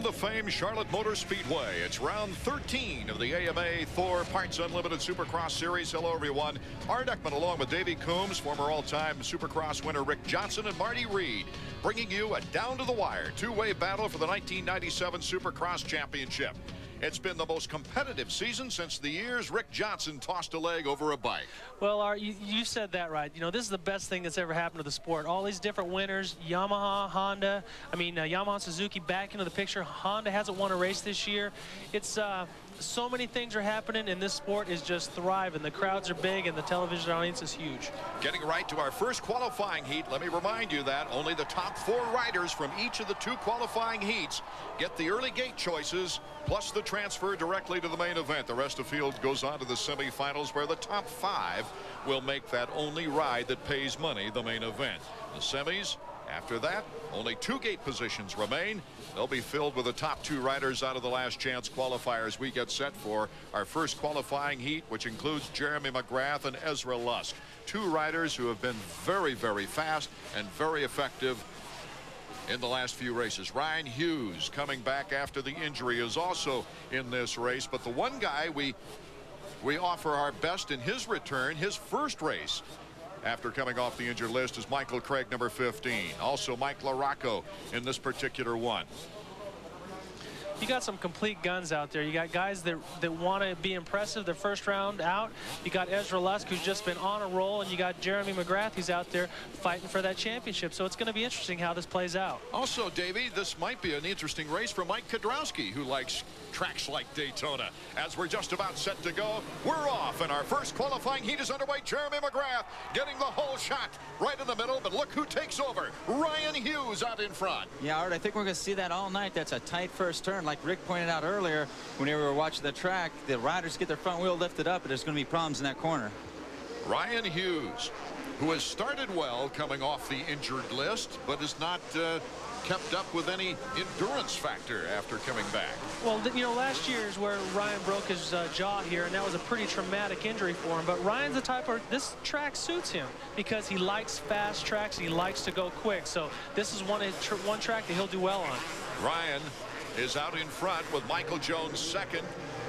the famed Charlotte Motor Speedway. It's round 13 of the AMA Thor Parts Unlimited Supercross Series. Hello, everyone. Art Ekman along with Davey Coombs, former all-time Supercross winner Rick Johnson, and Marty Reed, bringing you a down-to-the-wire two-way battle for the 1997 Supercross Championship. It's been the most competitive season since the years Rick Johnson tossed a leg over a bike. Well, Art, you said that right. You know, this is the best thing that's ever happened to the sport. All these different winners, Yamaha, Honda, Yamaha and Suzuki back into the picture. Honda hasn't won a race this year. It's so many things are happening, and this sport is just thriving. The crowds are big, and the television audience is huge. Getting right to our first qualifying heat, let me remind you that only the top 4 riders from each of the 2 qualifying heats get the early gate choices, plus the transfer directly to the main event. The rest of the field goes on to the semifinals, where the top 5 will make that only ride that pays money the main event. The semis, after that, only 2 gate positions remain. They'll be filled with the top 2 riders out of the last chance qualifiers. We get set for our first qualifying heat, which includes Jeremy McGrath and Ezra Lusk, 2 riders who have been very, very fast and very effective in the last few races. Ryan Hughes, coming back after the injury, is also in this race, but the one guy we offer our best in his return, his first race after coming off the injured list, is Michael Craig, number 15. Also Mike LaRocco in this particular one. You got some complete guns out there. You got guys that want to be impressive the first round out. You got Ezra Lusk, who's just been on a roll, and you got Jeremy McGrath, who's out there fighting for that championship. So it's going to be interesting how this plays out. Also, Davey, this might be an interesting race for Mike Kudrowski, who likes tracks like Daytona. As we're just about set to go, we're off, and our first qualifying heat is underway. Jeremy McGrath getting the whole shot right in the middle, but look who takes over. Ryan Hughes out in front. Yeah, Art, I think we're going to see that all night. That's a tight first turn. Like Rick pointed out earlier, when we were watching the track, the riders get their front wheel lifted up, and there's going to be problems in that corner. Ryan Hughes, who has started well coming off the injured list, but is not kept up with any endurance factor after coming back. Well, you know, last year is where Ryan broke his jaw here, and that was a pretty traumatic injury for him. But Ryan's the type of, this track suits him because he likes fast tracks. He likes to go quick. So this is one track that he'll do well on. Ryan is out in front with Michael Jones second.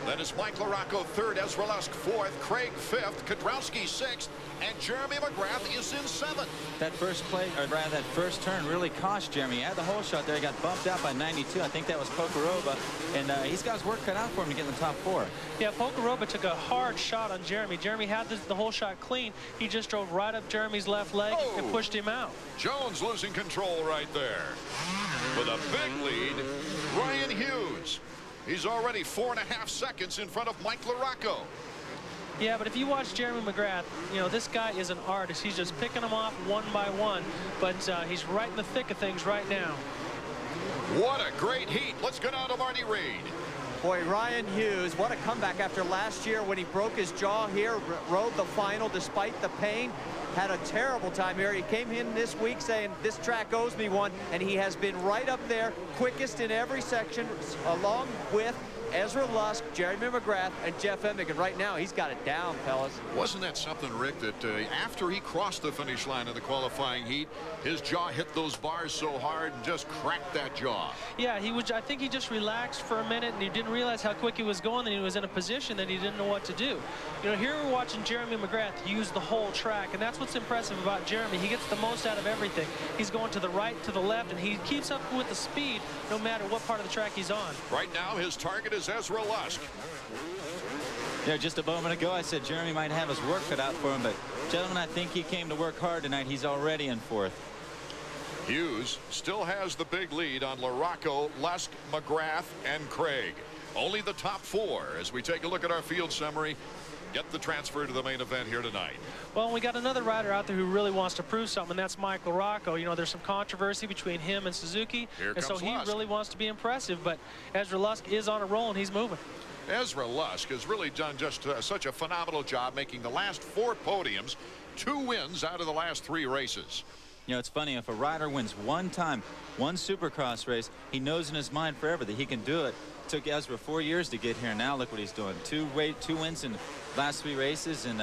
Then is Mike LaRocco third, Ezra Lusk fourth, Craig fifth, Kudrowski sixth, and Jeremy McGrath is in seventh. That first play, or rather that first turn, really cost Jeremy. He had the whole shot there. He got bumped out by 92. I think that was Pokarova, and he's got his work cut out for him to get in the top 4. Yeah, Pokarova took a hard shot on Jeremy. Jeremy had the whole shot clean. He just drove right up Jeremy's left leg and pushed him out. Jones losing control right there. With a big lead, Ryan Hughes. He's already 4.5 seconds in front of Mike LaRocco. Yeah, but if you watch Jeremy McGrath, you know, this guy is an artist. He's just picking them off one by one, but he's right in the thick of things right now. What a great heat. Let's go down to Marty Reed. Boy, Ryan Hughes, what a comeback after last year when he broke his jaw here, rode the final despite the pain. Had a terrible time here. He came in this week saying this track owes me one, and he has been right up there, quickest in every section, along with Ezra Lusk, Jeremy McGrath, and Jeff Emig. And right now, he's got it down, fellas. Wasn't that something, Rick, that after he crossed the finish line of the qualifying heat, his jaw hit those bars so hard and just cracked that jaw? Yeah, I think he just relaxed for a minute, and he didn't realize how quick he was going, and he was in a position that he didn't know what to do. You know, here we're watching Jeremy McGrath use the whole track, and that's what's impressive about Jeremy. He gets the most out of everything. He's going to the right, to the left, and he keeps up with the speed no matter what part of the track he's on. Right now, his target is Ezra Lusk. Yeah, just a moment ago, I said Jeremy might have his work cut out for him, but gentlemen, I think he came to work hard tonight. He's already in 4th. Hughes still has the big lead on LaRocco, Lusk, McGrath, and Craig. Only the top 4 as we take a look at our field summary. Get the transfer to the main event here tonight. Well, we got another rider out there who really wants to prove something, and that's Mike LaRocco. You know, there's some controversy between him and Suzuki, and so he really wants to be impressive, but Ezra Lusk is on a roll, and he's moving. Ezra Lusk has really done just such a phenomenal job, making the last 4 podiums, 2 wins out of the last 3 races. You know, it's funny, if a rider wins one time, one Supercross race, he knows in his mind forever that he can do it. It took Ezra 4 years to get here. Now look what he's doing. 2 wins in the last 3 races, and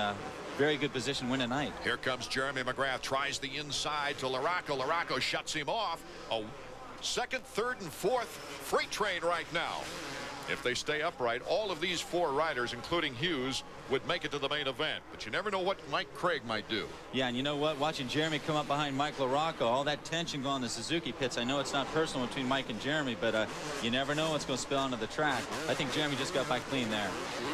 very good position win tonight. Here comes Jeremy McGrath, tries the inside to LaRocco. LaRocco shuts him off. A Second, third, and fourth, freight train right now. If they stay upright, all of these 4 riders, including Hughes, would make it to the main event. But you never know what Mike Craig might do. Yeah, and you know what? Watching Jeremy come up behind Mike LaRocco, all that tension going on the Suzuki pits. I know it's not personal between Mike and Jeremy, but you never know what's going to spill onto the track. I think Jeremy just got by clean there.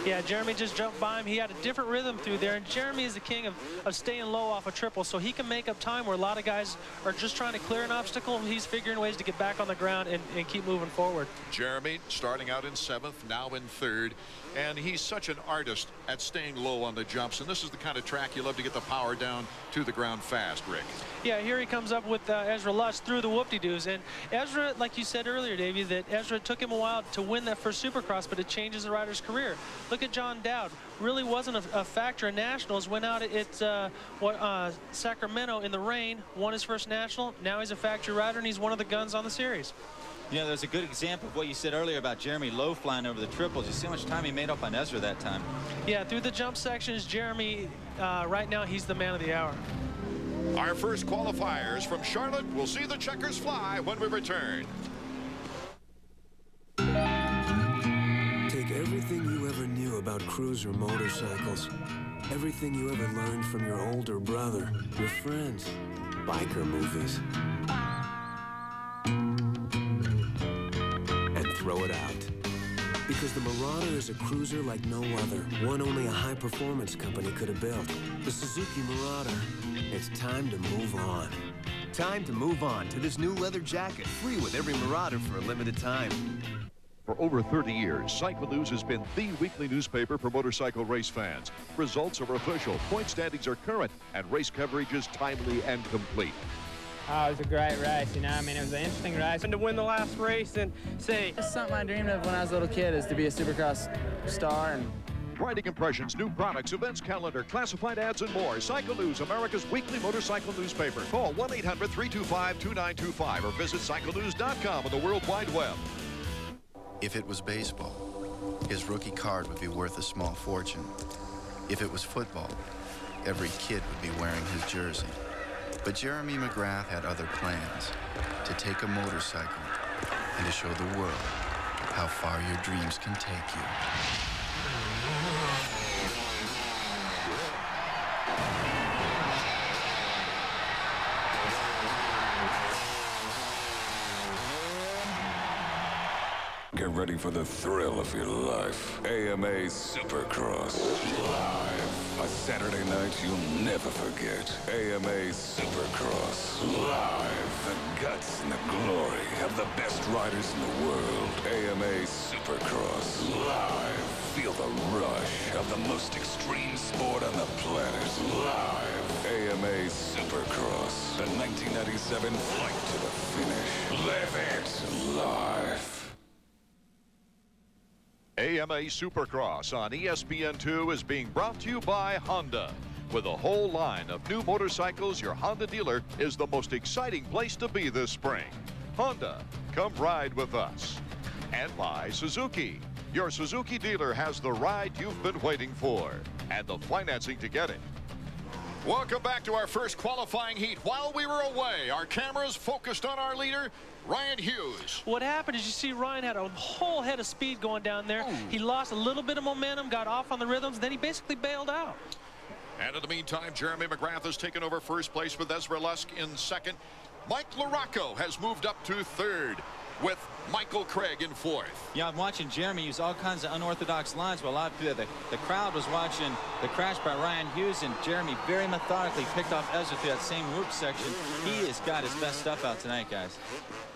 Yeah, Jeremy just jumped by him. He had a different rhythm through there, and Jeremy is the king of staying low off a triple, so he can make up time where a lot of guys are just trying to clear an obstacle. He's figuring ways to get back on the ground and keep moving forward. Jeremy starting out in 7th, now in 3rd, and he's such an artist at staying low on the jumps, and this is the kind of track you love to get the power down to the ground fast, Rick. Yeah, here he comes up with Ezra Lust through the whoop-de-doos, and Ezra, like you said earlier, Davey, that Ezra took him a while to win that first Supercross, but it changes the rider's career. Look at John Dowd, really wasn't a factor in nationals, went out at Sacramento in the rain, won his first national. Now he's a factory rider, and he's one of the guns on the series. You know, there's a good example of what you said earlier about Jeremy low flying over the triples. You see how much time he made up on Ezra that time. Yeah, through the jump sections, Jeremy, right now, he's the man of the hour. Our first qualifiers from Charlotte. We'll see the checkers fly when we return. Take everything you ever knew about cruiser motorcycles, everything you ever learned from your older brother, your friends, biker movies, throw it out. Because the Marauder is a cruiser like no other, one only a high-performance company could have built. The Suzuki Marauder. It's time to move on. Time to move on to this new leather jacket, free with every Marauder for a limited time. For over 30 years, Cycle News has been the weekly newspaper for motorcycle race fans. Results are official, point standings are current, and race coverage is timely and complete. Oh, it was a great race, you know. I mean, it was an interesting race. And to win the last race and say... It's something I dreamed of when I was a little kid, is to be a Supercross star. And Riding impressions, new products, events calendar, classified ads, and more. Cycle News, America's weekly motorcycle newspaper. Call 1-800-325-2925 or visit cyclenews.com on the World Wide Web. If it was baseball, his rookie card would be worth a small fortune. If it was football, every kid would be wearing his jersey. But Jeremy McGrath had other plans, to take a motorcycle and to show the world how far your dreams can take you. Get ready for the thrill of your life. AMA Supercross. Live. A Saturday night you'll never forget. AMA Supercross. Live. The guts and the glory of the best riders in the world. AMA Supercross. Live. Feel the rush of the most extreme sport on the planet. Live. AMA Supercross. The 1997 flight to the finish. Live it live. AMA Supercross on ESPN2 is being brought to you by Honda. With a whole line of new motorcycles, your Honda dealer is the most exciting place to be this spring. Honda, come ride with us. And by Suzuki. Your Suzuki dealer has the ride you've been waiting for and the financing to get it. Welcome back to our first qualifying heat. While we were away, our cameras focused on our leader, Ryan Hughes. What happened is you see Ryan had a whole head of speed going down there. He lost a little bit of momentum, got off on the rhythms, then he basically bailed out. And in the meantime, Jeremy McGrath has taken over first place with Ezra Lusk in second. Mike LaRocco has moved up to third with Michael Craig in fourth. Yeah, I'm watching Jeremy use all kinds of unorthodox lines. Well, a lot of people, the crowd was watching the crash by Ryan Hughes, and Jeremy very methodically picked off Ezra through that same whoop section. He has got his best stuff out tonight, guys.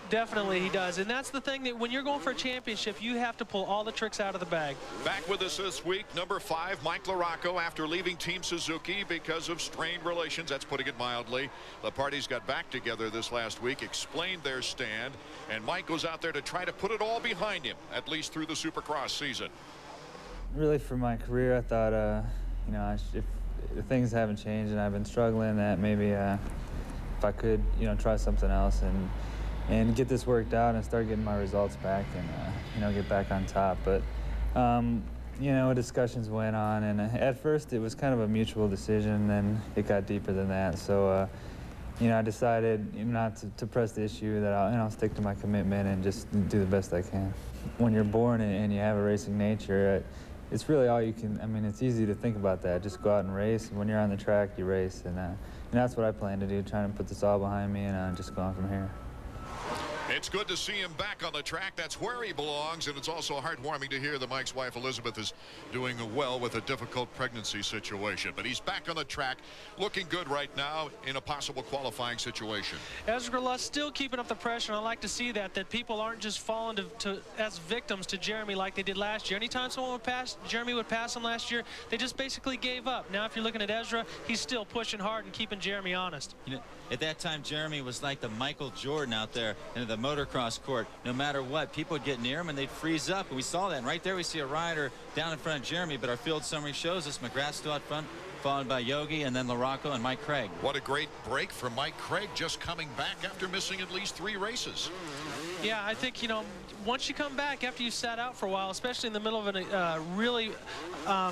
Definitely he does, and that's the thing, that when you're going for a championship, you have to pull all the tricks out of the bag. Back with us this week, number 5, Mike LaRocco, after leaving Team Suzuki because of strained relations. That's putting it mildly. The parties got back together this last week, explained their stand, and Mike goes out there to try to put it all behind him, at least through the Supercross season. really for my career, I thought, you know, if things haven't changed and I've been struggling, that maybe if I could, you know, try something else and get this worked out and start getting my results back and, you know, get back on top. But, you know, discussions went on, and at first it was kind of a mutual decision, and then it got deeper than that. So I decided not to press the issue, that I'll stick to my commitment and just do the best I can. When you're born and you have a racing nature, it's really all you can. I mean, it's easy to think about that. Just go out and race. And when you're on the track, you race, and that's what I plan to do. Trying to put this all behind me and just go on from here. It's good to see him back on the track. That's where he belongs, and it's also heartwarming to hear that Mike's wife Elizabeth is doing well with a difficult pregnancy situation. But he's back on the track, looking good right now in a possible qualifying situation. Ezra Lusk still keeping up the pressure, and I like to see that people aren't just falling as victims to Jeremy like they did last year. Anytime someone would pass, Jeremy would pass him last year, they just basically gave up. Now, if you're looking at Ezra, he's still pushing hard and keeping Jeremy honest. At that time, Jeremy was like the Michael Jordan out there in the motocross court. No matter what, people would get near him and they'd freeze up. And we saw that. And right there we see a rider down in front of Jeremy, but our field summary shows us McGrath still out front, followed by Yogi and then LaRocco and Mike Craig. What a great break for Mike Craig, just coming back after missing at least 3 races. Yeah, I think, once you come back after you sat out for a while, especially in the middle of a really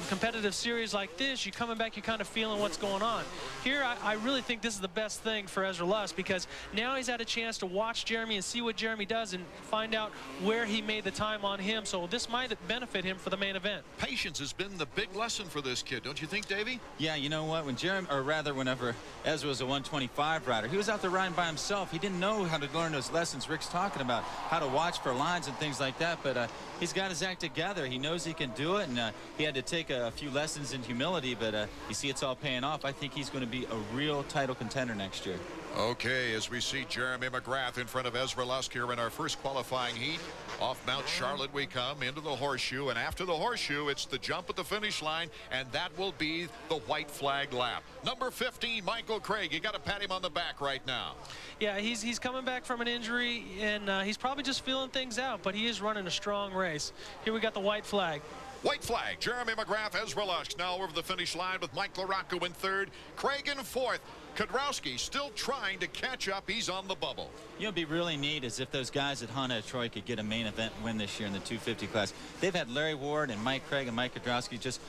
competitive series like this, you're coming back, you're kind of feeling what's going on. Here, I really think this is the best thing for Ezra Lusk, because now he's had a chance to watch Jeremy and see what Jeremy does and find out where he made the time on him. So this might benefit him for the main event. Patience has been the big lesson for this kid, don't you think, Davey? Yeah, you know what? Whenever Ezra was a 125 rider, he was out there riding by himself. He didn't know how to learn those lessons Rick's talking about, how to watch for lines and things like that, but he's got his act together. He knows he can do it, and he had to take a few lessons in humility, but you see it's all paying off. I think he's going to be a real title contender next year. Okay, as we see Jeremy McGrath in front of Ezra Lusk here in our first qualifying heat. Off Mount Charlotte we come into the horseshoe, and after the horseshoe, it's the jump at the finish line, and that will be the white flag lap. Number 15, Michael Craig. You got to pat him on the back right now. Yeah, he's coming back from an injury, and he's probably just feeling things out, but he is running a strong race. Here we got the white flag. White flag, Jeremy McGrath, Ezra Lusk now over the finish line with Mike LaRocco in 3rd, Craig in 4th. Kudrowski still trying to catch up. He's on the bubble. It'd be really neat is if those guys at Honda of Troy could get a main event win this year in the 250 class. They've had Larry Ward and Mike Craig and Mike Kudrowski just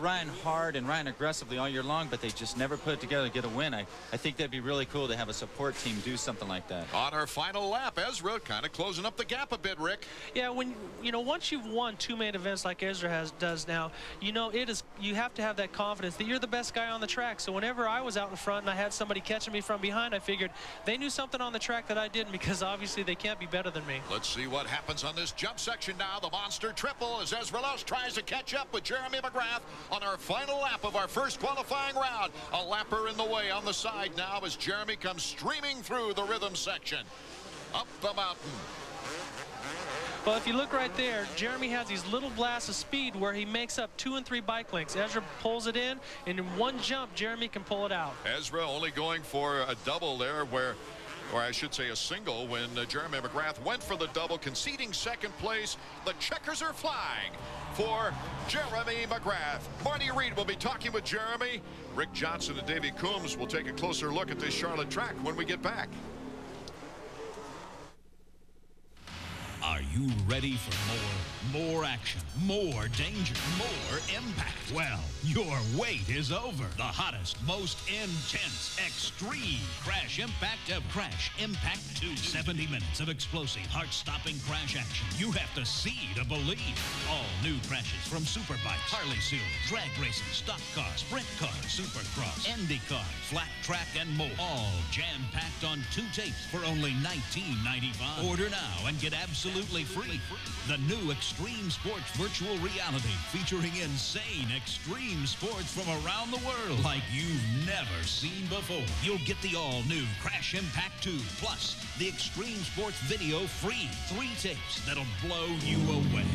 riding hard and riding aggressively all year long, but they just never put it together to get a win. I think that'd be really cool to have a support team do something like that. On our final lap, Ezra kind of closing up the gap a bit, Rick. Yeah, when once you've won 2 main events like Ezra does now, you have to have that confidence that you're the best guy on the track. So whenever I was out in front and I had somebody catching me from behind, I figured they knew something on the track that I didn't, because obviously they can't be better than me. Let's see what happens on this jump section now. The monster triple as Ezra Lusk tries to catch up with Jeremy McGrath on our final lap of our first qualifying round. A lapper in the way on the side now as Jeremy comes streaming through the rhythm section. Up the mountain. Well, if you look right there, Jeremy has these little blasts of speed where he makes up 2 and 3 bike links. Ezra pulls it in, and in one jump, Jeremy can pull it out. Ezra only going for a double there, or I should say a single, when Jeremy McGrath went for the double, conceding 2nd place. The checkers are flying for Jeremy McGrath. Marty Reed will be talking with Jeremy. Rick Johnson and Davey Coombs will take a closer look at this Charlotte track when we get back. Are you ready for more action, more danger, more impact? Well, your wait is over. The hottest, most intense, extreme Crash Impact ever. Crash Impact 2. 70 minutes of explosive, heart-stopping crash action. You have to see to believe. All new crashes from Superbikes, Harley Series, drag racing, stock cars, sprint cars, Supercross, Indy cars, flat track, and more. All jam-packed on 2 tapes for only $19.95. Order now and get absolutely free. The new Extreme Sports Virtual Reality, featuring insane extreme sports from around the world like you've never seen before. You'll get the all-new Crash Impact 2, plus the Extreme Sports Video free. 3 tapes that'll blow you away.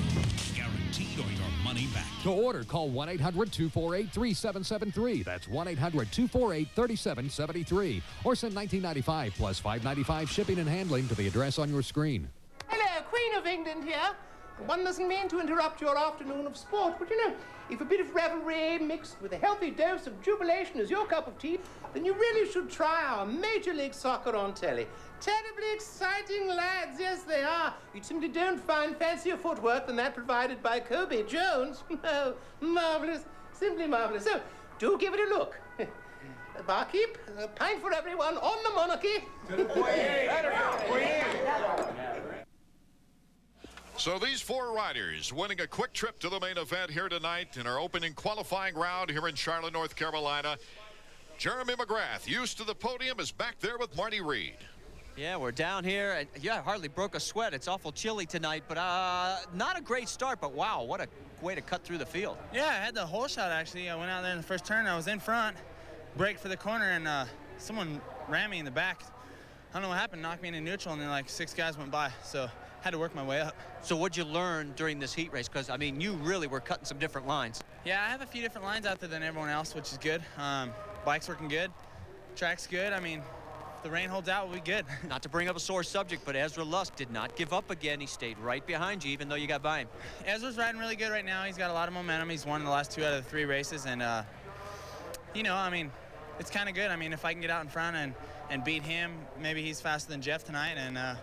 Guaranteed or your money back. To order, call 1-800-248-3773. That's 1-800-248-3773. Or send $19.95 plus $5.95 shipping and handling to the address on your screen. Hello, Queen of England here. One doesn't mean to interrupt your afternoon of sport, but if a bit of revelry mixed with a healthy dose of jubilation is your cup of tea, then you really should try our Major League Soccer on telly. Terribly exciting lads, yes they are. You simply don't find fancier footwork than that provided by Kobe Jones. Oh, marvellous, simply marvellous. So, do give it a look. Barkeep, a pint for everyone on the monarchy. So these 4 riders winning a quick trip to the main event here tonight in our opening qualifying round here in Charlotte, North Carolina. Jeremy McGrath, used to the podium, is back there with Marty Reed. Yeah, we're down here, and yeah, I hardly broke a sweat. It's awful chilly tonight, but not a great start, but wow, what a way to cut through the field. Yeah, I had the whole shot, actually. I went out there in the first turn. I was in front, braked for the corner, and someone ran me in the back. I don't know what happened, knocked me into neutral, and then like 6 guys went by, so had to work my way up. So what'd you learn during this heat race? Because, I mean, you really were cutting some different lines. Yeah, I have a few different lines out there than everyone else, which is good. Bike's working good, track's good. I mean, if the rain holds out, we'll be good. Uh, Not to bring up a sore subject, but Ezra Lusk did not give up again. He stayed right behind you, even though you got by him. Ezra's riding really good right now. He's got a lot of momentum. He's won the last 2 out of the 3 races, and, you know, I mean, it's kind of good. I mean, if I can get out in front and beat him, maybe he's faster than Jeff tonight, and,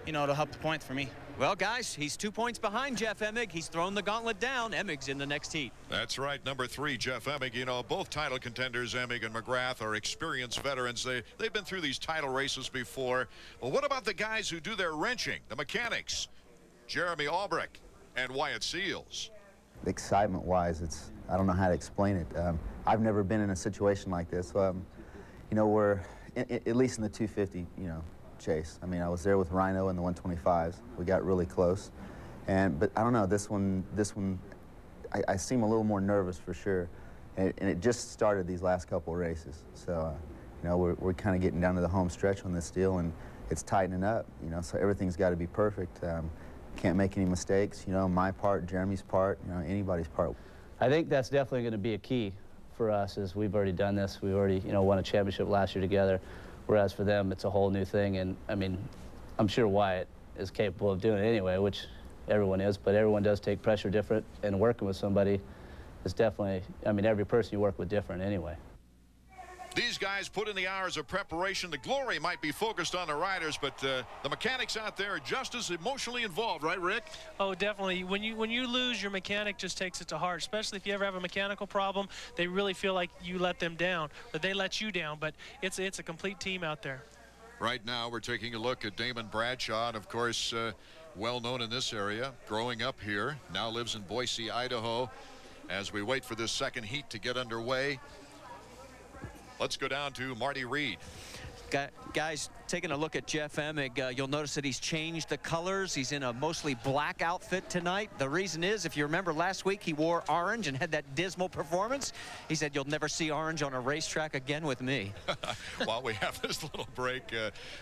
you know, it'll help the points for me. Well, guys, he's 2 points behind Jeff Emig. He's thrown the gauntlet down. Emig's in the next heat. That's right, number 3, Jeff Emig. You know, both title contenders, Emig and McGrath, are experienced veterans. They've been through these title races before. Well, what about the guys who do their wrenching, the mechanics? Jeremy Albrecht and Wyatt Seals. Excitement-wise, I don't know how to explain it. I've never been in a situation like this. You know, we're, at least in the 250, you know, chase. I mean, I was there with Rhino in the 125s. We got really close, but I don't know. This one, I seem a little more nervous for sure, and it just started these last couple of races. So, you know, we're kind of getting down to the home stretch on this deal, and it's tightening up. You know, so everything's got to be perfect. Can't make any mistakes. You know, my part, Jeremy's part, you know, anybody's part. I think that's definitely going to be a key for us, as we've already done this. We already, you know, won a championship last year together. Whereas for them, it's a whole new thing. And, I mean, I'm sure Wyatt is capable of doing it anyway, which everyone is, but everyone does take pressure different, and working with somebody is definitely, I mean, every person you work with different anyway. These guys put in the hours of preparation. The glory might be focused on the riders, but the mechanics out there are just as emotionally involved, right, Rick? Oh, definitely. When you lose, your mechanic just takes it to heart, especially if you ever have a mechanical problem. They really feel like you let them down, or they let you down, but it's a complete team out there. Right now, we're taking a look at Damon Bradshaw, and of course, well known in this area, growing up here, now lives in Boise, Idaho. As we wait for this second heat to get underway, let's go down to Marty Reed. Guys, taking a look at Jeff Emig, you'll notice that he's changed the colors. He's in a mostly black outfit tonight. The reason is, if you remember last week, he wore orange and had that dismal performance. He said, "You'll never see orange on a racetrack again with me." While we have this little break,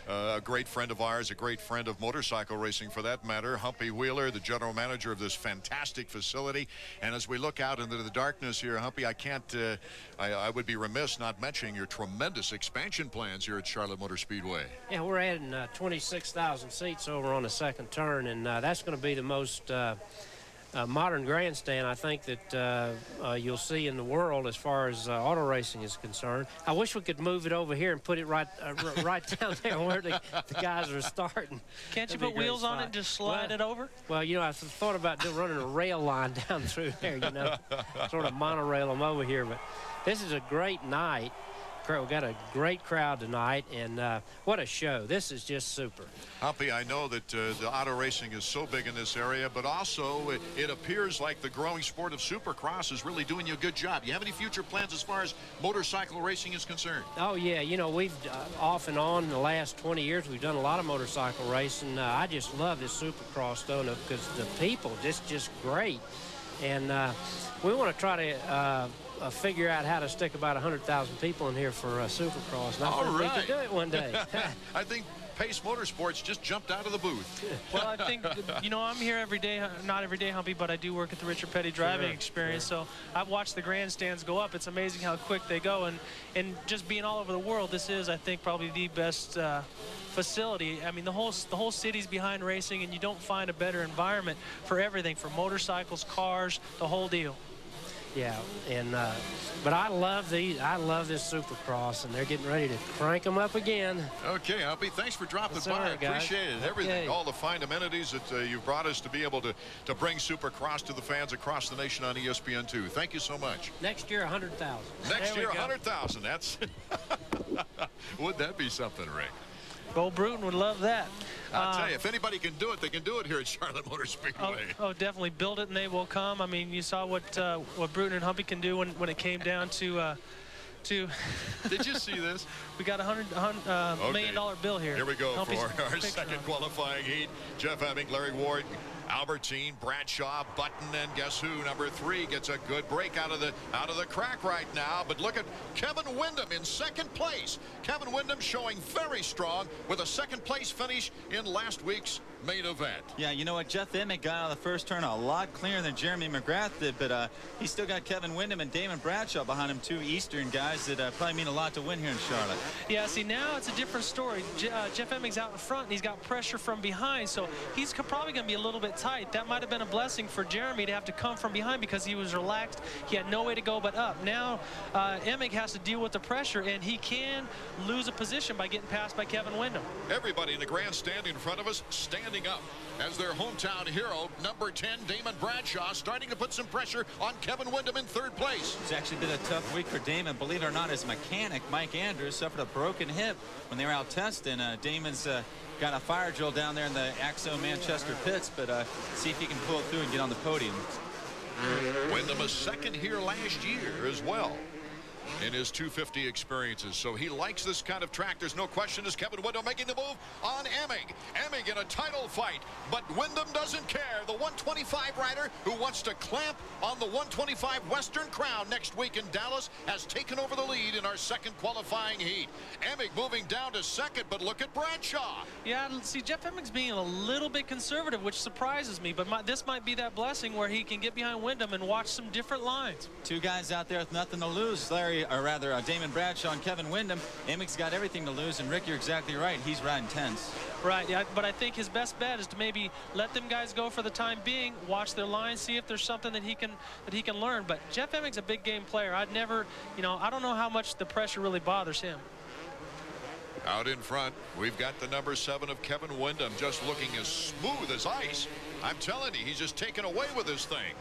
a great friend of ours, a great friend of motorcycle racing for that matter, Humpy Wheeler, the general manager of this fantastic facility. And as we look out into the darkness here, Humpy, I would be remiss not mentioning your tremendous expansion plans here at Charlotte Motor Speedway. Yeah, we're adding 26,000 seats over on the second turn, and that's going to be the most modern grandstand I think that you'll see in the world as far as auto racing is concerned. I wish we could move it over here and put it right down there where the guys are starting. Can't you put wheels on it and just slide it over? Well, you know, I thought about running a rail line down through there, you know, sort of monorail them over here, but this is a great night. We've got a great crowd tonight, and what a show. This is just super. Humpy, I know that the auto racing is so big in this area, but also it appears like the growing sport of Supercross is really doing you a good job. Do you have any future plans as far as motorcycle racing is concerned? Oh, yeah. You know, we've off and on the last 20 years, we've done a lot of motorcycle racing. I just love this Supercross, though, because the people, just great. And we want to try to figure out how to stick about 100,000 people in here for Supercross. And I think we can do it one day. I think Pace Motorsports just jumped out of the booth. Well, I think, you know, I'm here every day, not every day, Humpy, but I do work at the Richard Petty Driving Experience, so I've watched the grandstands go up. It's amazing how quick they go, and just being all over the world, this is, I think, probably the best facility. I mean, the whole city's behind racing, and you don't find a better environment for everything, for motorcycles, cars, the whole deal. Yeah, and but I love this Supercross, and they're getting ready to crank them up again. Okay, Albie, thanks for dropping That's by. all right, guys. Appreciate it. Everything, Okay. all the fine amenities that you've brought us to be able to bring Supercross to the fans across the nation on ESPN2. Thank you so much. Next year, 100,000. Next year, 100,000. That's would that be something, Rick? Bo Bruton would love that. I'll tell you, if anybody can do it, they can do it here at Charlotte Motor Speedway. Oh, definitely build it and they will come. I mean, you saw what Bruton and Humpy can do when it came down to Did you see this? We got $100 million bill here. Here we go Humpy's for our picture second on it. qualifying heat. Jeff Hemming, Larry Ward, Albertine, Bradshaw, Button, and guess who? Number 3 gets a good break out of the crack right now. But look at Kevin Windham in second place. Kevin Windham showing very strong with a second place finish in last week's main event. Yeah, you know what? Jeff Emmett got out of the first turn a lot clearer than Jeremy McGrath did, but he's still got Kevin Windham and Damon Bradshaw behind him, 2 Eastern guys that probably mean a lot to win here in Charlotte. Yeah, see, now it's a different story. Jeff Emming's out in front, and he's got pressure from behind, so he's probably going to be a little bit tight. That might have been a blessing for Jeremy to have to come from behind because he was relaxed. He had no way to go but up. Now, Emming has to deal with the pressure, and he can lose a position by getting passed by Kevin Windham. Everybody in the grandstand in front of us standing up as their hometown hero, number 10, Damon Bradshaw, starting to put some pressure on Kevin Windham in third place. It's actually been a tough week for Damon. Believe it or not, his mechanic, Mike Andrews, suffered a broken hip when they were out testing. Damon's got a fire drill down there in the Axo Manchester pits, but see if he can pull it through and get on the podium. Windham was second here last year as well in his 250 experiences, so he likes this kind of track. There's no question. Is Kevin Windham making the move on Emming? Emming in a title fight, but Windham doesn't care. The 125 rider who wants to clamp on the 125 Western Crown next week in Dallas has taken over the lead in our second qualifying heat. Emming moving down to second, but look at Bradshaw. Yeah, see, Jeff Emming's being a little bit conservative, which surprises me, but this might be that blessing where he can get behind Windham and watch some different lines. 2 guys out there with nothing to lose. Damon Bradshaw and Kevin Windham. Emming's got everything to lose, and Rick, you're exactly right. He's riding tense. Right, yeah, but I think his best bet is to maybe let them guys go for the time being, watch their lines, see if there's something that he can learn. But Jeff Emming's a big game player. I'd never, I don't know how much the pressure really bothers him. Out in front, we've got the number 7 of Kevin Windham, just looking as smooth as ice. I'm telling you, he's just taken away with this thing.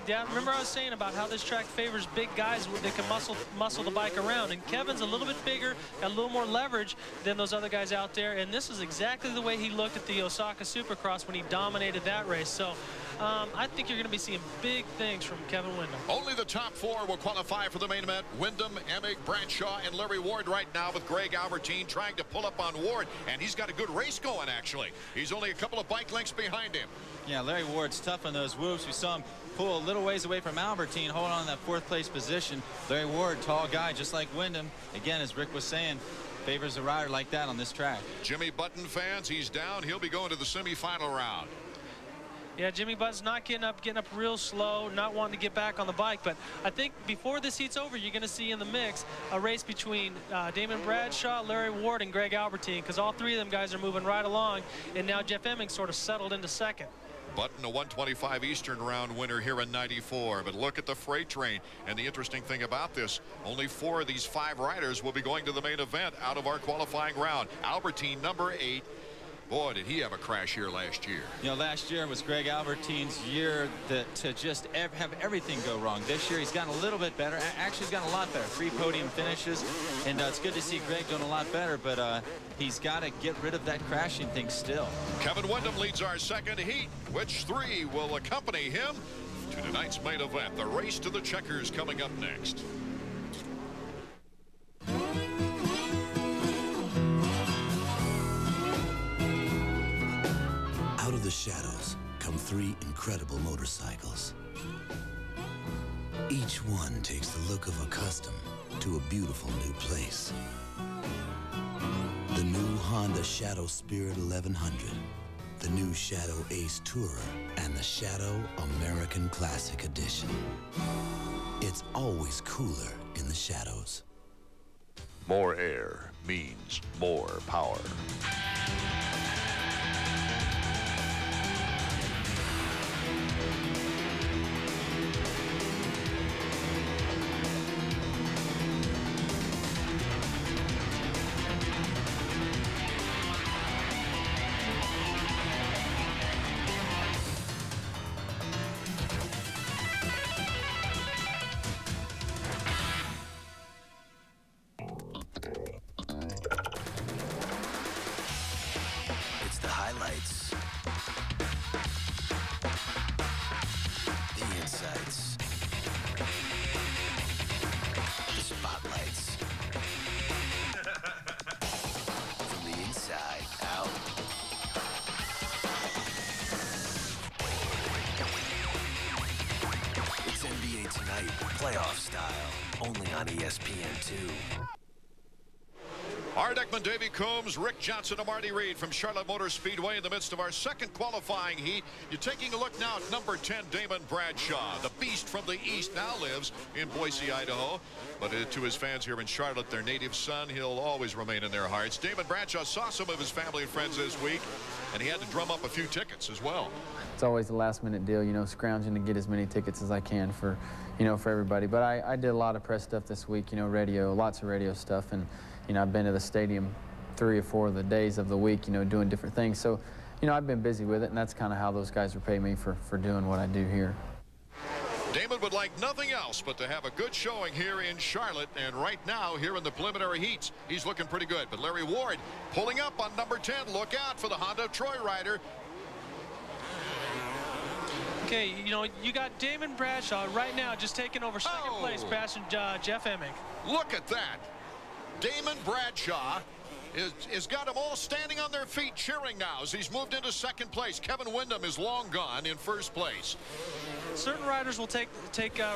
Yeah, remember I was saying about how this track favors big guys that can muscle the bike around, and Kevin's a little bit bigger, got a little more leverage than those other guys out there, and this is exactly the way he looked at the Osaka Supercross when he dominated that race. So I think you're going to be seeing big things from Kevin Windham. Only the top 4 will qualify for the main event. Windham, Emming, Bradshaw, and Larry Ward right now, with Greg Albertine trying to pull up on Ward, and he's got a good race going, actually. He's only a couple of bike lengths behind him. Yeah, Larry Ward's tough on those whoops. We saw him pull a little ways away from Albertine, hold on to that 4th place position. Larry Ward, tall guy, just like Windham. Again, as Rick was saying, favors a rider like that on this track. Jimmy Button fans, he's down. He'll be going to the semifinal round. Yeah, Jimmy Button's not getting up real slow, not wanting to get back on the bike. But I think before this heat's over, you're going to see in the mix a race between Damon Bradshaw, Larry Ward, and Greg Albertine, because all 3 of them guys are moving right along. And now Jeff Emming sort of settled into second. Button, a 125 Eastern round winner here in '94. But look at the freight train. And the interesting thing about this, only 4 of these 5 riders will be going to the main event out of our qualifying round. Albertine, number 8. Boy, did he have a crash here last year. You know, last year was Greg Albertine's year to just have everything go wrong. This year he's gotten a little bit better. Actually, he's gotten a lot better. 3 podium finishes, and it's good to see Greg doing a lot better, but he's got to get rid of that crashing thing still. Kevin Windham leads our second heat. Which 3 will accompany him to tonight's main event? The race to the checkers coming up next. Out of the shadows come 3 incredible motorcycles. Each one takes the look of a custom to a beautiful new place. The new Honda Shadow Spirit 1100, the new Shadow Ace Tourer, and the Shadow American Classic Edition. It's always cooler in the shadows. More air means more power. Playoff style, only on ESPN2. Art Ekman, Davey Coombs, Rick Johnson, and Marty Reed from Charlotte Motor Speedway in the midst of our second qualifying heat. You're taking a look now at number 10, Damon Bradshaw. The beast from the east now lives in Boise, Idaho. But to his fans here in Charlotte, their native son, he'll always remain in their hearts. Damon Bradshaw saw some of his family and friends this week, and he had to drum up a few tickets as well. It's always a last-minute deal, you know, scrounging to get as many tickets as I can for, you know, for everybody. But I did a lot of press stuff this week, you know, radio, lots of radio stuff, and you know, I've been to the stadium 3 or 4 of the days of the week, you know, doing different things. So, you know, I've been busy with it, and that's kind of how those guys repay me for doing what I do here. Damon would like nothing else but to have a good showing here in Charlotte, and right now here in the preliminary heats he's looking pretty good. But Larry Ward pulling up on number 10. Look out for the Honda Troy rider. Okay, you know, you got Damon Bradshaw right now just taking over second place, passing Jeff Emig. Look at that. Damon Bradshaw is got them all standing on their feet cheering now as he's moved into second place. Kevin Windham is long gone in first place. Certain riders will take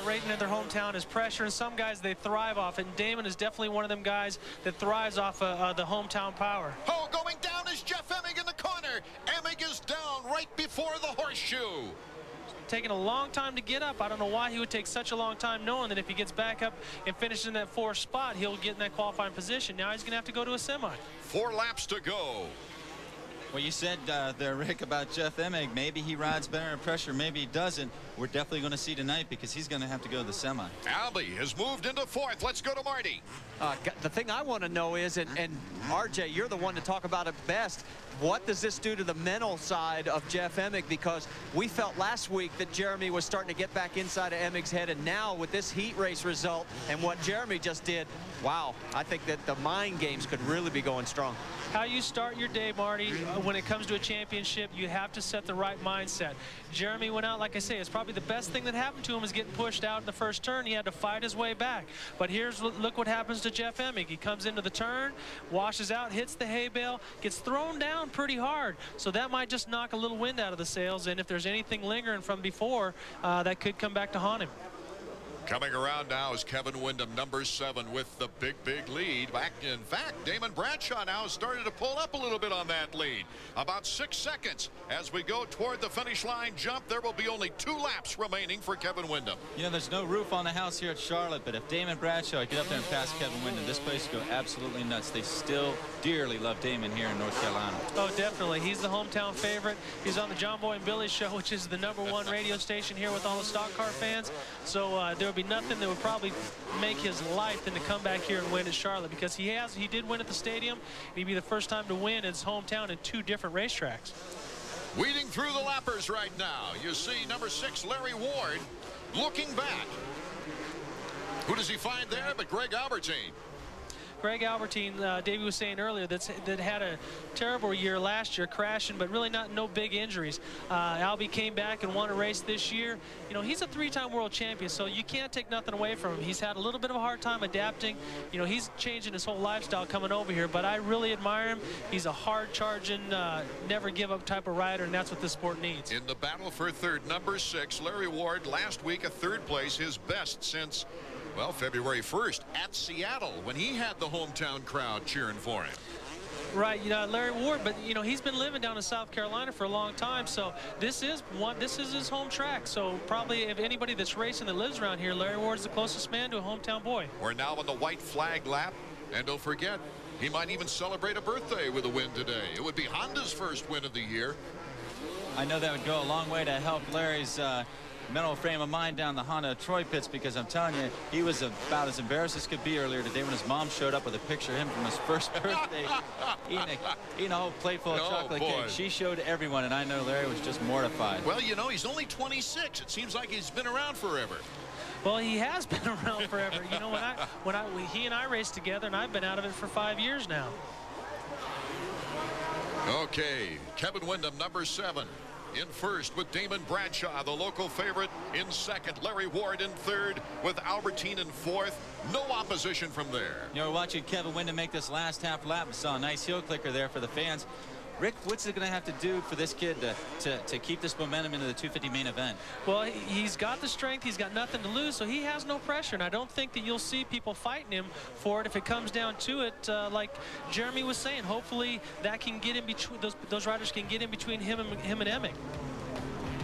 rating in their hometown as pressure, and some guys they thrive off it. And Damon is definitely one of them guys that thrives off the hometown power. Oh, going down is Jeff Emig in the corner. Emig is down right before the horseshoe. Taking a long time to get up. I don't know why he would take such a long time, knowing that if he gets back up and finishes in that 4th spot, he'll get in that qualifying position. Now he's going to have to go to a semi. 4 laps to go. Well, you said there, Rick, about Jeff Emig. Maybe he rides better under pressure. Maybe he doesn't. We're definitely going to see tonight because he's going to have to go to the semi. Albie has moved into 4th. Let's go to Marty. The thing I want to know is, and RJ, you're the one to talk about it best, what does this do to the mental side of Jeff Emig? Because we felt last week that Jeremy was starting to get back inside of Emig's head, and now with this heat race result and what Jeremy just did, wow, I think that the mind games could really be going strong. How you start your day, Marty, when it comes to a championship, you have to set the right mindset. Jeremy went out, like I say, it's probably the best thing that happened to him is getting pushed out in the first turn. He had to fight his way back. But look what happens to Jeff Emig. He comes into the turn, washes out, hits the hay bale, gets thrown down pretty hard. So that might just knock a little wind out of the sails, and if there's anything lingering from before, that could come back to haunt him. Coming around now is Kevin Windham, number 7, with the big lead. In fact, Damon Bradshaw now has started to pull up a little bit on that lead. About 6 seconds as we go toward the finish line jump. There will be only 2 laps remaining for Kevin Windham. You know, there's no roof on the house here at Charlotte, but if Damon Bradshaw get up there and pass Kevin Windham, this place would go absolutely nuts. They still dearly love Damon here in North Carolina. Oh, definitely. He's the hometown favorite. He's on the John Boy and Billy show, which is the #1 radio station here with all the stock car fans. So there will be nothing that would probably make his life than to come back here and win at Charlotte, because he did win at the stadium. He'd be the first time to win in his hometown in 2 different racetracks. Weeding through the lappers right now, you see number 6, Larry Ward, looking back. Who does he find there but Greg Albertine? Greg Albertine, Davey was saying earlier, that had a terrible year last year, crashing, but really no big injuries. Albie came back and won a race this year. You know, he's a 3-time world champion, so you can't take nothing away from him. He's had a little bit of a hard time adapting. You know, he's changing his whole lifestyle coming over here, but I really admire him. He's a hard-charging, never-give-up type of rider, and that's what this sport needs. In the battle for 3rd, number 6, Larry Ward, last week a 3rd place, his best since, well, February 1st at Seattle, when he had the hometown crowd cheering for him. Right, you know, Larry Ward, but you know, he's been living down in South Carolina for a long time, so this is his home track. So probably if anybody that's racing that lives around here, Larry Ward's the closest man to a hometown boy. We're now on the white flag lap, and don't forget, he might even celebrate a birthday with a win today. It would be Honda's first win of the year. I know that would go a long way to help Larry's mental frame of mind down the Honda Troy pits, because I'm telling you, he was about as embarrassed as could be earlier today when his mom showed up with a picture of him from his first birthday eating a whole plate full of chocolate cake. She showed everyone, and I know Larry was just mortified. Well, you know, he's only 26. It seems like he's been around forever. Well, he has been around forever. You know, he and I raced together, and I've been out of it for 5 years now. Okay, Kevin Windham, number 7. In first with Damon Bradshaw, the local favorite, in second. Larry Ward in third with Albertine in fourth. No opposition from there. You know, we're watching Kevin Windham make this last half lap. We saw a nice heel clicker there for the fans. Rick, what's it going to have to do for this kid to keep this momentum into the 250 main event? Well, he's got the strength. He's got nothing to lose, so he has no pressure. And I don't think that you'll see people fighting him for it if it comes down to it. Like Jeremy was saying, hopefully that can get in between, those riders can get in between him and Emick.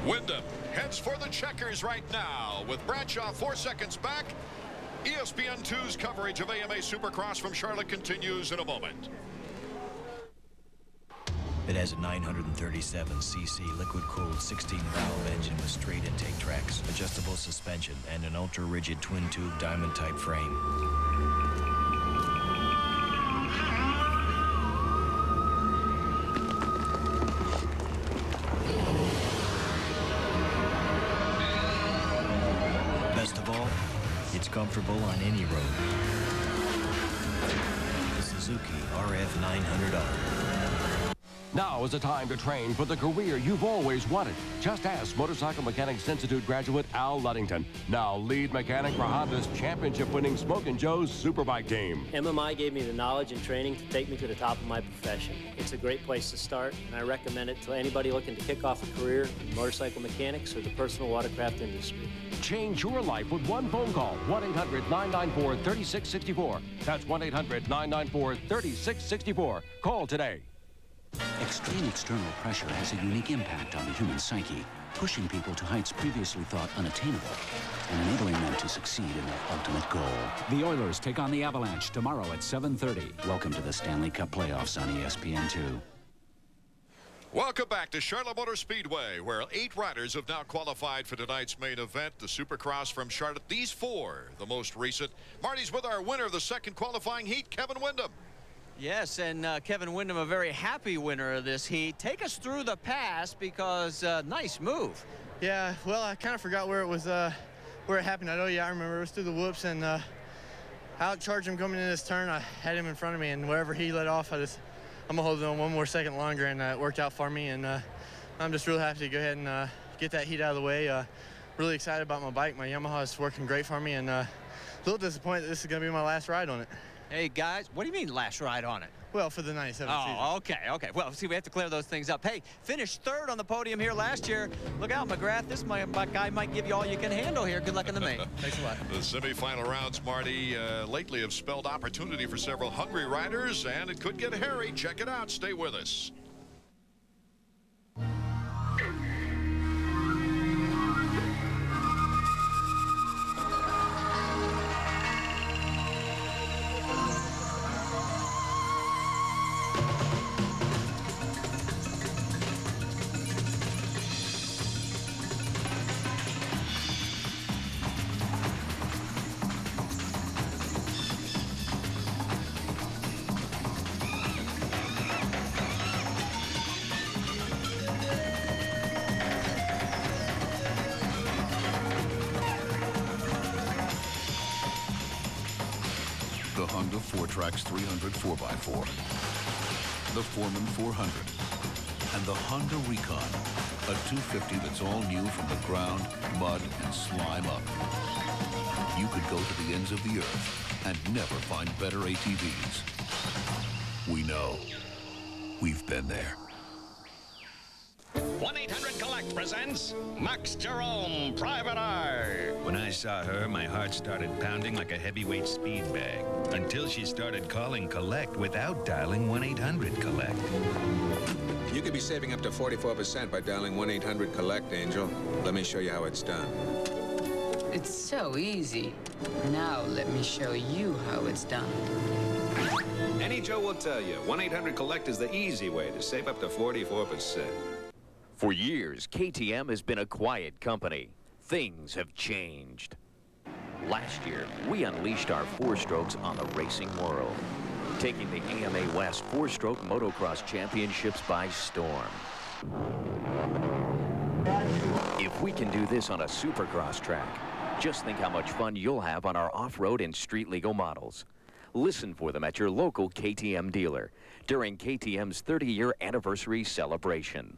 Wyndham heads for the checkers right now with Bradshaw 4 seconds back. ESPN2's coverage of AMA Supercross from Charlotte continues in a moment. It has a 937cc liquid-cooled 16-valve engine with straight intake tracks, adjustable suspension, and an ultra-rigid twin-tube diamond-type frame. Best of all, it's comfortable on any road. The Suzuki RF 900R. Now is the time to train for the career you've always wanted. Just ask Motorcycle Mechanics Institute graduate Al Luddington, now lead mechanic for Honda's championship-winning Smokin' Joe's Superbike team. MMI gave me the knowledge and training to take me to the top of my profession. It's a great place to start, and I recommend it to anybody looking to kick off a career in motorcycle mechanics or the personal watercraft industry. Change your life with one phone call, 1-800-994-3664. That's 1-800-994-3664. Call today. Extreme external pressure has a unique impact on the human psyche, pushing people to heights previously thought unattainable and enabling them to succeed in their ultimate goal. The Oilers take on the Avalanche tomorrow at 7:30. Welcome to the Stanley Cup playoffs on ESPN2. Welcome back to Charlotte Motor Speedway, where 8 riders have now qualified for tonight's main event, the Supercross from Charlotte. These 4, the most recent. Marty's with our winner of the second qualifying heat, Kevin Wyndham. Yes, and Kevin Wyndham, a very happy winner of this heat. Take us through the pass because nice move. Yeah, well, I kind of forgot where it was, where it happened. I remember it was through the whoops, and I outcharged him coming in this turn. I had him in front of me, and wherever he let off, I'm gonna hold it on 1 more second longer, and it worked out for me. And I'm just real happy to go ahead and get that heat out of the way. Really excited about my bike. My Yamaha is working great for me, and a little disappointed that this is gonna be my last ride on it. Hey, guys, what do you mean last ride on it? Well, for the 97 season. Oh, okay. Well, see, we have to clear those things up. Hey, finished 3rd on the podium here last year. Look out, McGrath. This my guy might give you all you can handle here. Good luck in the main. Thanks a lot. The semifinal rounds, Marty, lately have spelled opportunity for several hungry riders, and it could get hairy. Check it out. Stay with us. The Honda 4Trax 300 4x4, the Foreman 400, and the Honda Recon, a 250 that's all new from the ground, mud, and slime up. You could go to the ends of the earth and never find better ATVs. We know. We've been there. 1-800-COLLECT presents Max Jerome, Private Eye. When I saw her, my heart started pounding like a heavyweight speed bag until she started calling Collect without dialing 1-800-COLLECT. You could be saving up to 44% by dialing 1-800-COLLECT, Angel. Let me show you how it's done. It's so easy. Now let me show you how it's done. Any Joe will tell you, 1-800-COLLECT is the easy way to save up to 44%. For years, KTM has been a quiet company. Things have changed. Last year, we unleashed our 4-strokes on the racing world, taking the AMA West 4-stroke motocross championships by storm. If we can do this on a Supercross track, just think how much fun you'll have on our off-road and street-legal models. Listen for them at your local KTM dealer during KTM's 30-year anniversary celebration.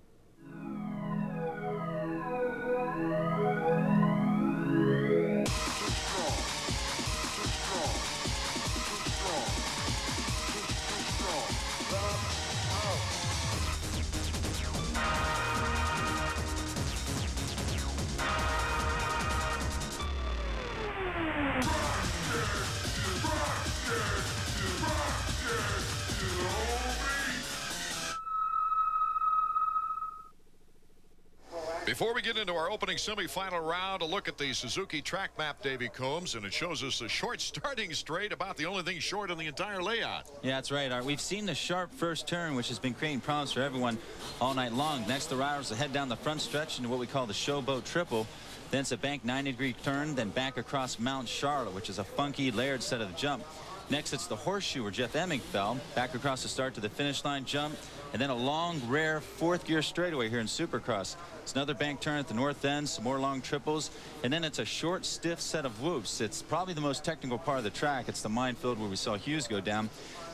Before we get into our opening semifinal round, a look at the Suzuki track map, Davey Combs, and it shows us a short starting straight, about the only thing short in the entire layout. Yeah, that's right, Art. We've seen the sharp first turn, which has been creating problems for everyone all night long. Next, the riders will head down the front stretch into what we call the showboat triple. Then it's a bank 90-degree turn, then back across Mount Charlotte, which is a funky, layered set of the jump. Next, it's the horseshoe where Jeff Emming fell, back across the start to the finish line jump, and then a long, rare fourth gear straightaway here in Supercross. It's another bank turn at the north end, some more long triples, and then it's a short, stiff set of whoops. It's probably the most technical part of the track. It's the minefield where we saw Hughes go down.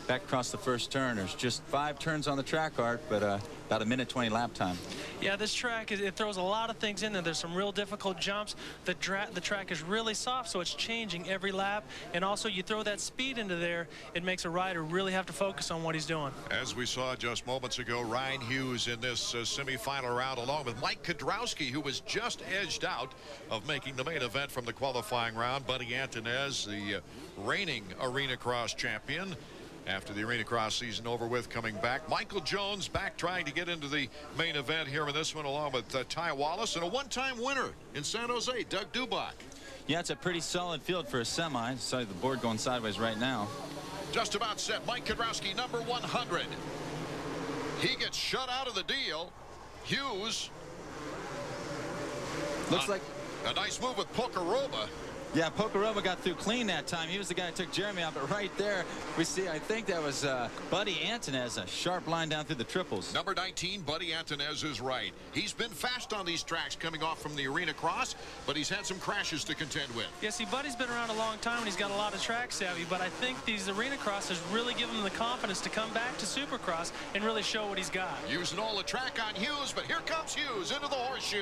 Back across the first turn. There's just 5 turns on the track, Art, but about a minute 20 lap time. Yeah, this track, it throws a lot of things in there. There's some real difficult jumps. The track is really soft, so it's changing every lap. And also, you throw that speed into there, it makes a rider really have to focus on what he's doing. As we saw just moments ago, Ryan Hughes in this semifinal round, along with Mike Kudrowski, who was just edged out of making the main event from the qualifying round. Buddy Antonez, the reigning Arena Cross champion, after the Arena Cross season over with, coming back. Michael Jones back trying to get into the main event here in this one, along with Ty Wallace, and a one-time winner in San Jose, Doug Dubach. Yeah, it's a pretty solid field for a semi. Sorry, the board going sideways right now. Just about set. Mike Kudrowski, number 100. He gets shut out of the deal. Hughes. Looks like a nice move with Pocoroba. Yeah, Pocoroba got through clean that time. He was the guy who took Jeremy out, but right there we see, I think that was Buddy Antonez, a sharp line down through the triples. Number 19, Buddy Antonez is right. He's been fast on these tracks coming off from the Arena Cross, but he's had some crashes to contend with. Yeah, see, Buddy's been around a long time and he's got a lot of track savvy, but I think these Arena Crosses really give him the confidence to come back to Supercross and really show what he's got. Using all the track on Hughes, but here comes Hughes into the horseshoe.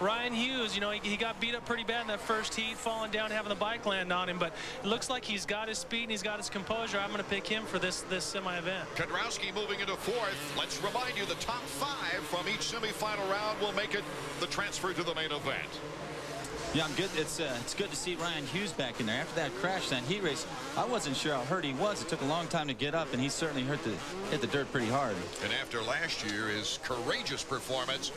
Ryan Hughes, you know, he got beat up pretty bad in that first heat, falling down, having the bike land on him, but it looks like he's got his speed and he's got his composure. I'm going to pick him for this semi-event. Kudrowski moving into 4th. Let's remind you, the top 5 from each semi-final round will make it the transfer to the main event. Yeah, I'm good. It's good to see Ryan Hughes back in there. After that crash, that heat race, I wasn't sure how hurt he was. It took a long time to get up, and he certainly hit the dirt pretty hard. And after last year, his courageous performance,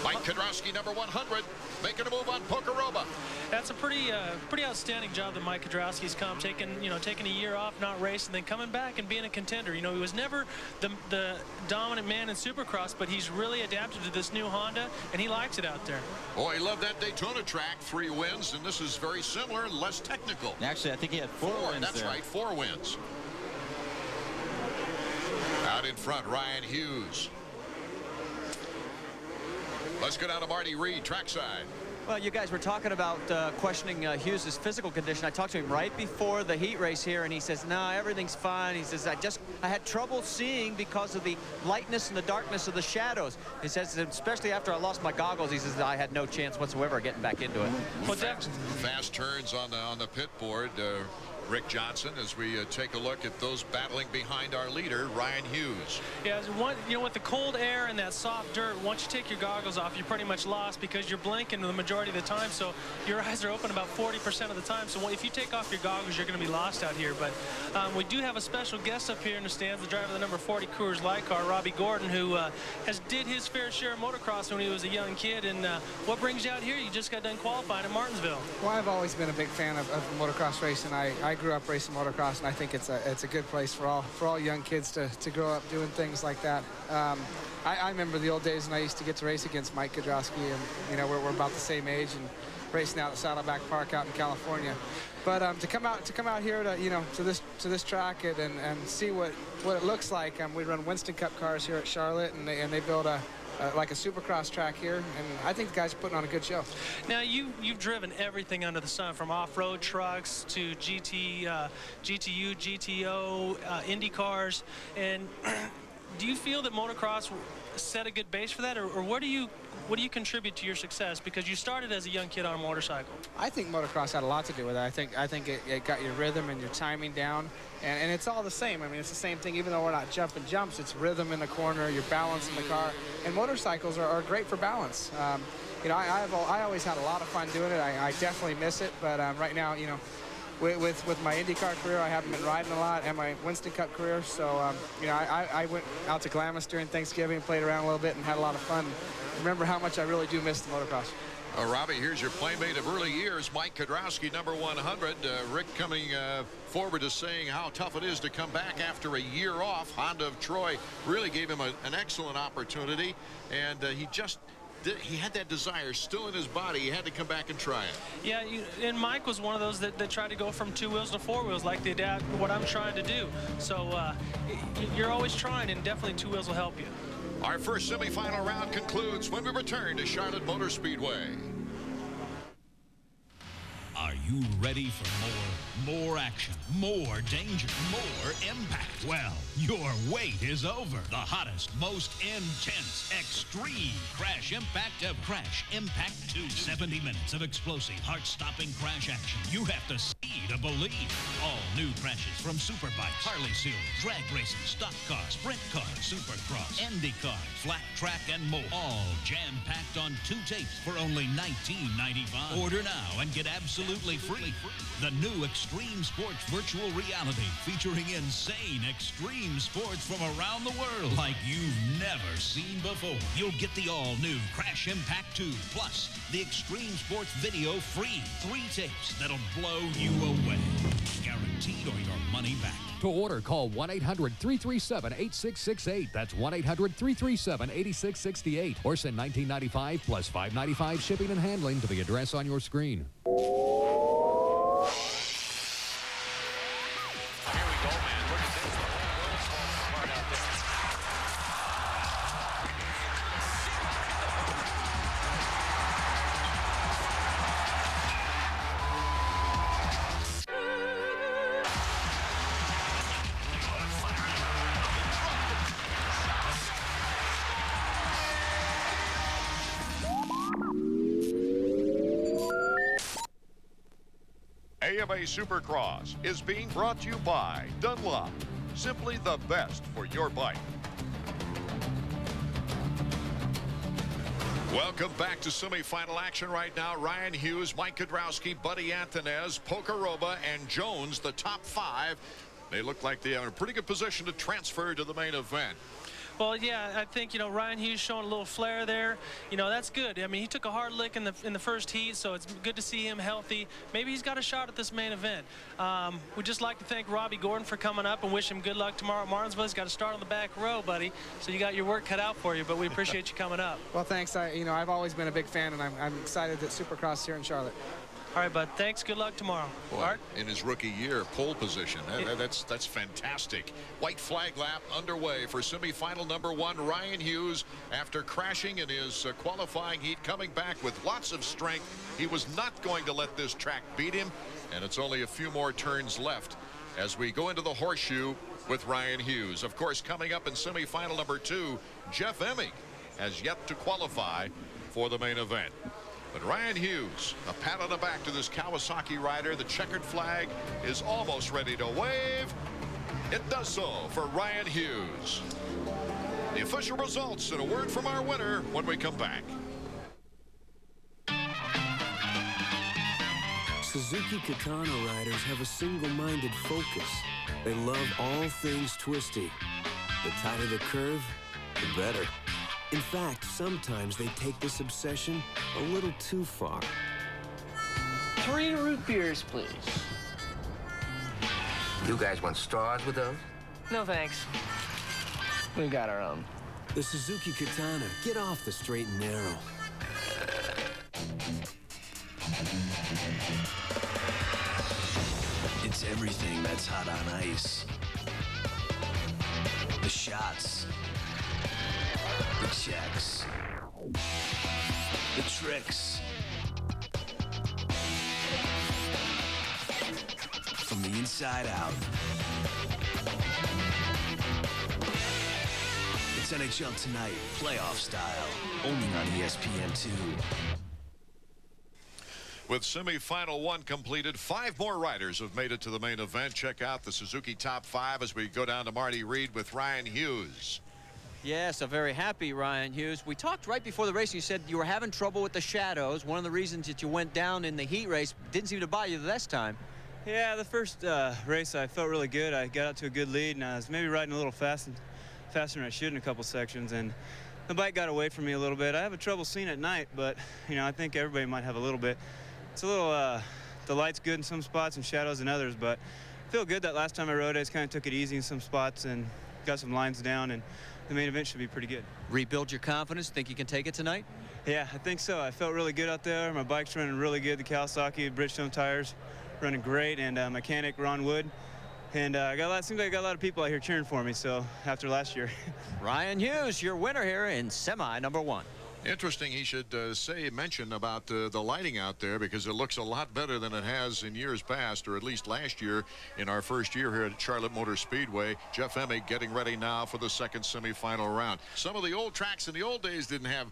Mike Kudrowski, number 100, making a move on Pocoroba. That's a pretty outstanding job that Mike Kudrowski's come, taking a year off, not racing, then coming back and being a contender. You know, he was never the dominant man in Supercross, but he's really adapted to this new Honda, and he likes it out there. Boy, he loved that Daytona track, 3 wins, and this is very similar and less technical. Actually, I think he had 4 wins That's there. right, 4 wins. Out in front, Ryan Hughes. Let's go down to Marty Reed, trackside. Well, you guys were talking about questioning Hughes' physical condition. I talked to him right before the heat race here, and he says, no, everything's fine. He says, I had trouble seeing because of the lightness and the darkness of the shadows. He says, especially after I lost my goggles, he says, I had no chance whatsoever getting back into it. Well, fast turns on the pit board. Rick Johnson, as we take a look at those battling behind our leader, Ryan Hughes. Yeah, you know, with the cold air and that soft dirt, once you take your goggles off, you're pretty much lost because you're blinking the majority of the time, so your eyes are open about 40% of the time. So if you take off your goggles, you're going to be lost out here. But we do have a special guest up here in the stands, the driver of the number 40 Coors Light car, Robbie Gordon, who did his fair share of motocross when he was a young kid. And what brings you out here? You just got done qualifying in Martinsville. Well, I've always been a big fan of motocross racing. I grew up racing motocross, and I think it's a good place for all young kids to grow up doing things like that. I remember the old days when I used to get to race against Mike Kudrowski, and you know we're about the same age and racing out at Saddleback Park out in California. But to come out here to this track and see what it looks like. We run Winston Cup cars here at Charlotte, and they build like a Supercross track here, and I think the guys are putting on a good show. Now you've driven everything under the sun, from off-road trucks to GTU, GTO, Indy cars, and do you feel that motocross set a good base for that, or what do you contribute to your success? Because you started as a young kid on a motorcycle. I think motocross had a lot to do with it. I think it got your rhythm and your timing down, and it's all the same. I mean, it's the same thing. Even though we're not jumping jumps, it's rhythm in the corner, your balance in the car, and motorcycles are great for balance. You know, I always had a lot of fun doing it. I definitely miss it, but right now, you know, with my IndyCar career, I haven't been riding a lot, and my Winston Cup career. So, you know, I went out to Glamis during Thanksgiving, played around a little bit, and had a lot of fun. Remember how much I really do miss the motocross. Robbie, here's your playmate of early years, Mike Kudrowski, number 100. Rick coming forward to saying how tough it is to come back after a year off. Honda of Troy really gave him an excellent opportunity, and he had that desire still in his body. He had to come back and try it. Yeah, and Mike was one of those that tried to go from 2 wheels to 4 wheels, like the adapt what I'm trying to do. So you're always trying, and definitely 2 wheels will help you. Our first semifinal round concludes when we return to Charlotte Motor Speedway. Are you ready for more action, more danger, more impact? Well, your wait is over. The hottest, most intense, extreme Crash Impact of Crash Impact 2. 70 minutes of explosive, heart-stopping crash action. You have to see to believe. All new crashes from Superbikes, Harley Series, drag racing, stock cars, sprint cars, Supercross, IndyCar, flat track, and more. All jam-packed on 2 tapes for only $19.95. Order now and get absolutely free. The new Extreme Sports Virtual Reality, featuring insane extreme sports from around the world like you've never seen before. You'll get the all-new Crash Impact 2, plus the Extreme Sports video free. 3 tapes that'll blow you away. Guaranteed or your money back. To order, call 1-800-337-8668. That's 1-800-337-8668. Or send $19.95 plus $5.95 shipping and handling to the address on your screen. AMA Supercross is being brought to you by Dunlop. Simply the best for your bike. Welcome back to semifinal action right now. Ryan Hughes, Mike Kudrowski, Buddy Anthonez, Pocoroba, and Jones, the top 5. They look like they are in a pretty good position to transfer to the main event. Well, yeah, I think, you know, Ryan Hughes showing a little flair there. You know, that's good. I mean, he took a hard lick in the first heat, so it's good to see him healthy. Maybe he's got a shot at this main event. We'd just like to thank Robbie Gordon for coming up and wish him good luck tomorrow at Martinsville. He's got to start on the back row, buddy, so you got your work cut out for you, but we appreciate you coming up. Well, thanks. I've always been a big fan, and I'm excited that Supercross here in Charlotte. All right, bud. Thanks. Good luck tomorrow. Boy, Art? in his rookie year, pole position. That's fantastic. White flag lap underway for semifinal number 1. Ryan Hughes, after crashing in his qualifying heat, coming back with lots of strength. He was not going to let this track beat him, and it's only a few more turns left as we go into the horseshoe with Ryan Hughes. Of course, coming up in semifinal number 2, Jeff Emig has yet to qualify for the main event. But Ryan Hughes, a pat on the back to this Kawasaki rider. The checkered flag is almost ready to wave. It does so for Ryan Hughes. The official results and a word from our winner when we come back. Suzuki Katana riders have a single-minded focus. They love all things twisty. The tighter the curve, the better. In fact, sometimes they take this obsession a little too far. 3 root beers, please. You guys want straws with those? No, thanks. We got our own. The Suzuki Katana. Get off the straight and narrow. It's everything that's hot on ice. The shots. The checks. The tricks. From the inside out. It's NHL Tonight, playoff style, only on ESPN2. With semifinal 1 completed, 5 more riders have made it to the main event. Check out the Suzuki top 5 as we go down to Marty Reed with Ryan Hughes. Yes, a very happy Ryan Hughes. We talked right before the race. You said you were having trouble with the shadows. One of the reasons that you went down in the heat race didn't seem to bother you this time. Yeah, the first race I felt really good. I got out to a good lead, and I was maybe riding a little faster than I should in a couple sections, and the bike got away from me a little bit. I have a trouble seeing at night, but you know, I think everybody might have a little bit. It's a little, the light's good in some spots and shadows in others, but I feel good that last time I rode, I just kind of took it easy in some spots and got some lines down, and the main event should be pretty good. Rebuild your confidence. Think you can take it tonight? Yeah, I think so. I felt really good out there. My bike's running really good. The Kawasaki Bridgestone tires running great, and mechanic Ron Wood. And seems like I got a lot of people out here cheering for me, so after last year. Ryan Hughes, your winner here in semi number 1. Interesting he should mention about the lighting out there, because it looks a lot better than it has in years past, or at least last year in our first year here at Charlotte Motor Speedway. Jeff Emig getting ready now for the second semifinal round. Some of the old tracks in the old days didn't have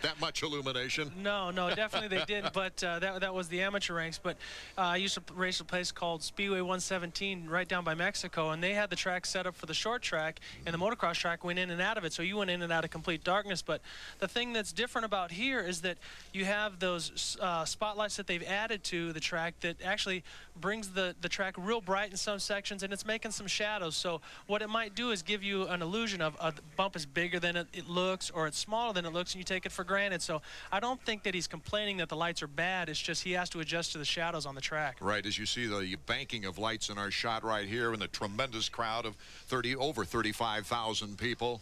that much illumination. No, definitely they didn't, but that was the amateur ranks. But I used to race a place called Speedway 117 right down by Mexico, and they had the track set up for the short track, and the motocross track went in and out of it, so you went in and out of complete darkness. But the thing that's different about here is that you have those spotlights that they've added to the track that actually brings the track real bright in some sections, and it's making some shadows. So what it might do is give you an illusion of a bump is bigger than it looks, or it's smaller than it looks, and you take it for granted. So I don't think that he's complaining that the lights are bad. It's just he has to adjust to the shadows on the track. Right, as you see the banking of lights in our shot right here, and the tremendous crowd of over 35,000 people.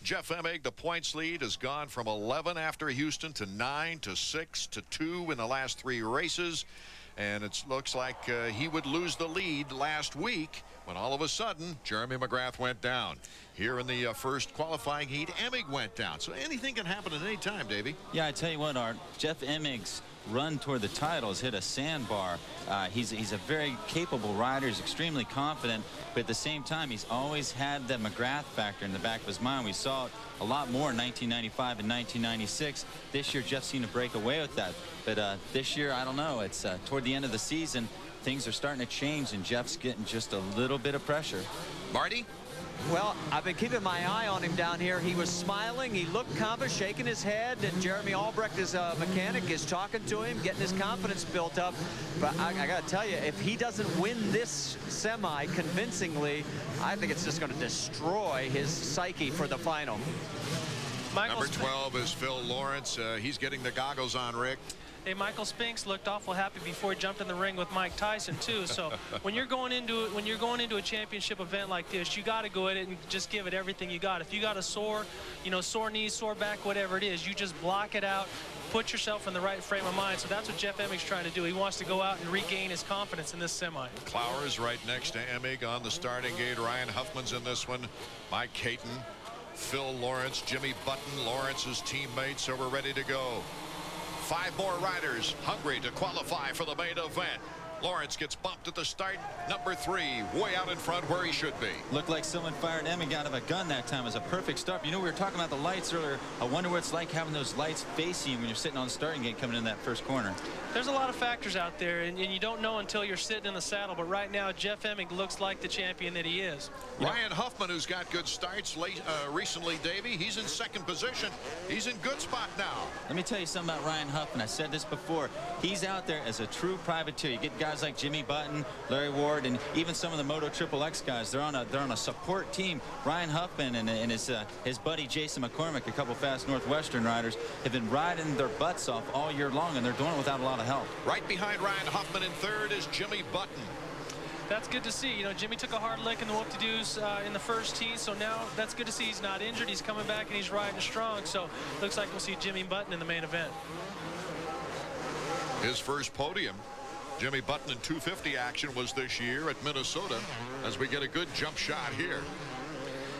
Jeff Emig, the points lead has gone from 11 after Houston to 9 to 6 to 2 in the last 3 races. And it looks like he would lose the lead last week when all of a sudden Jeremy McGrath went down. Here in the first qualifying heat, Emig went down. So anything can happen at any time, Davey. Yeah, I tell you what, Art, Jeff Emig's run toward the title has hit a sandbar. He's a very capable rider. He's extremely confident, but at the same time, he's always had that McGrath factor in the back of his mind. We saw it a lot more in 1995 and 1996. This year, Jeff seemed to break away with that. But this year, I don't know. It's toward the end of the season, things are starting to change, and Jeff's getting just a little bit of pressure. Marty? Well, I've been keeping my eye on him down here. He was smiling. He looked confident, shaking his head. And Jeremy Albrecht, his mechanic, is talking to him, getting his confidence built up. But I got to tell you, if he doesn't win this semi convincingly, I think it's just going to destroy his psyche for the final. Number 12 is Phil Lawrence. He's getting the goggles on, Rick. Hey, Michael Spinks looked awful happy before he jumped in the ring with Mike Tyson too. So when you're going into a championship event like this, you got to go at it and just give it everything you got. If you got a sore knees, sore back, whatever it is, you just block it out, put yourself in the right frame of mind. So that's what Jeff Emig's trying to do. He wants to go out and regain his confidence in this semi. Clower's right next to Emig on the starting gate. Ryan Huffman's in this one. Mike Caton, Phil Lawrence, Jimmy Button, Lawrence's teammate. So we're ready to go. 5 more riders hungry to qualify for the main event. Lawrence gets bumped at the start. Number 3, way out in front where he should be. Looked like someone fired Emig out of a gun that time. It was a perfect start. You know, we were talking about the lights earlier. I wonder what it's like having those lights facing you when you're sitting on the starting gate coming in that first corner. There's a lot of factors out there, and you don't know until you're sitting in the saddle. But right now, Jeff Emig looks like the champion that he is. Ryan Huffman, who's got good starts recently, Davey, he's in second position. He's in good spot now. Let me tell you something about Ryan Huffman. I said this before. He's out there as a true privateer. You get guys like Jimmy Button, Larry Ward, and even some of the Moto XXX guys. They're on a support team. Ryan Huffman and his buddy Jason McCormick, a couple fast Northwestern riders, have been riding their butts off all year long, and they're doing it without a lot of help. Right behind Ryan Huffman in third is Jimmy Button. That's good to see. You know, Jimmy took a hard lick in the whoop-de-doos in the first heat, so now that's good to see. He's not injured. He's coming back, and he's riding strong. So looks like we'll see Jimmy Button in the main event. His first podium, Jimmy Button in 250 action, was this year at Minnesota, as we get a good jump shot here.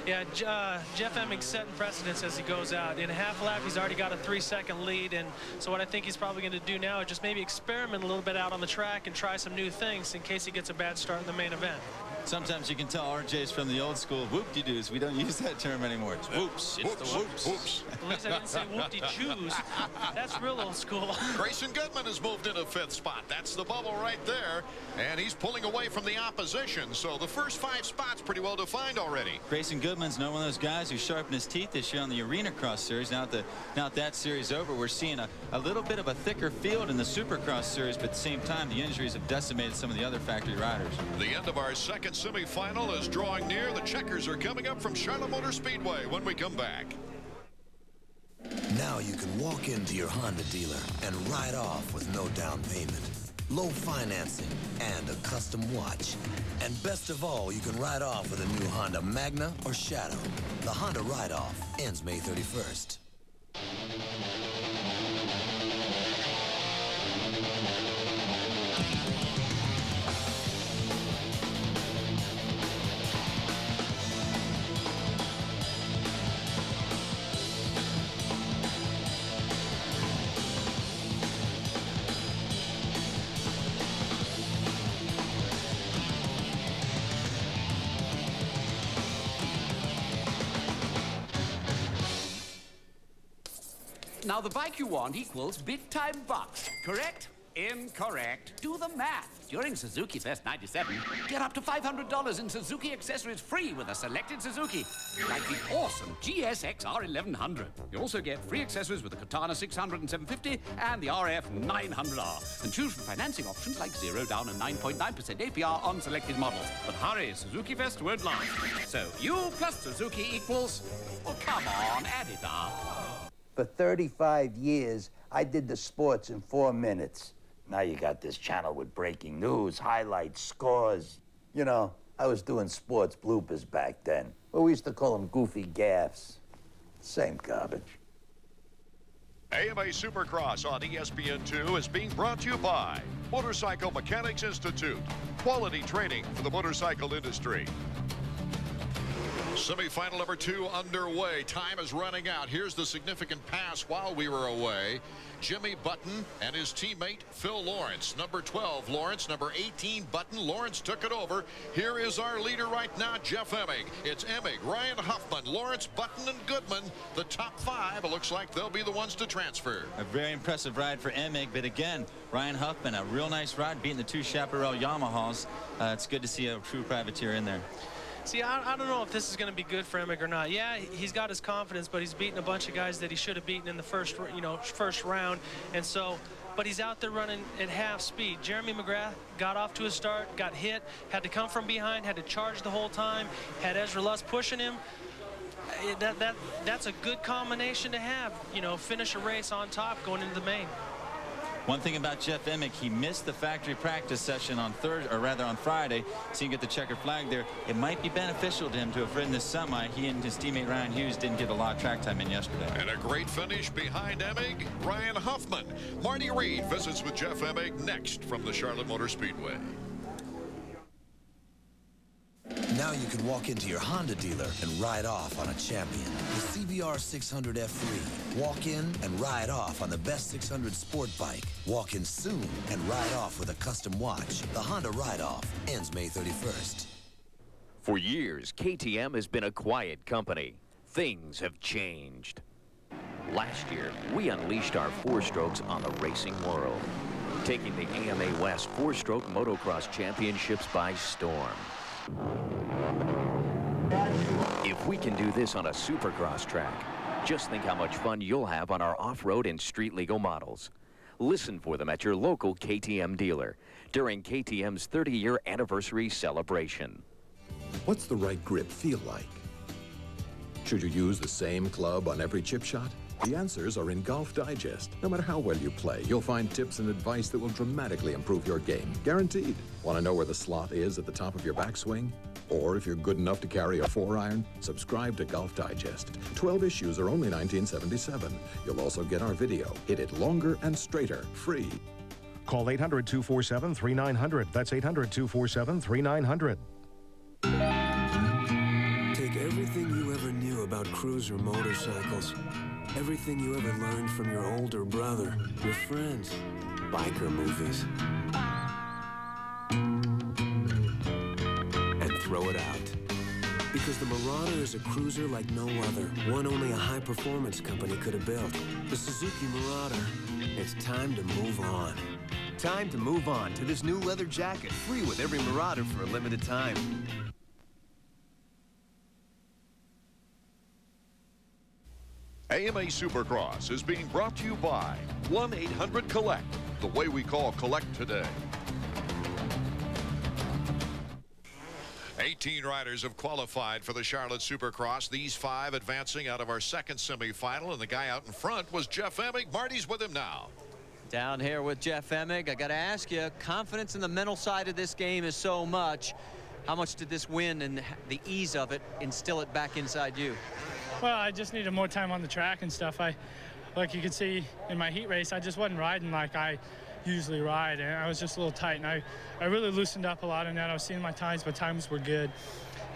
Yeah, Jeff Emig setting precedence as he goes out. In a half lap, he's already got a 3-second lead, and so what I think he's probably going to do now is just maybe experiment a little bit out on the track and try some new things in case he gets a bad start in the main event. Sometimes you can tell RJ's from the old school whoop-de-doos. We don't use that term anymore. It's whoops. It's the whoops. Whoops. At least I didn't say whoop-de-choos. That's real old school. Grayson Goodman has moved into 5th spot. That's the bubble right there. And he's pulling away from the opposition. So the first 5 spots pretty well defined already. Grayson Goodman's one of those guys who sharpened his teeth this year on the Arena Cross Series. Now that that series over, we're seeing a little bit of a thicker field in the Supercross Series, but at the same time, the injuries have decimated some of the other factory riders. The end of our second semifinal is drawing near. The checkers are coming up from Charlotte Motor Speedway when we come back. Now you can walk into your Honda dealer and ride off with no down payment, low financing, and a custom watch. And best of all, you can ride off with a new Honda Magna or Shadow. The Honda Ride-Off ends May 31st. Now, the bike you want equals big-time bucks, correct? Incorrect. Do the math. During Suzuki Fest 97, get up to $500 in Suzuki accessories free with a selected Suzuki, like the awesome GSX-R 1100. You also get free accessories with the Katana 600 and 750 and the RF 900R. And choose from financing options like 0 down and 9.9% APR on selected models. But hurry, Suzuki Fest won't last. So you plus Suzuki equals... well, come on, add it up. For 35 years, I did the sports in 4 minutes. Now you got this channel with breaking news, highlights, scores. You know, I was doing sports bloopers back then. Well, we used to call them goofy gaffes. Same garbage. AMA Supercross on ESPN2 is being brought to you by Motorcycle Mechanics Institute. Quality training for the motorcycle industry. Semifinal number 2 underway. Time is running out. Here's the significant pass while we were away. Jimmy Button and his teammate Phil Lawrence. Number 12 Lawrence, number 18 Button. Lawrence took it over. Here is our leader right now, Jeff Emig. It's Emig, Ryan Huffman, Lawrence, Button, and Goodman. The top 5, it looks like they'll be the ones to transfer. A very impressive ride for Emig, but again, Ryan Huffman, a real nice ride, beating the 2 Chaparral Yamahas. It's good to see a true privateer in there. See, I don't know if this is going to be good for Emig or not. Yeah, he's got his confidence, but he's beaten a bunch of guys that he should have beaten in the first round, and so. But he's out there running at half speed. Jeremy McGrath got off to a start, got hit, had to come from behind, had to charge the whole time, had Ezra Luss pushing him. That's a good combination to have. You know, finish a race on top going into the main. One thing about Jeff Emig, he missed the factory practice session on Friday, so you get the checkered flag there. It might be beneficial to him to have ridden this semi. He and his teammate Ryan Hughes didn't get a lot of track time in yesterday. And a great finish behind Emig, Ryan Huffman. Marty Reed visits with Jeff Emig next from the Charlotte Motor Speedway. Now you can walk into your Honda dealer and ride off on a champion. The CBR 600 F3. Walk in and ride off on the best 600 sport bike. Walk in soon and ride off with a custom watch. The Honda Ride-Off ends May 31st. For years, KTM has been a quiet company. Things have changed. Last year, we unleashed our 4-strokes on the racing world, taking the AMA West 4-stroke motocross championships by storm. If we can do this on a Supercross track, just think how much fun you'll have on our off-road and street-legal models. Listen for them at your local KTM dealer during KTM's 30-year anniversary celebration. What's the right grip feel like? Should you use the same club on every chip shot? The answers are in Golf Digest. No matter how well you play, you'll find tips and advice that will dramatically improve your game. Guaranteed. Want to know where the slot is at the top of your backswing? Or if you're good enough to carry a 4-iron, subscribe to Golf Digest. 12 issues are only $19.77. You'll also get our video. Hit it longer and straighter, free. Call 800-247-3900. That's 800-247-3900. Take everything you ever knew about cruiser motorcycles, everything you ever learned from your older brother, your friends, biker movies, and Because the Marauder is a cruiser like no other, one only a high-performance company could have built. The Suzuki Marauder. It's time to move on. Time to move on to this new leather jacket, free with every Marauder for a limited time. AMA Supercross is being brought to you by 1-800-COLLECT, the way we call collect today. 18 riders have qualified for the Charlotte Supercross. These 5 advancing out of our second semifinal, and the guy out in front was Jeff Emig. Marty's with him now. Down here with Jeff Emig. I got to ask you, confidence in the mental side of this game is so much. How much did this win and the ease of it instill it back inside you? Well, I just needed more time on the track and stuff. Like you could see in my heat race, I just wasn't riding like I usually ride, and I was just a little tight, and I really loosened up a lot in that. I was seeing my times, but times were good.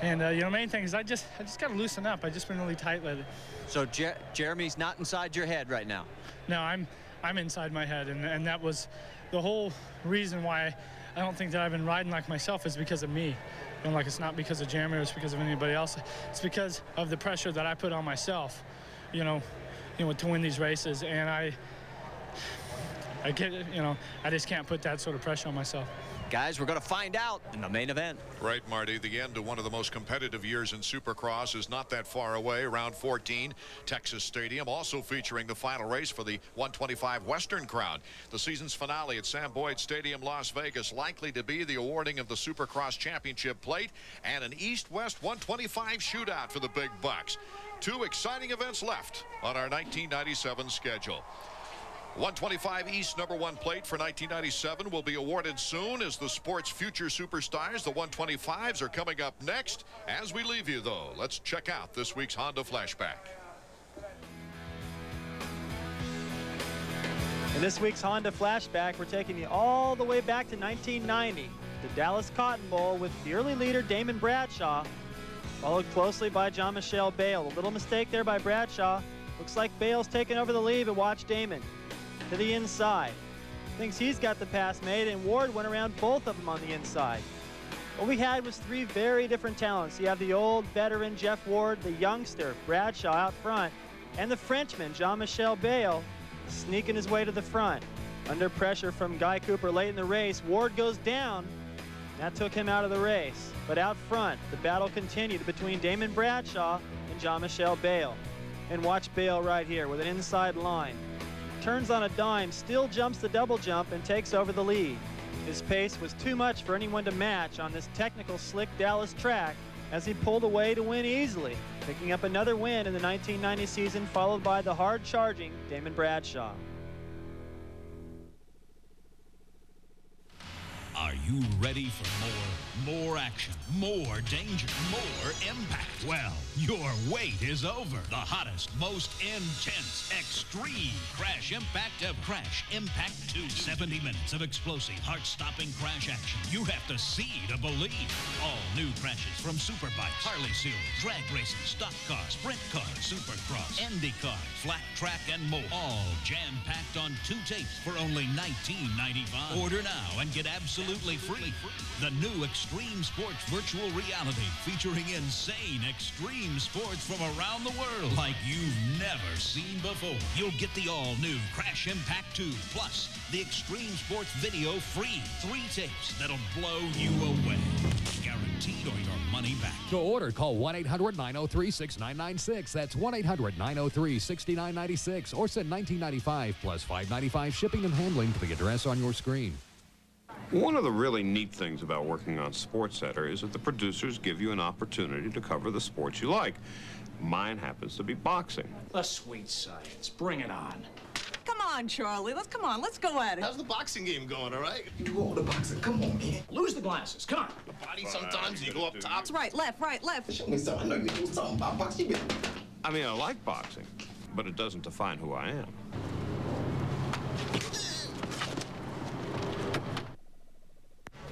And you know, main thing is I just got to loosen up. I just been really tight lately. So Jeremy's not inside your head right now? No, I'm inside my head, and that was the whole reason why I don't think that I've been riding like myself is because of me. And like, it's not because of Jeremy or it's because of anybody else. It's because of the pressure that I put on myself, you know, to win these races. And I get it, you know, I just can't put that sort of pressure on myself. Guys, we're going to find out in the main event. Right, Marty. The end of one of the most competitive years in Supercross is not that far away. Round 14, Texas Stadium, also featuring the final race for the 125 Western Crown. The season's finale at Sam Boyd Stadium, Las Vegas, likely to be the awarding of the Supercross Championship plate and an East-West 125 shootout for the big bucks. 2 exciting events left on our 1997 schedule. 125 East #1 plate for 1997 will be awarded soon as the sport's future superstars. The 125s are coming up next. As we leave you, though, let's check out this week's Honda Flashback. In this week's Honda Flashback, we're taking you all the way back to 1990, the Dallas Cotton Bowl, with the early leader Damon Bradshaw, followed closely by Jean-Michel Bayle. A little mistake there by Bradshaw. Looks like Bale's taking over the lead, but watch Damon to the inside. Thinks he's got the pass made, and Ward went around both of them on the inside. What we had was 3 very different talents. You have the old veteran Jeff Ward, the youngster Bradshaw out front, and the Frenchman Jean-Michel Bayle sneaking his way to the front. Under pressure from Guy Cooper late in the race, Ward goes down. That took him out of the race. But out front, the battle continued between Damon Bradshaw and Jean-Michel Bayle. And watch Bayle right here with an inside line. Turns on a dime, still jumps the double jump, and takes over the lead. His pace was too much for anyone to match on this technical, slick Dallas track as he pulled away to win easily, picking up another win in the 1990 season, followed by the hard-charging Damon Bradshaw. Are you ready for more action, more danger, more impact? Well, your wait is over. The hottest, most intense, extreme crash impact ever. Crash Impact 2. 70 minutes of explosive, heart-stopping crash action. You have to see to believe. All new crashes from Superbikes, Harley Series, drag racing, stock cars, sprint cars, Supercross, Indy cars, flat track, and more. All jam-packed on 2 tapes for only $19.95. Order now and get absolutely free the new Extreme Sports Virtual Reality, featuring insane extreme sports from around the world like you've never seen before. You'll get the all-new Crash Impact 2, plus the Extreme Sports Video free. 3 tapes that'll blow you away. Guaranteed or your money back. To order, call 1-800-903-6996. That's 1-800-903-6996. Or send $19.95 plus $5.95 shipping and handling to the address on your screen. One of the really neat things about working on SportsCenter is that the producers give you an opportunity to cover the sports you like. Mine happens to be boxing. The sweet science. Bring it on. Come on, Charlie. Let's go at it. How's the boxing game going, all right? You do all the boxing. Come on, man. Lose the glasses. Come on. The body sometimes, you go up top. That's right. Left, right, left. Show me something. I know you do something about boxing. I mean, I like boxing, but it doesn't define who I am.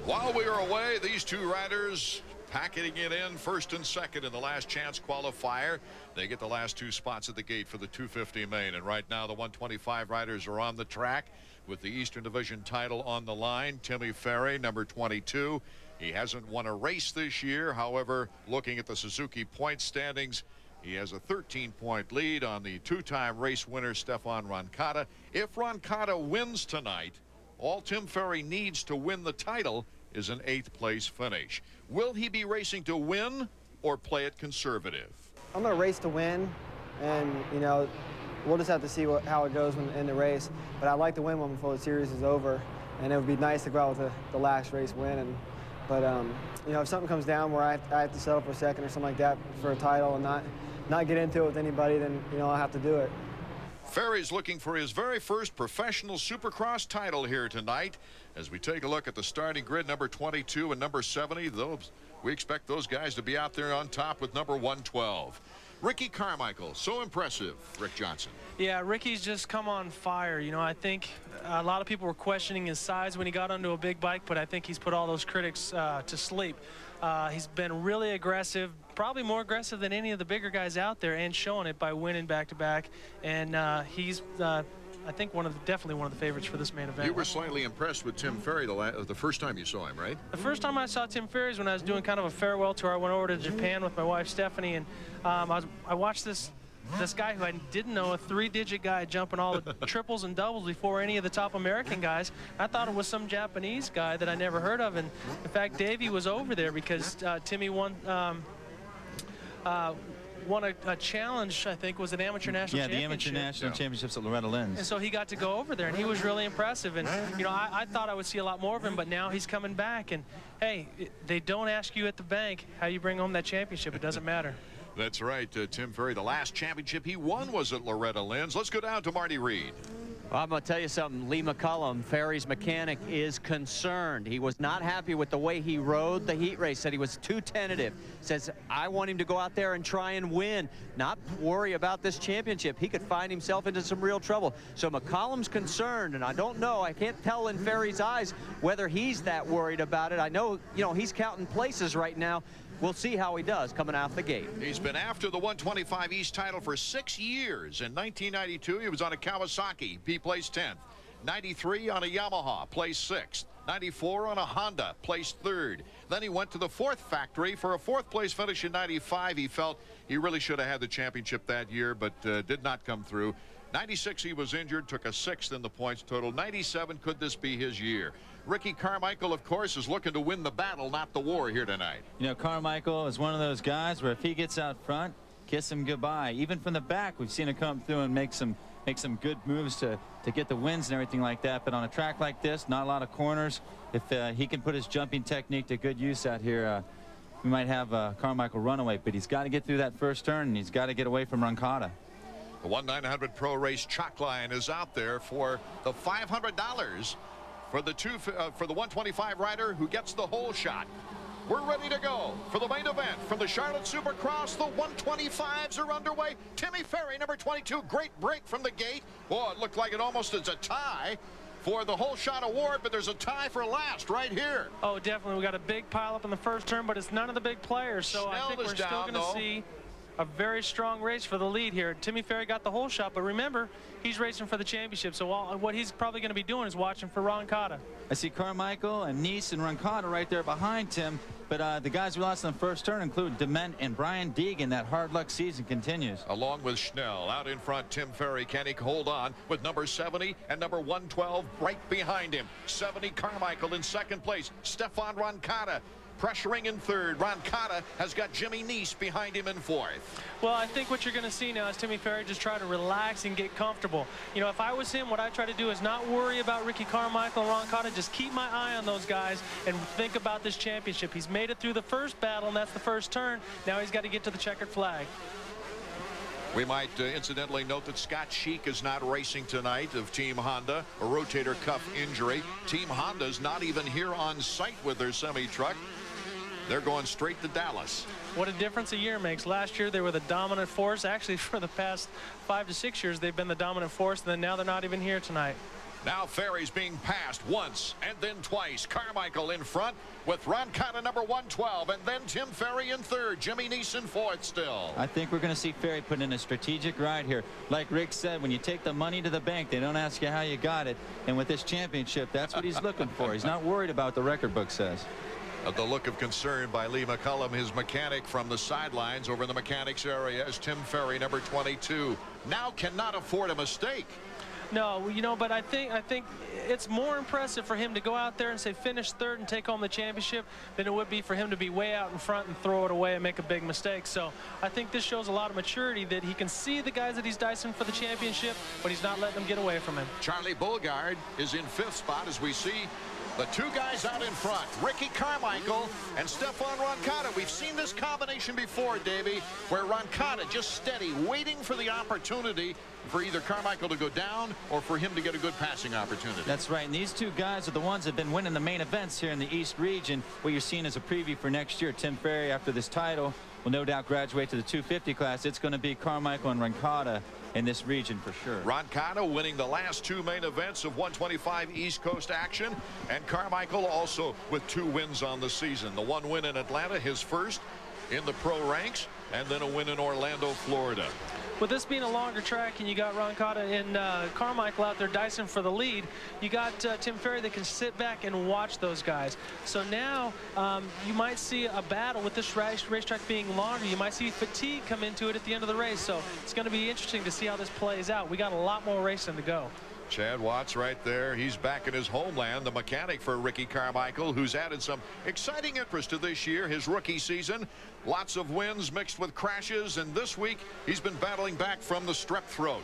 While we are away, these 2 riders packing it in first and second in the last chance qualifier. They get the last 2 spots at the gate for the 250 main. And right now the 125 riders are on the track with the Eastern Division title on the line. Timmy Ferry, number 22. He hasn't won a race this year. However, looking at the Suzuki point standings, he has a 13-point lead on the two-time race winner, Stefan Roncada. If Roncada wins tonight, all Tim Ferry needs to win the title is an 8th place finish. Will he be racing to win or play it conservative? I'm going to race to win, and, you know, we'll just have to see how it goes in the race. But I'd like to win one before the series is over, and it would be nice to go out with the last race win. But you know, if something comes down where I have to settle for second or something like that for a title and not get into it with anybody, then, you know, I'll have to do it. Ferry's looking for his very first professional Supercross title here tonight. As we take a look at the starting grid, number 22 and number 70, we expect those guys to be out there on top with number 112. Ricky Carmichael, so impressive, Rick Johnson. Yeah, Ricky's just come on fire. You know, I think a lot of people were questioning his size when he got onto a big bike, but I think he's put all those critics to sleep. He's been really aggressive, probably more aggressive than any of the bigger guys out there, and showing it by winning back-to-back. And he's, I think, definitely one of the favorites for this main event. You were slightly impressed with Tim Ferry the first time you saw him, right? The first time I saw Tim Ferry is when I was doing kind of a farewell tour. I went over to Japan with my wife Stephanie, and I watched this guy who I didn't know, a 3-digit guy jumping all the triples and doubles before any of the top American guys. I thought it was some Japanese guy that I never heard of, and in fact Davey was over there because Timmy won a challenge, I think, was an amateur national championship. Yeah, the amateur national championships at Loretta Lynn's. And so he got to go over there, and he was really impressive. And, you know, I thought I would see a lot more of him, but now he's coming back. And, hey, they don't ask you at the bank how you bring home that championship. It doesn't matter. That's right, Tim Ferry. The last championship he won was at Loretta Lynn's. Let's go down to Marty Reed. Well, I'm going to tell you something. Lee McCullum, Ferry's mechanic, is concerned. He was not happy with the way he rode the heat race. Said he was too tentative. Says, I want him to go out there and try and win, not worry about this championship. He could find himself into some real trouble. So McCullum's concerned, and I don't know, I can't tell in Ferry's eyes whether he's that worried about it. I know, you know, he's counting places right now. We'll see how he does coming out the gate. He's been after the 125 East title for 6 years. In 1992, he was on a Kawasaki. He placed 10th. 93 on a Yamaha, placed 6th. 94 on a Honda, placed 3rd. Then he went to the Fourth Factory for a 4th place finish in 95. He felt he really should have had the championship that year, but did not come through. 96, he was injured, took a 6th in the points total. 97, could this be his year? Ricky Carmichael, of course, is looking to win the battle, not the war here tonight. You know, Carmichael is one of those guys where if he gets out front, kiss him goodbye. Even from the back, we've seen him come through and make some good moves to get the wins and everything like that. But on a track like this, not a lot of corners. If he can put his jumping technique to good use out here, we might have Carmichael run away. But he's got to get through that first turn, and he's got to get away from Roncada. The 1-900 Pro Race chalk line is out there for the $500 for the 125 rider who gets the whole shot. We're ready to go for the main event from the Charlotte Supercross. The 125s are underway. Timmy Ferry, number 22, great break from the gate. Boy, it looked like it almost is a tie for the whole shot award, but there's a tie for last right here. Oh, definitely. We got a big pile up in the first turn, but it's none of the big players. So I think we're still going to see a very strong race for the lead here. Timmy Ferry got the whole shot, but remember, he's racing for the championship, so what he's probably going to be doing is watching for Roncada. I see Carmichael and Nice and Roncada right there behind Tim, but the guys we lost in the first turn include Dement and Brian Deegan. That hard luck season continues. Along with Schnell out in front, Tim Ferry. Can he hold on with number 70 and number 112 right behind him? 70 Carmichael in second place. Stefan Roncada pressuring in third. Roncada has got Jimmy Nice behind him in fourth. Well, I think what you're going to see now is Timmy Ferry just try to relax and get comfortable. You know, if I was him, what I try to do is not worry about Ricky Carmichael and Roncada. Just keep my eye on those guys and think about this championship. He's made it through the first battle, and that's the first turn. Now he's got to get to the checkered flag. We might incidentally note that Scott Sheik is not racing tonight of Team Honda, a rotator cuff injury. Team Honda's not even here on site with their semi-truck. They're going straight to Dallas. What a difference a year makes. Last year they were the dominant force. Actually, for the past 5 to 6 years, they've been the dominant force, and then now they're not even here tonight. Now Ferry's being passed once and then twice. Carmichael in front with Roncada number 112, and then Tim Ferry in third. Jimmy Nice in fourth still. I think we're going to see Ferry put in a strategic ride here. Like Rick said, when you take the money to the bank, they don't ask you how you got it. And with this championship, that's what he's looking for. He's not worried about what the record book says. The look of concern by Lee McCullum, his mechanic, from the sidelines over in the mechanics area, as Tim Ferry, number 22, now cannot afford a mistake. No, you know, but I think it's more impressive for him to go out there and say finish third and take home the championship than it would be for him to be way out in front and throw it away and make a big mistake. So I think this shows a lot of maturity, that he can see the guys that he's dicing for the championship, but he's not letting them get away from him. Charlie Bulgard is in 5th spot as we see the two guys out in front, Ricky Carmichael and Stefan Roncada. We've seen this combination before, Davey, where Roncada just steady, waiting for the opportunity for either Carmichael to go down or for him to get a good passing opportunity. That's right, and these two guys are the ones that have been winning the main events here in the East region. What you're seeing is a preview for next year. Tim Ferry, after this title, will no doubt graduate to the 250 class. It's going to be Carmichael and Roncada in this region for sure. Roncada winning the last 2 main events of 125 East Coast action, and Carmichael also with 2 wins on the season. The 1 win in Atlanta, his first in the pro ranks, and then a win in Orlando, Florida. With this being a longer track and you got Roncada and Carmichael out there dicing for the lead, you got Tim Ferry that can sit back and watch those guys. So now you might see a battle with this racetrack being longer. You might see fatigue come into it at the end of the race. So it's going to be interesting to see how this plays out. We got a lot more racing to go. Chad Watts right there. He's back in his homeland, the mechanic for Ricky Carmichael, who's added some exciting interest to this year, his rookie season. Lots of wins mixed with crashes, and this week he's been battling back from the strep throat.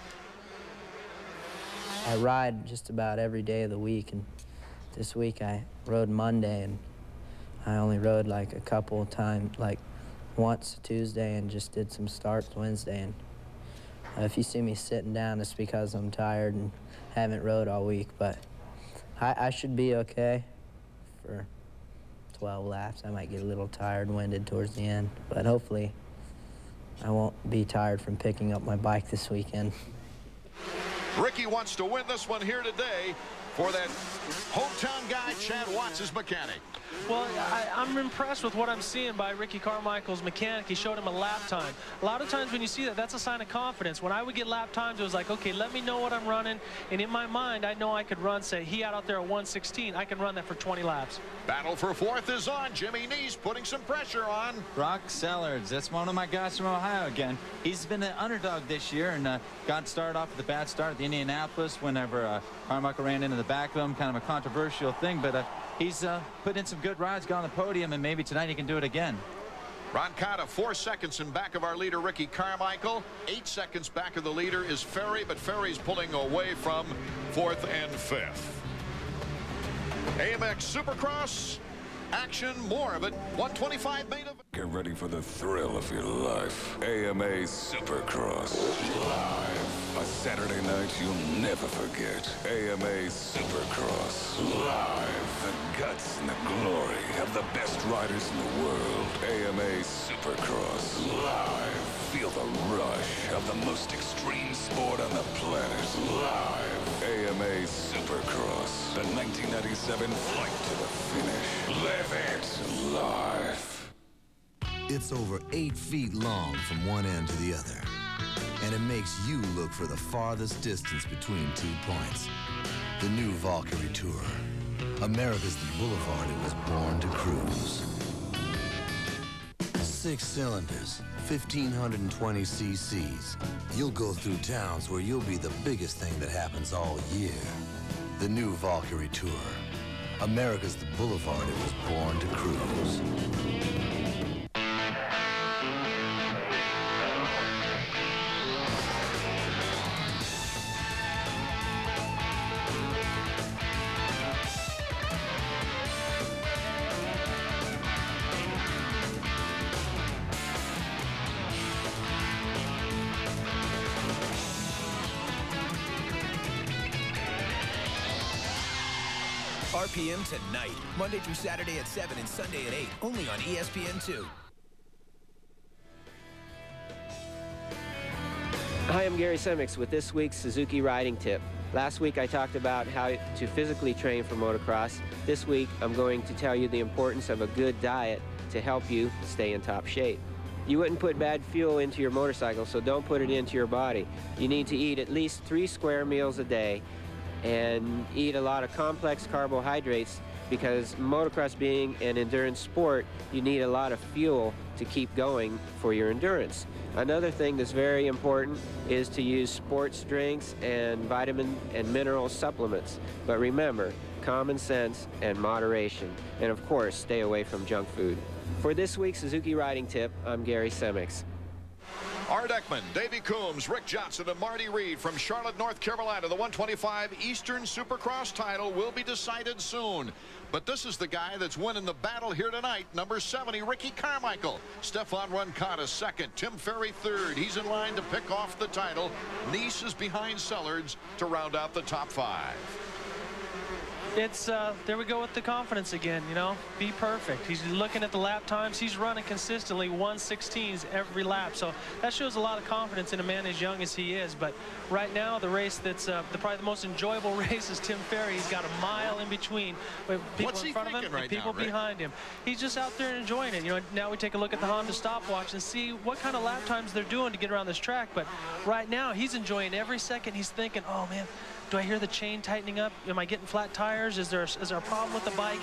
I ride just about every day of the week, and this week I rode Monday, and I only rode like a couple of times, like once Tuesday, and just did some starts Wednesday. And if you see me sitting down, it's because I'm tired and haven't rode all week, but I should be okay for 12 laps. I might get a little tired and winded towards the end, but hopefully I won't be tired from picking up my bike this weekend. Ricky wants to win this one here today for that hometown guy, Chad Watts, his mechanic. Well, I'm impressed with what I'm seeing by Ricky Carmichael's mechanic. He showed him a lap time. A lot of times when you see that, that's a sign of confidence. When I would get lap times, it was like, okay, let me know what I'm running. And in my mind, I know I could run, say, he out there at 116. I can run that for 20 laps. Battle for 4th is on. Jimmy Neese putting some pressure on. Brock Sellards, that's one of my guys from Ohio again. He's been an underdog this year and got started off with a bad start at the Indianapolis whenever Carmichael ran into the back of him. Kind of a controversial thing, but he's put in some good rides, got on the podium, and maybe tonight he can do it again. Roncada 4 seconds in back of our leader, Ricky Carmichael. 8 seconds back of the leader is Ferry, but Ferry's pulling away from 4th and 5th. AMA Supercross action, more of it. 125 main event. Get ready for the thrill of your life. AMA Supercross live. A Saturday night you'll never forget. AMA Supercross live. The guts and the glory of the best riders in the world. AMA Supercross live. Feel the rush of the most extreme sport on the planet live. AMA Supercross. The 1997 flight to the finish. Live it live. It's over 8 feet long from one end to the other, and it makes you look for the farthest distance between 2 points. The new Valkyrie Tour. America's the boulevard it was born to cruise. 6 cylinders, 1,520 cc's. You'll go through towns where you'll be the biggest thing that happens all year. The new Valkyrie Tour. America's the boulevard it was born to cruise. RPM tonight, Monday through Saturday at 7 and Sunday at 8, only on ESPN2. Hi, I'm Gary Semix with this week's Suzuki Riding Tip. Last week I talked about how to physically train for motocross. This week I'm going to tell you the importance of a good diet to help you stay in top shape. You wouldn't put bad fuel into your motorcycle, so don't put it into your body. You need to eat at least 3 square meals a day and eat a lot of complex carbohydrates because motocross being an endurance sport, you need a lot of fuel to keep going for your endurance. Another thing that's very important is to use sports drinks and vitamin and mineral supplements. But remember, common sense and moderation. And of course, stay away from junk food. For this week's Suzuki Riding Tip, I'm Gary Semix. Art Ekman, Davey Coombs, Rick Johnson, and Marty Reed from Charlotte, North Carolina. The 125 Eastern Supercross title will be decided soon. But this is the guy that's winning the battle here tonight. Number 70, Ricky Carmichael. Stefan Roncada second. Tim Ferry third. He's in line to pick off the title. Nice is behind Sellards to round out the top 5. It's there we go with the confidence again, you know, be perfect. He's looking at the lap times. He's running consistently 1:16s every lap, so that shows a lot of confidence in a man as young as he is. But right now, the race that's probably the most enjoyable race is Tim Ferry. He's got a mile in between people in front of him and people behind him. He's just out there enjoying it. You know, now we take a look at the Honda stopwatch and see what kind of lap times they're doing to get around this track. But right now, he's enjoying every second. He's thinking, oh man, do I hear the chain tightening up? Am I getting flat tires? Is there a problem with the bike?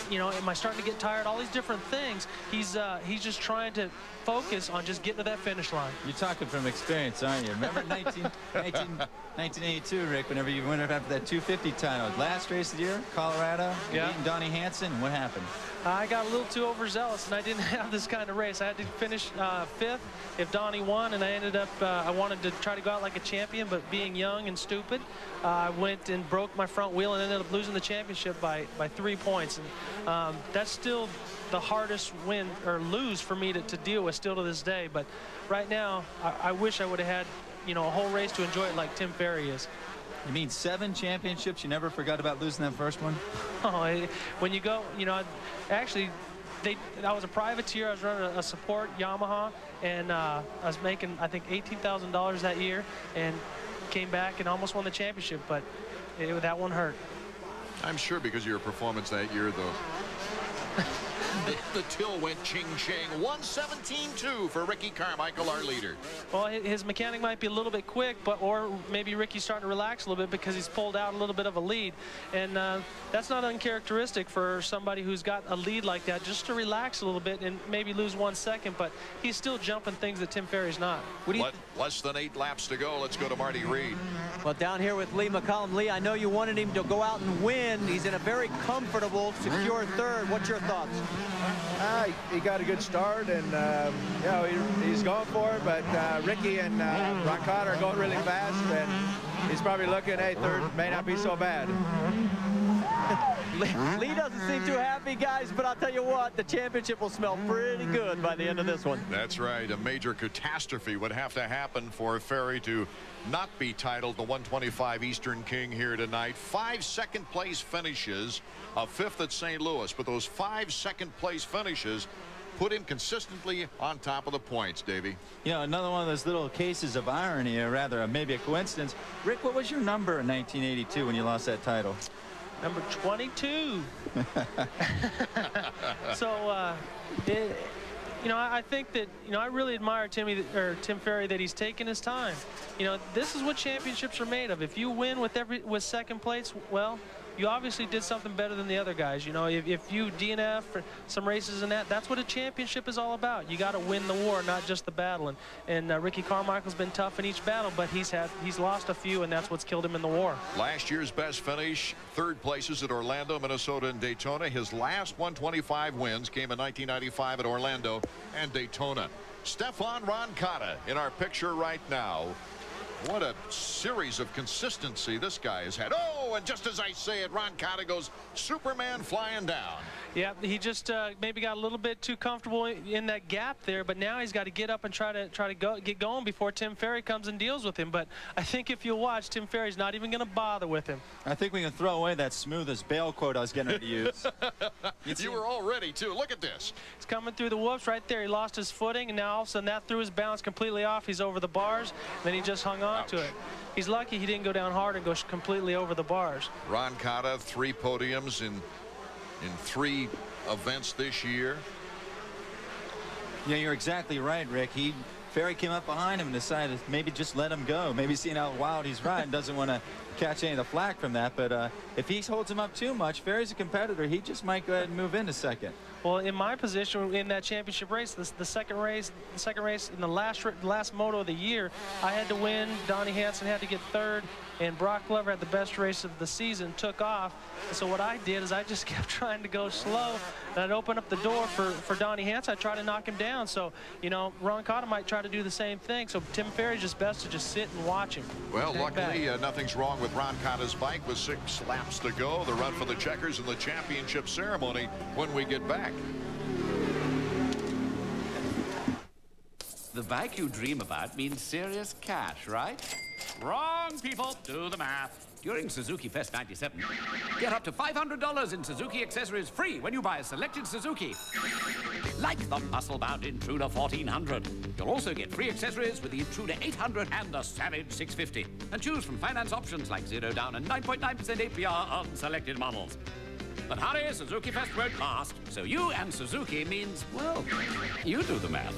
You know, am I starting to get tired? All these different things. He's just trying to focus on just getting to that finish line. You're talking from experience, aren't you? Remember 1982, Rick, whenever you went after that 250 title. Last race of the year, Colorado, beating Donnie Hansen. What happened? I got a little too overzealous, and I didn't have this kind of race. I had to finish 5th if Donnie won, and I ended up, I wanted to try to go out like a champion, but being young and stupid, I went and broke my front wheel and ended up losing the championship by 3 points. And that's still the hardest win or lose for me to deal with still to this day. But right now, I wish I would have had, you know, a whole race to enjoy it like Tim Ferry is. You mean 7 championships? You never forgot about losing that first one? Oh, when you go, you know, actually, I was a privateer. I was running a support Yamaha, and I was making, I think, $18,000 that year, and came back and almost won the championship, but that one hurt. I'm sure because of your performance that year, though. The till went ching-ching. 1:17.2 for Ricky Carmichael, our leader. Well, his mechanic might be a little bit quick, or maybe Ricky's starting to relax a little bit because he's pulled out a little bit of a lead. And that's not uncharacteristic for somebody who's got a lead like that, just to relax a little bit and maybe lose 1 second. But he's still jumping things that Tim Ferry's not. Less than 8 laps to go. Let's go to Marty Reed. Well, down here with Lee McCollum. Lee, I know you wanted him to go out and win. He's in a very comfortable, secure third. What's your thoughts? He got a good start, and you know, he's going for it, but Ricky and Roncada are going really fast, and he's probably looking, hey, third may not be so bad. Lee doesn't seem too happy, guys, but I'll tell you what, the championship will smell pretty good by the end of this one. That's right. A major catastrophe would have to happen for Ferry to not be titled the 125 Eastern King here tonight. 5 second-place finishes, a 5th at St. Louis, but those 5 second-place finishes put him consistently on top of the points, Davey. You know, another one of those little cases of irony, or rather maybe a coincidence. Rick, what was your number in 1982 when you lost that title? Number 22. So, you know, I think that, you know, I really admire Tim Ferry that he's taking his time. You know, this is what championships are made of. If you win with second place, well, you obviously did something better than the other guys. You know, if you DNF for some races and that's what a championship is all about. You got to win the war, not just the battle. And Ricky Carmichael's been tough in each battle, but he's lost a few, and that's what's killed him in the war. Last year's best finish, 3rd places at Orlando, Minnesota, and Daytona. His last 125 wins came in 1995 at Orlando and Daytona. Stefan Roncada in our picture right now. What a series of consistency this guy has had. Oh, and just as I say it, Roncada goes Superman flying down. Yeah, he just maybe got a little bit too comfortable in that gap there, but now he's got to get up and try to get going before Tim Ferry comes and deals with him. But I think if you watch, Tim Ferry's not even going to bother with him. I think we can throw away that smooth as bail quote I was getting ready to use. You were all ready, too. Look at this. He's coming through the whoops right there. He lost his footing, and now all of a sudden that threw his balance completely off. He's over the bars, and then he just hung on to it. He's lucky he didn't go down hard and go completely over the bars. Roncada, 3 podiums in 3 events this year. Yeah, you're exactly right, Rick. He Ferry came up behind him and decided maybe just let him go. Maybe seeing how wild he's riding, doesn't want to catch any of the flack from that. But if he holds him up too much, Ferry's a competitor. He just might go ahead and move into second. Well, in my position in that championship race, the second race in the last moto of the year, I had to win. Donnie Hansen had to get third, and Brock Glover had the best race of the season, took off. And so what I did is I just kept trying to go slow, and I'd open up the door for Donnie Hansen. I'd try to knock him down. So, you know, Ron Cotta might try to do the same thing. So Tim Ferry's just best to just sit and watch him. Well, luckily, nothing's wrong with Ron Cotta's bike with 6 laps to go. The run for the checkers and the championship ceremony when we get back. The bike you dream about means serious cash, right? Wrong, people. Do the math. During Suzuki Fest 97, get up to $500 in Suzuki accessories free when you buy a selected Suzuki. Like the muscle-bound Intruder 1400. You'll also get free accessories with the Intruder 800 and the Savage 650. And choose from finance options like 0 down and 9.9% APR on selected models. But hurry, Suzuki Fest won't last. So you and Suzuki means, well, you do the math.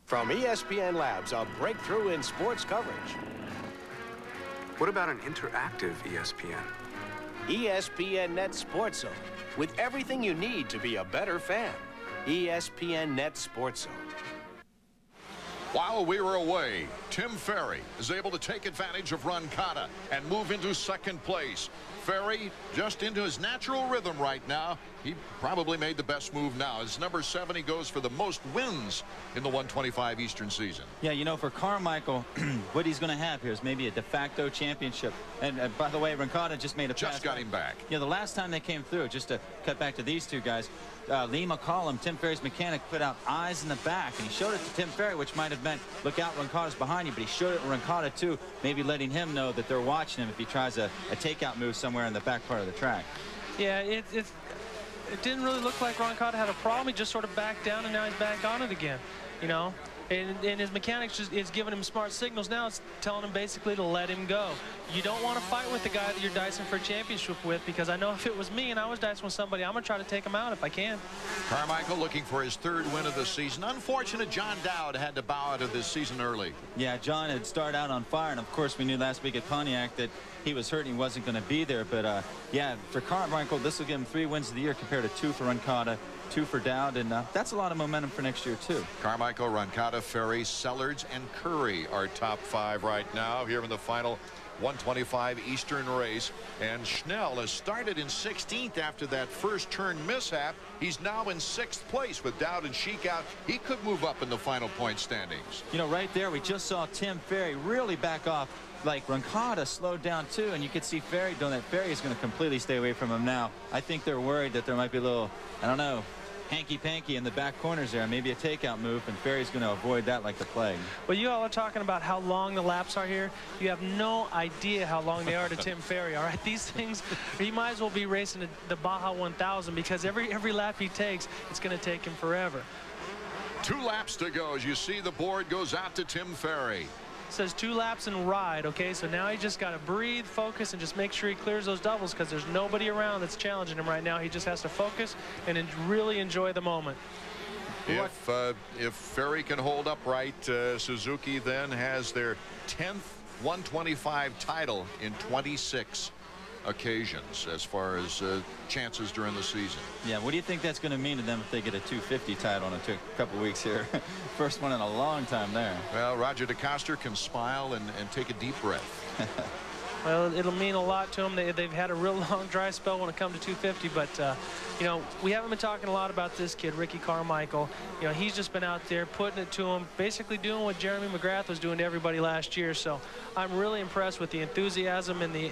From ESPN Labs, a breakthrough in sports coverage. What about an interactive ESPN? ESPN Net Sports Zone, with everything you need to be a better fan. ESPN Net Sports Zone. While we were away, Tim Ferry is able to take advantage of Ron Cotta and move into second place. Ferry just into his natural rhythm right now. He probably made the best move now. As number 7, he goes for the most wins in the 125 Eastern season. Yeah, you know, for Carmichael, what he's going to have here is maybe a de facto championship. And by the way, Rincada just made a pass. Just got him back. Yeah, the last time they came through, just to cut back to these two guys, Lee McCollum, Tim Ferry's mechanic, put out eyes in the back, and he showed it to Tim Ferry, which might have meant, look out, Rincada's behind you, but he showed it to Rincada too, maybe letting him know that they're watching him if he tries a takeout move somewhere in the back part of the track. Yeah, it didn't really look like Ron Cotta had a problem. He just sort of backed down, and now he's back on it again, you know. And his mechanics just is giving him smart signals now. It's telling him basically to let him go. You don't want to fight with the guy that you're dicing for a championship with, because I know if it was me and I was dicing with somebody, I'm going to try to take him out if I can. Carmichael looking for his 3rd win of the season. Unfortunate, John Dowd had to bow out of this season early. Yeah, John had started out on fire, and of course we knew last week at Pontiac that he was hurt and he wasn't going to be there. But yeah, for Carmichael, this will give him 3 wins of the year compared to 2 for Rincada, 2 for Dowd, and that's a lot of momentum for next year too. Carmichael, Rincada, Ferry, Sellards, and Curry are top 5 right now here in the final 125 Eastern race. And Schnell has started in 16th after that first turn mishap. He's now in 6th place with Dowd and Sheik out. He could move up in the final point standings. You know, right there we just saw Tim Ferry really back off. Like Rincada slowed down too, and you could see Ferry doing that. Ferry is going to completely stay away from him now. I think they're worried that there might be a little, I don't know, hanky-panky in the back corners there, maybe a takeout move, and Ferry's going to avoid that like the plague. Well, you all are talking about how long the laps are here. You have no idea how long they are to Tim Ferry, all right? These things, he might as well be racing the Baja 1000, because every lap he takes, it's going to take him forever. 2 laps to go as you see the board goes out to Tim Ferry. Says 2 laps and ride, okay? So now he just got to breathe, focus, and just make sure he clears those doubles, because there's nobody around that's challenging him right now. He just has to focus and really enjoy the moment. If Ferry can hold upright, Suzuki then has their 10th 125 title in 26 occasions as far as chances during the season. Yeah, what do you think that's going to mean to them if they get a 250 title in a couple weeks here? First one in a long time there. Well, Roger DeCoster can smile and take a deep breath. Well, it'll mean a lot to them. They've had a real long dry spell when it comes to 250, but you know, we haven't been talking a lot about this kid, Ricky Carmichael. You know, he's just been out there putting it to him, basically doing what Jeremy McGrath was doing to everybody last year. So I'm really impressed with the enthusiasm and the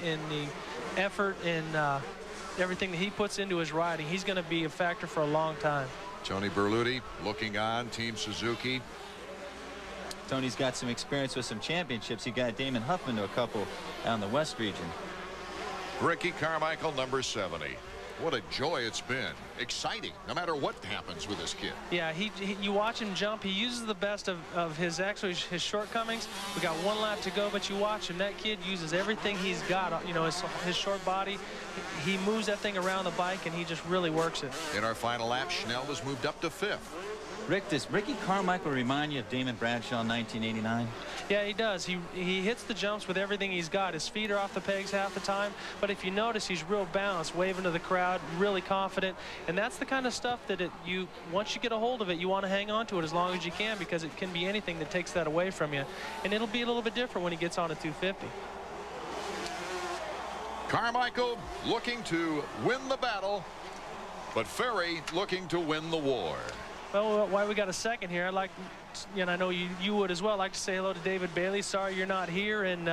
effort and everything that he puts into his riding. He's going to be a factor for a long time. Tony Berluti looking on, Team Suzuki. Tony's got some experience with some championships. He got Damon Huffman to a couple out in the West region. Ricky Carmichael, number 70. What a joy it's been. Exciting, no matter what happens with this kid. Yeah, you watch him jump. He uses the best of his shortcomings. We got one lap to go, but you watch him. That kid uses everything he's got. You know, his short body. He moves that thing around the bike, and he just really works it. In our final lap, Schnell was moved up to 5th. Rick, does Ricky Carmichael remind you of Damon Bradshaw in 1989? Yeah, he does. He hits the jumps with everything he's got. His feet are off the pegs half the time, but if you notice, he's real balanced, waving to the crowd, really confident, and that's the kind of stuff that once you get a hold of it, you want to hang on to it as long as you can, because it can be anything that takes that away from you, and it'll be a little bit different when he gets on a 250. Carmichael looking to win the battle, but Ferry looking to win the war. Well, while we got a second here, I'd like, and I know you would as well, I'd like to say hello to David Bailey. Sorry you're not here, and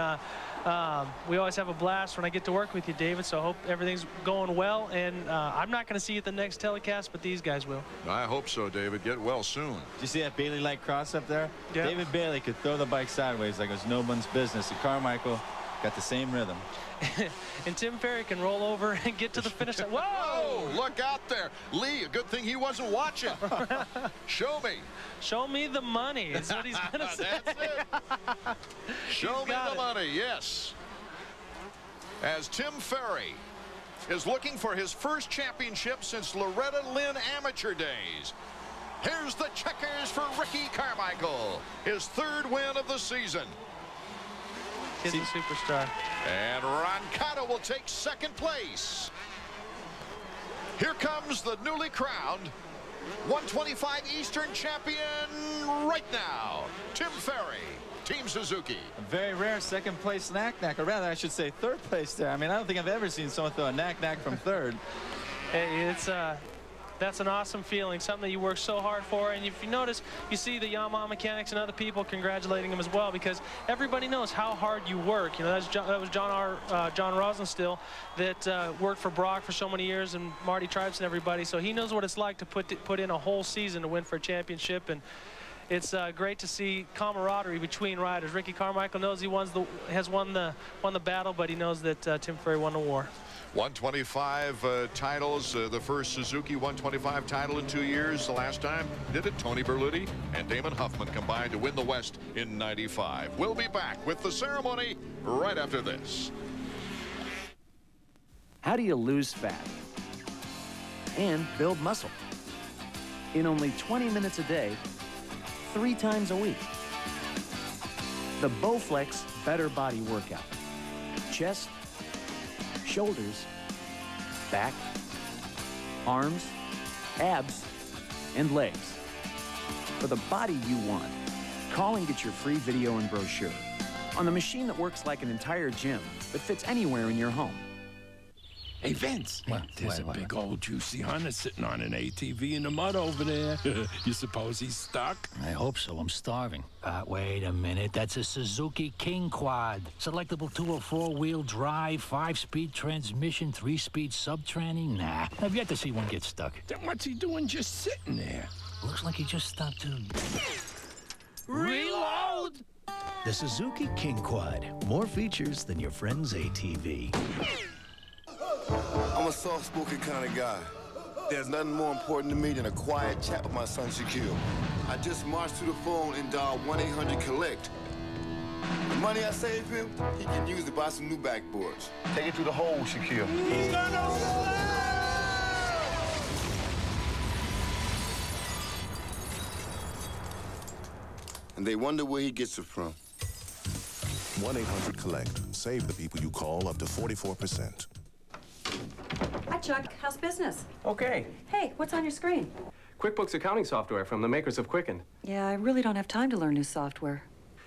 we always have a blast when I get to work with you, David, so I hope everything's going well, and I'm not going to see you at the next telecast, but these guys will. I hope so, David. Get well soon. Did you see that Bailey light cross up there? Yeah. David Bailey could throw the bike sideways like it was no one's business, and Carmichael got the same rhythm. And Tim Ferry can roll over and get to the finish line. Whoa! Look out there. Lee, a good thing he wasn't watching. Show me. Show me the money is what he's going to say. That's it. Show me the money, yes. As Tim Ferry is looking for his first championship since Loretta Lynn amateur days. Here's the checkers for Ricky Carmichael. His 3rd win of the season. He's a superstar. And Roncado will take 2nd place. Here comes the newly crowned 125 Eastern champion right now, Tim Ferry, Team Suzuki. A very rare 2nd place knack-knack, or rather I should say 3rd place there. I mean, I don't think I've ever seen someone throw a knack-knack from 3rd. Hey, that's an awesome feeling, something that you work so hard for. And if you notice, you see the Yamaha mechanics and other people congratulating him as well, because everybody knows how hard you work. You know, that was John Rosenstiel that worked for Brock for so many years, and Marty Tripes and everybody. So he knows what it's like to put in a whole season to win for a championship. And it's great to see camaraderie between riders. Ricky Carmichael knows he has won the battle, but he knows that Tim Ferry won the war. 125 titles, the first Suzuki 125 title in 2 years. The last time did it Tony Berluti and Damon Huffman combined to win the West in '95. We'll be back with the ceremony right after this. How do you lose fat and build muscle in only 20 minutes a day, 3 times a week? The Bowflex Better Body Workout. Chest, shoulders, back, arms, abs, and legs. For the body you want, call and get your free video and brochure on the machine that works like an entire gym that fits anywhere in your home. Hey, Vince, there's a big old juicy hunter sitting on an ATV in the mud over there. You suppose he's stuck? I hope so. I'm starving. Wait a minute. That's a Suzuki King Quad. Selectable 204 wheel drive, 5-speed transmission, 3-speed sub-tranny. Nah, I've yet to see one get stuck. Then what's he doing just sitting there? Looks like he just stopped to... Reload! The Suzuki King Quad. More features than your friend's ATV. I'm a soft-spoken kind of guy. There's nothing more important to me than a quiet chat with my son, Shaquille. I just marched to the phone and dialed 1-800-COLLECT. The money I saved him, he can use to buy some new backboards. Take it through the hole, Shaquille. He's gonna and they wonder where he gets it from. 1-800-COLLECT. Save the people you call up to 44%. Hi, Chuck. How's business? Okay. Hey, what's on your screen? QuickBooks accounting software from the makers of Quicken. Yeah, I really don't have time to learn new software.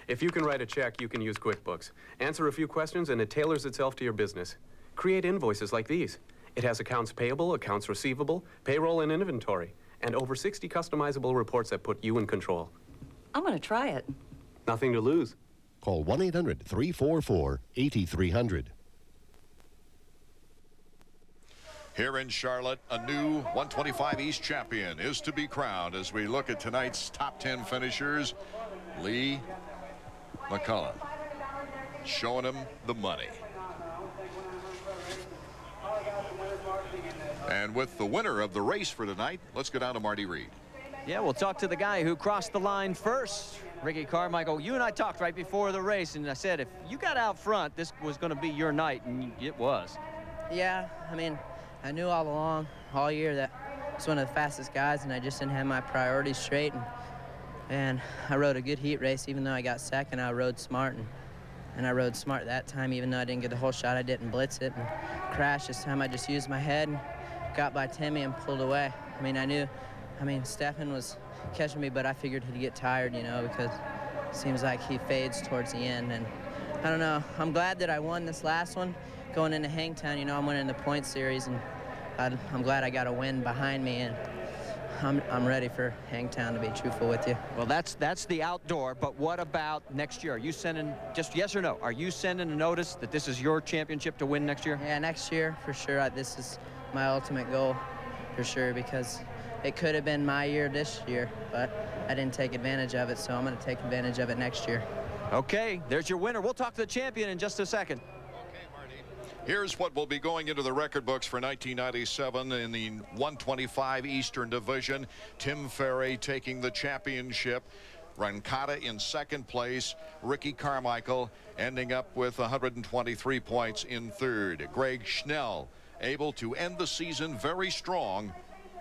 If you can write a check, you can use QuickBooks. Answer a few questions and it tailors itself to your business. Create invoices like these. It has accounts payable, accounts receivable, payroll and inventory, and over 60 customizable reports that put you in control. I'm gonna try it. Nothing to lose. Call 1-800-344-8300. Here in Charlotte, a new 125 East champion is to be crowned as we look at tonight's top 10 finishers. Lee McCullum showing him the money. And with the winner of the race for tonight, let's go down to Marty Reed. Yeah, we'll talk to the guy who crossed the line first. Ricky Carmichael, you and I talked right before the race, and I said if you got out front, this was going to be your night, and it was. Yeah, I mean, I knew all along, all year, that I was one of the fastest guys, and I just didn't have my priorities straight. And I rode a good heat race. Even though I got second, I rode smart, and I rode smart that time. Even though I didn't get the whole shot, I didn't blitz it and crash this time. I just used my head and got by Timmy and pulled away. I mean, Stefan was catching me, but I figured he'd get tired, you know, because it seems like he fades towards the end. And I don't know, I'm glad that I won this last one. Going into Hangtown, you know, I'm winning the point series, and I'm glad I got a win behind me, and I'm ready for Hangtown, to be truthful with you. Well, that's the outdoor, but what about next year? Are you sending, just yes or no, are you sending a notice that this is your championship to win next year? Yeah, next year, for sure. This is my ultimate goal, for sure, because it could have been my year this year, but I didn't take advantage of it, so I'm going to take advantage of it next year. Okay, there's your winner. We'll talk to the champion in just a second. Here's what will be going into the record books for 1997 in the 125 Eastern Division. Tim Ferry taking the championship. Rancata in second place. Ricky Carmichael ending up with 123 points in third. Greg Schnell able to end the season very strong,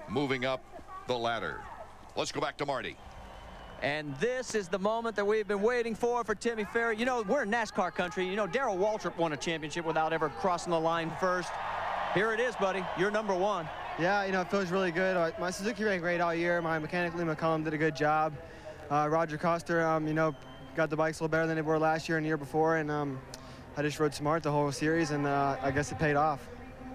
moving up the ladder. Let's go back to Marty. And this is the moment that we've been waiting for Timmy Ferry. You know, we're in NASCAR country. You know, Darrell Waltrip won a championship without ever crossing the line first. Here it is, buddy. You're number one. Yeah, you know, it feels really good. My Suzuki ran great all year. My mechanic, Lee McCullum, did a good job. Roger Coster, you know, got the bikes a little better than they were last year and the year before. And I just rode smart the whole series, and I guess it paid off.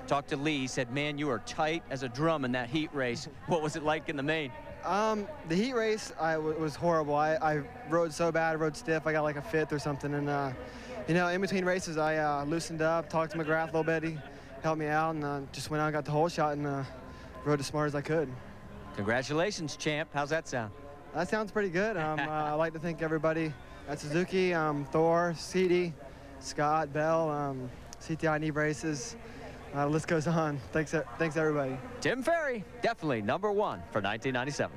Talked to Lee. He said, man, you were tight as a drum in that heat race. What was it like in the main? The heat race was horrible. I rode so bad, I rode stiff. I got like a fifth or something. And, you know, in between races, I loosened up, talked to McGrath a little bit. He helped me out, and just went out and got the whole shot and rode as smart as I could. Congratulations, champ. How's that sound? That sounds pretty good. I'd like to thank everybody at Suzuki, Thor, CD, Scott, Bell, CTI knee braces. The list goes on. Thanks everybody. Tim Ferry, definitely number one for 1997.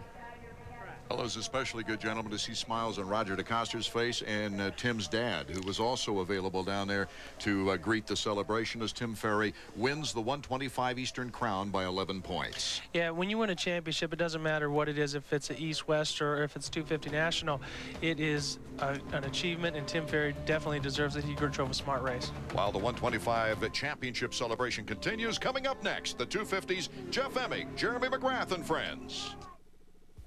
Well, it was especially good, gentlemen, to see smiles on Roger DeCoster's face and Tim's dad, who was also available down there to greet the celebration as Tim Ferry wins the 125 Eastern Crown by 11 points. Yeah, when you win a championship, it doesn't matter what it is, if it's an East-West or if it's 250 National. It is an achievement, and Tim Ferry definitely deserves it. He drove a smart race. While the 125 championship celebration continues, coming up next, the 250s, Jeff Emig, Jeremy McGrath, and friends.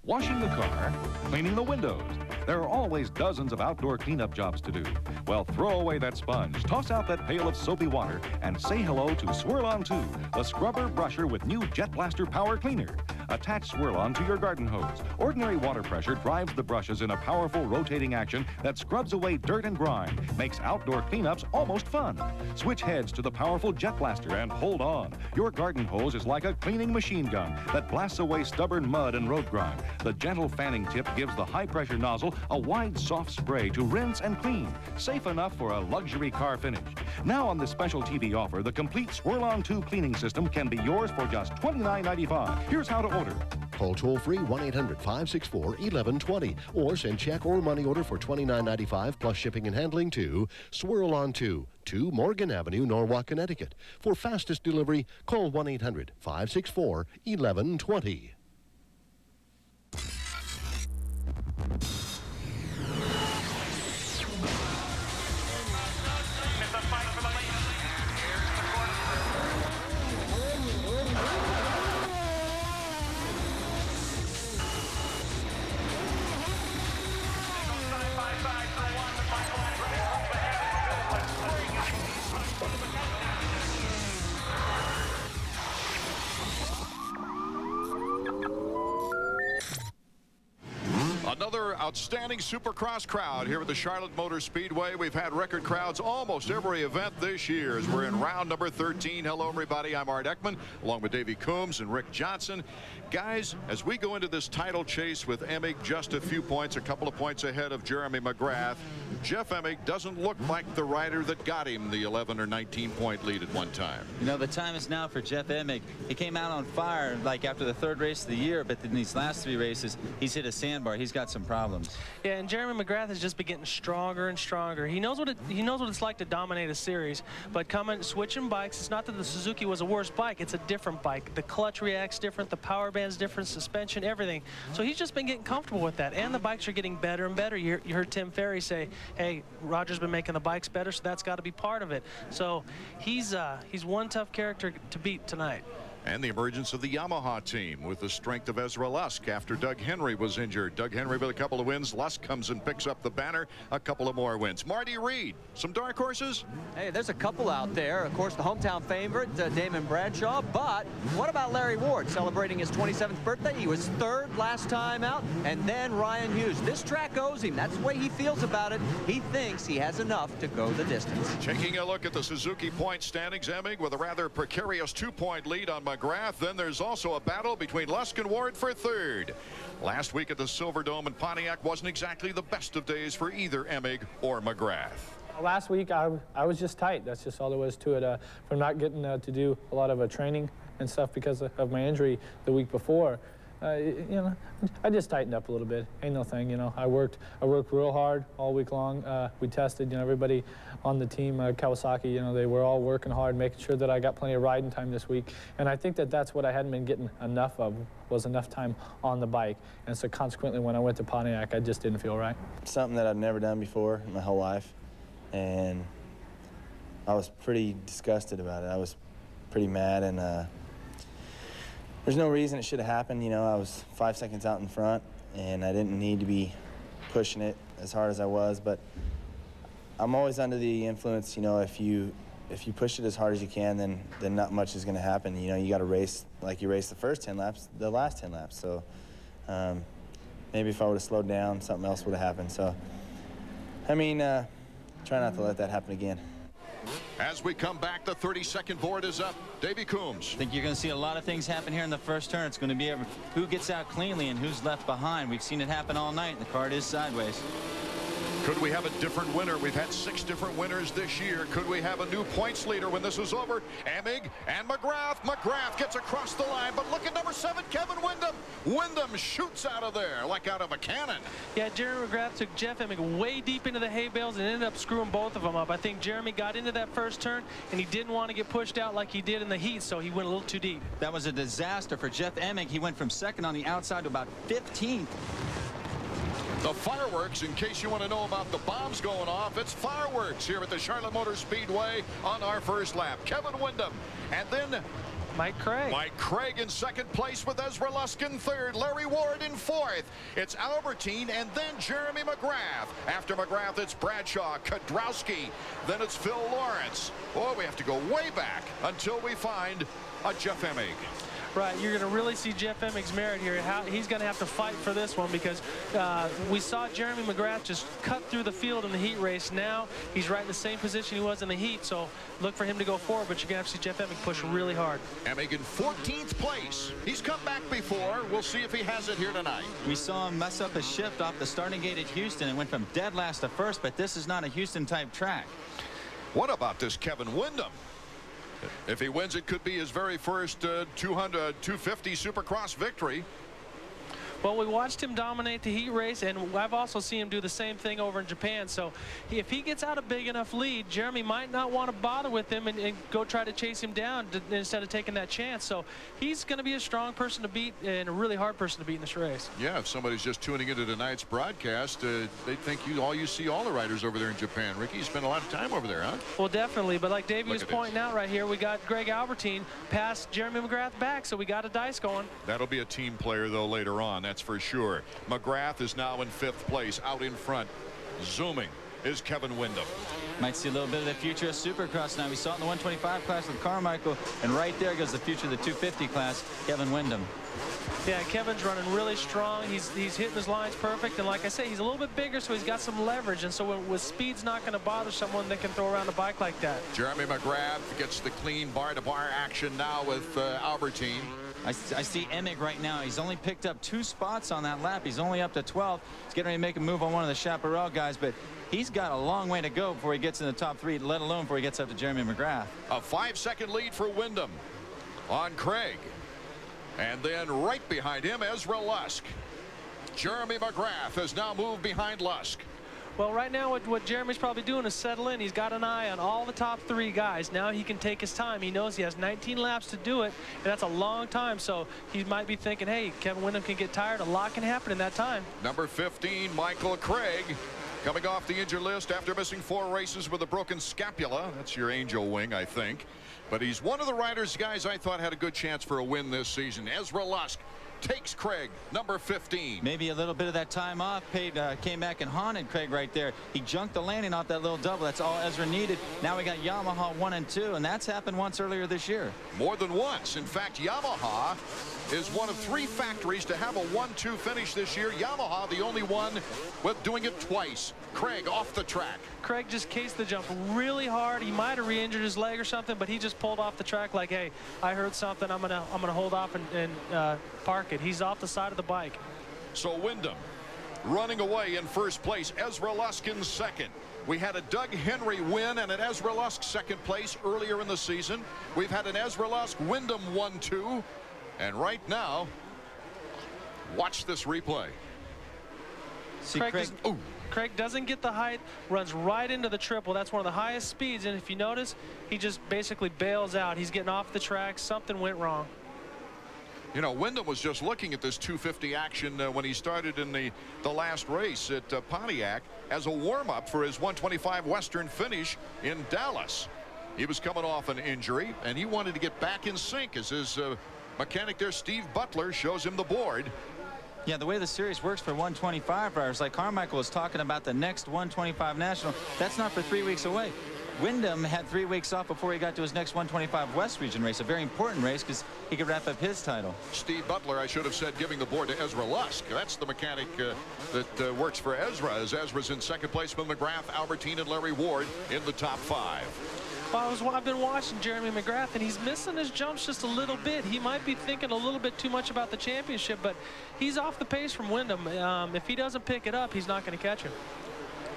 Washing the car, cleaning the windows. There are always dozens of outdoor cleanup jobs to do. Well, throw away that sponge, toss out that pail of soapy water, and say hello to Swirl On 2, the scrubber brusher with new Jet Blaster power cleaner. Attach Swirl On to your garden hose. Ordinary water pressure drives the brushes in a powerful rotating action that scrubs away dirt and grime, makes outdoor cleanups almost fun. Switch heads to the powerful Jet Blaster and hold on. Your garden hose is like a cleaning machine gun that blasts away stubborn mud and road grime. The gentle fanning tip gives the high-pressure nozzle a wide, soft spray to rinse and clean. Safe enough for a luxury car finish. Now on this special TV offer, the complete Swirl On 2 cleaning system can be yours for just $29.95. Here's how to order. Call toll-free 1-800-564-1120 or send check or money order for $29.95 plus shipping and handling to Swirl On 2, 2 Morgan Avenue, Norwalk, Connecticut. For fastest delivery, call 1-800-564-1120. Another outstanding Supercross crowd here at the Charlotte Motor Speedway. We've had record crowds almost every event this year as we're in round number 13. Hello, everybody. I'm Art Ekman, along with Davey Coombs and Rick Johnson. Guys, as we go into this title chase with Emig just a few points, a couple of points ahead of Jeremy McGrath, Jeff Emig doesn't look like the rider that got him the 11 or 19 point lead at one time. You know, the time is now for Jeff Emig. He came out on fire like after the third race of the year, but in these last 3 races, he's hit a sandbar. He's got some problems. Yeah, and Jeremy McGrath has just been getting stronger and stronger. He knows what it's like to dominate a series, but switching bikes, it's not that the Suzuki was a worse bike, it's a different bike. The clutch reacts different, the power band's different, suspension, everything. So he's just been getting comfortable with that, and the bikes are getting better and better. You heard Tim Ferry say, hey, Roger's been making the bikes better, so that's got to be part of it. So he's one tough character to beat tonight. And the emergence of the Yamaha team with the strength of Ezra Lusk after Doug Henry was injured. Doug Henry with a couple of wins. Lusk comes and picks up the banner. A couple of more wins. Marty Reed, some dark horses? Hey, there's a couple out there. Of course, the hometown favorite, Damon Bradshaw. But what about Larry Ward celebrating his 27th birthday? He was 3rd last time out. And then Ryan Hughes. This track owes him. That's the way he feels about it. He thinks he has enough to go the distance. Taking a look at the Suzuki point standings, Emig with a rather precarious 2-point lead on McGrath. Then there's also a battle between Lusk and Ward for 3rd. Last week at the Silverdome in Pontiac wasn't exactly the best of days for either Emig or McGrath. Last week I was just tight. That's just all there was to it. From not getting to do a lot of training and stuff because of my injury the week before. You know, I just tightened up a little bit. Ain't no thing, you know. I worked real hard all week long. We tested, you know, everybody on the team, Kawasaki, you know, they were all working hard, making sure that I got plenty of riding time this week. And I think that that's what I hadn't been getting enough of, was enough time on the bike. And so consequently, when I went to Pontiac, I just didn't feel right. Something that I've never done before in my whole life. And I was pretty disgusted about it. I was pretty mad, and there's no reason it should have happened. You know, I was 5 seconds out in front, and I didn't need to be pushing it as hard as I was. But I'm always under the influence. You know, if you push it as hard as you can, then not much is going to happen. You know, you got to race like you raced the first 10 laps, the last 10 laps. So maybe if I would have slowed down, something else would have happened. So, I mean, try not to let that happen again. As we come back, the 30-second board is up. Davey Coombs. I think you're going to see a lot of things happen here in the first turn. It's going to be who gets out cleanly and who's left behind. We've seen it happen all night, and the card is sideways. Could we have a different winner? We've had 6 different winners this year. Could we have a new points leader when this is over? Emig and McGrath. McGrath gets across the line, but look at number 7, Kevin Windham. Windham shoots out of there like out of a cannon. Yeah, Jeremy McGrath took Jeff Emig way deep into the hay bales and ended up screwing both of them up. I think Jeremy got into that first turn, and he didn't want to get pushed out like he did in the heat, so he went a little too deep. That was a disaster for Jeff Emig. He went from 2nd on the outside to about 15th. The fireworks, in case you want to know about the bombs going off, it's fireworks here at the Charlotte Motor Speedway on our first lap. Kevin Windham, and then Mike Craig. Mike Craig in 2nd place with Ezra Lusk in 3rd. Larry Ward in 4th. It's Albertine and then Jeremy McGrath. After McGrath, it's Bradshaw, Kadrowski. Then it's Phil Lawrence. Oh, we have to go way back until we find a Jeff Emig. Right, you're going to really see Jeff Emig's merit here. He's going to have to fight for this one because we saw Jeremy McGrath just cut through the field in the heat race. Now he's right in the same position he was in the heat, so look for him to go forward, but you're going to have to see Jeff Emig push really hard. Emig in 14th place. He's come back before. We'll see if he has it here tonight. We saw him mess up a shift off the starting gate at Houston and went from dead last to 1st, but this is not a Houston-type track. What about this Kevin Windham? If he wins, it could be his very first 250 Supercross victory. Well, we watched him dominate the heat race, and I've also seen him do the same thing over in Japan. So if he gets out a big enough lead, Jeremy might not want to bother with him and go try to chase him down instead of taking that chance. So he's going to be a strong person to beat and a really hard person to beat in this race. Yeah, if somebody's just tuning into tonight's broadcast, they think you see all the riders over there in Japan. Ricky, you spend a lot of time over there, huh? Well, definitely. But like Davey was pointing out right here, we got Greg Albertine past Jeremy McGrath back, so we got a dice going. That'll be a team player, though, later on. That's for sure. McGrath is now in 5th place, out in front. Zooming is Kevin Windham. Might see a little bit of the future of Supercross now. We saw it in the 125 class with Carmichael, and right there goes the future of the 250 class, Kevin Windham. Yeah, Kevin's running really strong. He's hitting his lines perfect, and like I say, he's a little bit bigger, so he's got some leverage, and so with speed's not going to bother someone that can throw around a bike like that. Jeremy McGrath gets the clean bar-to-bar action now with Albertine. I see Emig right now. He's only picked up 2 spots on that lap. He's only up to 12. He's getting ready to make a move on one of the Chaparral guys, but he's got a long way to go before he gets in the top 3, let alone before he gets up to Jeremy McGrath. A 5-second lead for Wyndham on Craig. And then right behind him, Ezra Lusk. Jeremy McGrath has now moved behind Lusk. Well, right now what Jeremy's probably doing is settle in. He's got an eye on all the top 3 guys. Now he can take his time. He knows he has 19 laps to do it, and that's a long time. So he might be thinking, hey, Kevin Wyndham can get tired. A lot can happen in that time. Number 15, Michael Craig, coming off the injured list after missing 4 races with a broken scapula. That's your angel wing, I think. But he's one of the riders, guys, I thought had a good chance for a win this season. Ezra Lusk takes Craig, number 15. Maybe a little bit of that time off came back and haunted Craig right there. He junked the landing off that little double. That's all Ezra needed. Now we got Yamaha 1 and 2, and that's happened once earlier this year. More than once. In fact, Yamaha is one of 3 factories to have a 1-2 finish this year. Yamaha, the only one with doing it twice. Craig off the track. Craig just cased the jump really hard. He might have re-injured his leg or something, but he just pulled off the track like, hey, I heard something. I'm gonna hold off and park it. He's off the side of the bike. So Wyndham running away in first place. Ezra Lusk in second. We had a Doug Henry win and an Ezra Lusk second place earlier in the season. We've had an Ezra Lusk Wyndham 1-2. And right now, watch this replay. See, Craig doesn't get the height, runs right into the triple. That's one of the highest speeds, and if you notice, he just basically bails out. He's getting off the track. Something went wrong. You know, Wyndham was just looking at this 250 action when he started in the last race at Pontiac as a warm-up for his 125 Western finish in Dallas. He was coming off an injury, and he wanted to get back in sync as his mechanic there, Steve Butler, shows him the board. Yeah, the way the series works for 125 riders, like Carmichael was talking about the next 125 National, that's not for 3 weeks away. Wyndham had 3 weeks off before he got to his next 125 West Region race, a very important race because he could wrap up his title. Steve Butler, I should have said, giving the board to Ezra Lusk. That's the mechanic that works for Ezra, as Ezra's in second place with McGrath, Albertine, and Larry Ward in the top 5. Well, I've been watching Jeremy McGrath, and he's missing his jumps just a little bit. He might be thinking a little bit too much about the championship, but he's off the pace from Wyndham. If he doesn't pick it up, he's not going to catch him.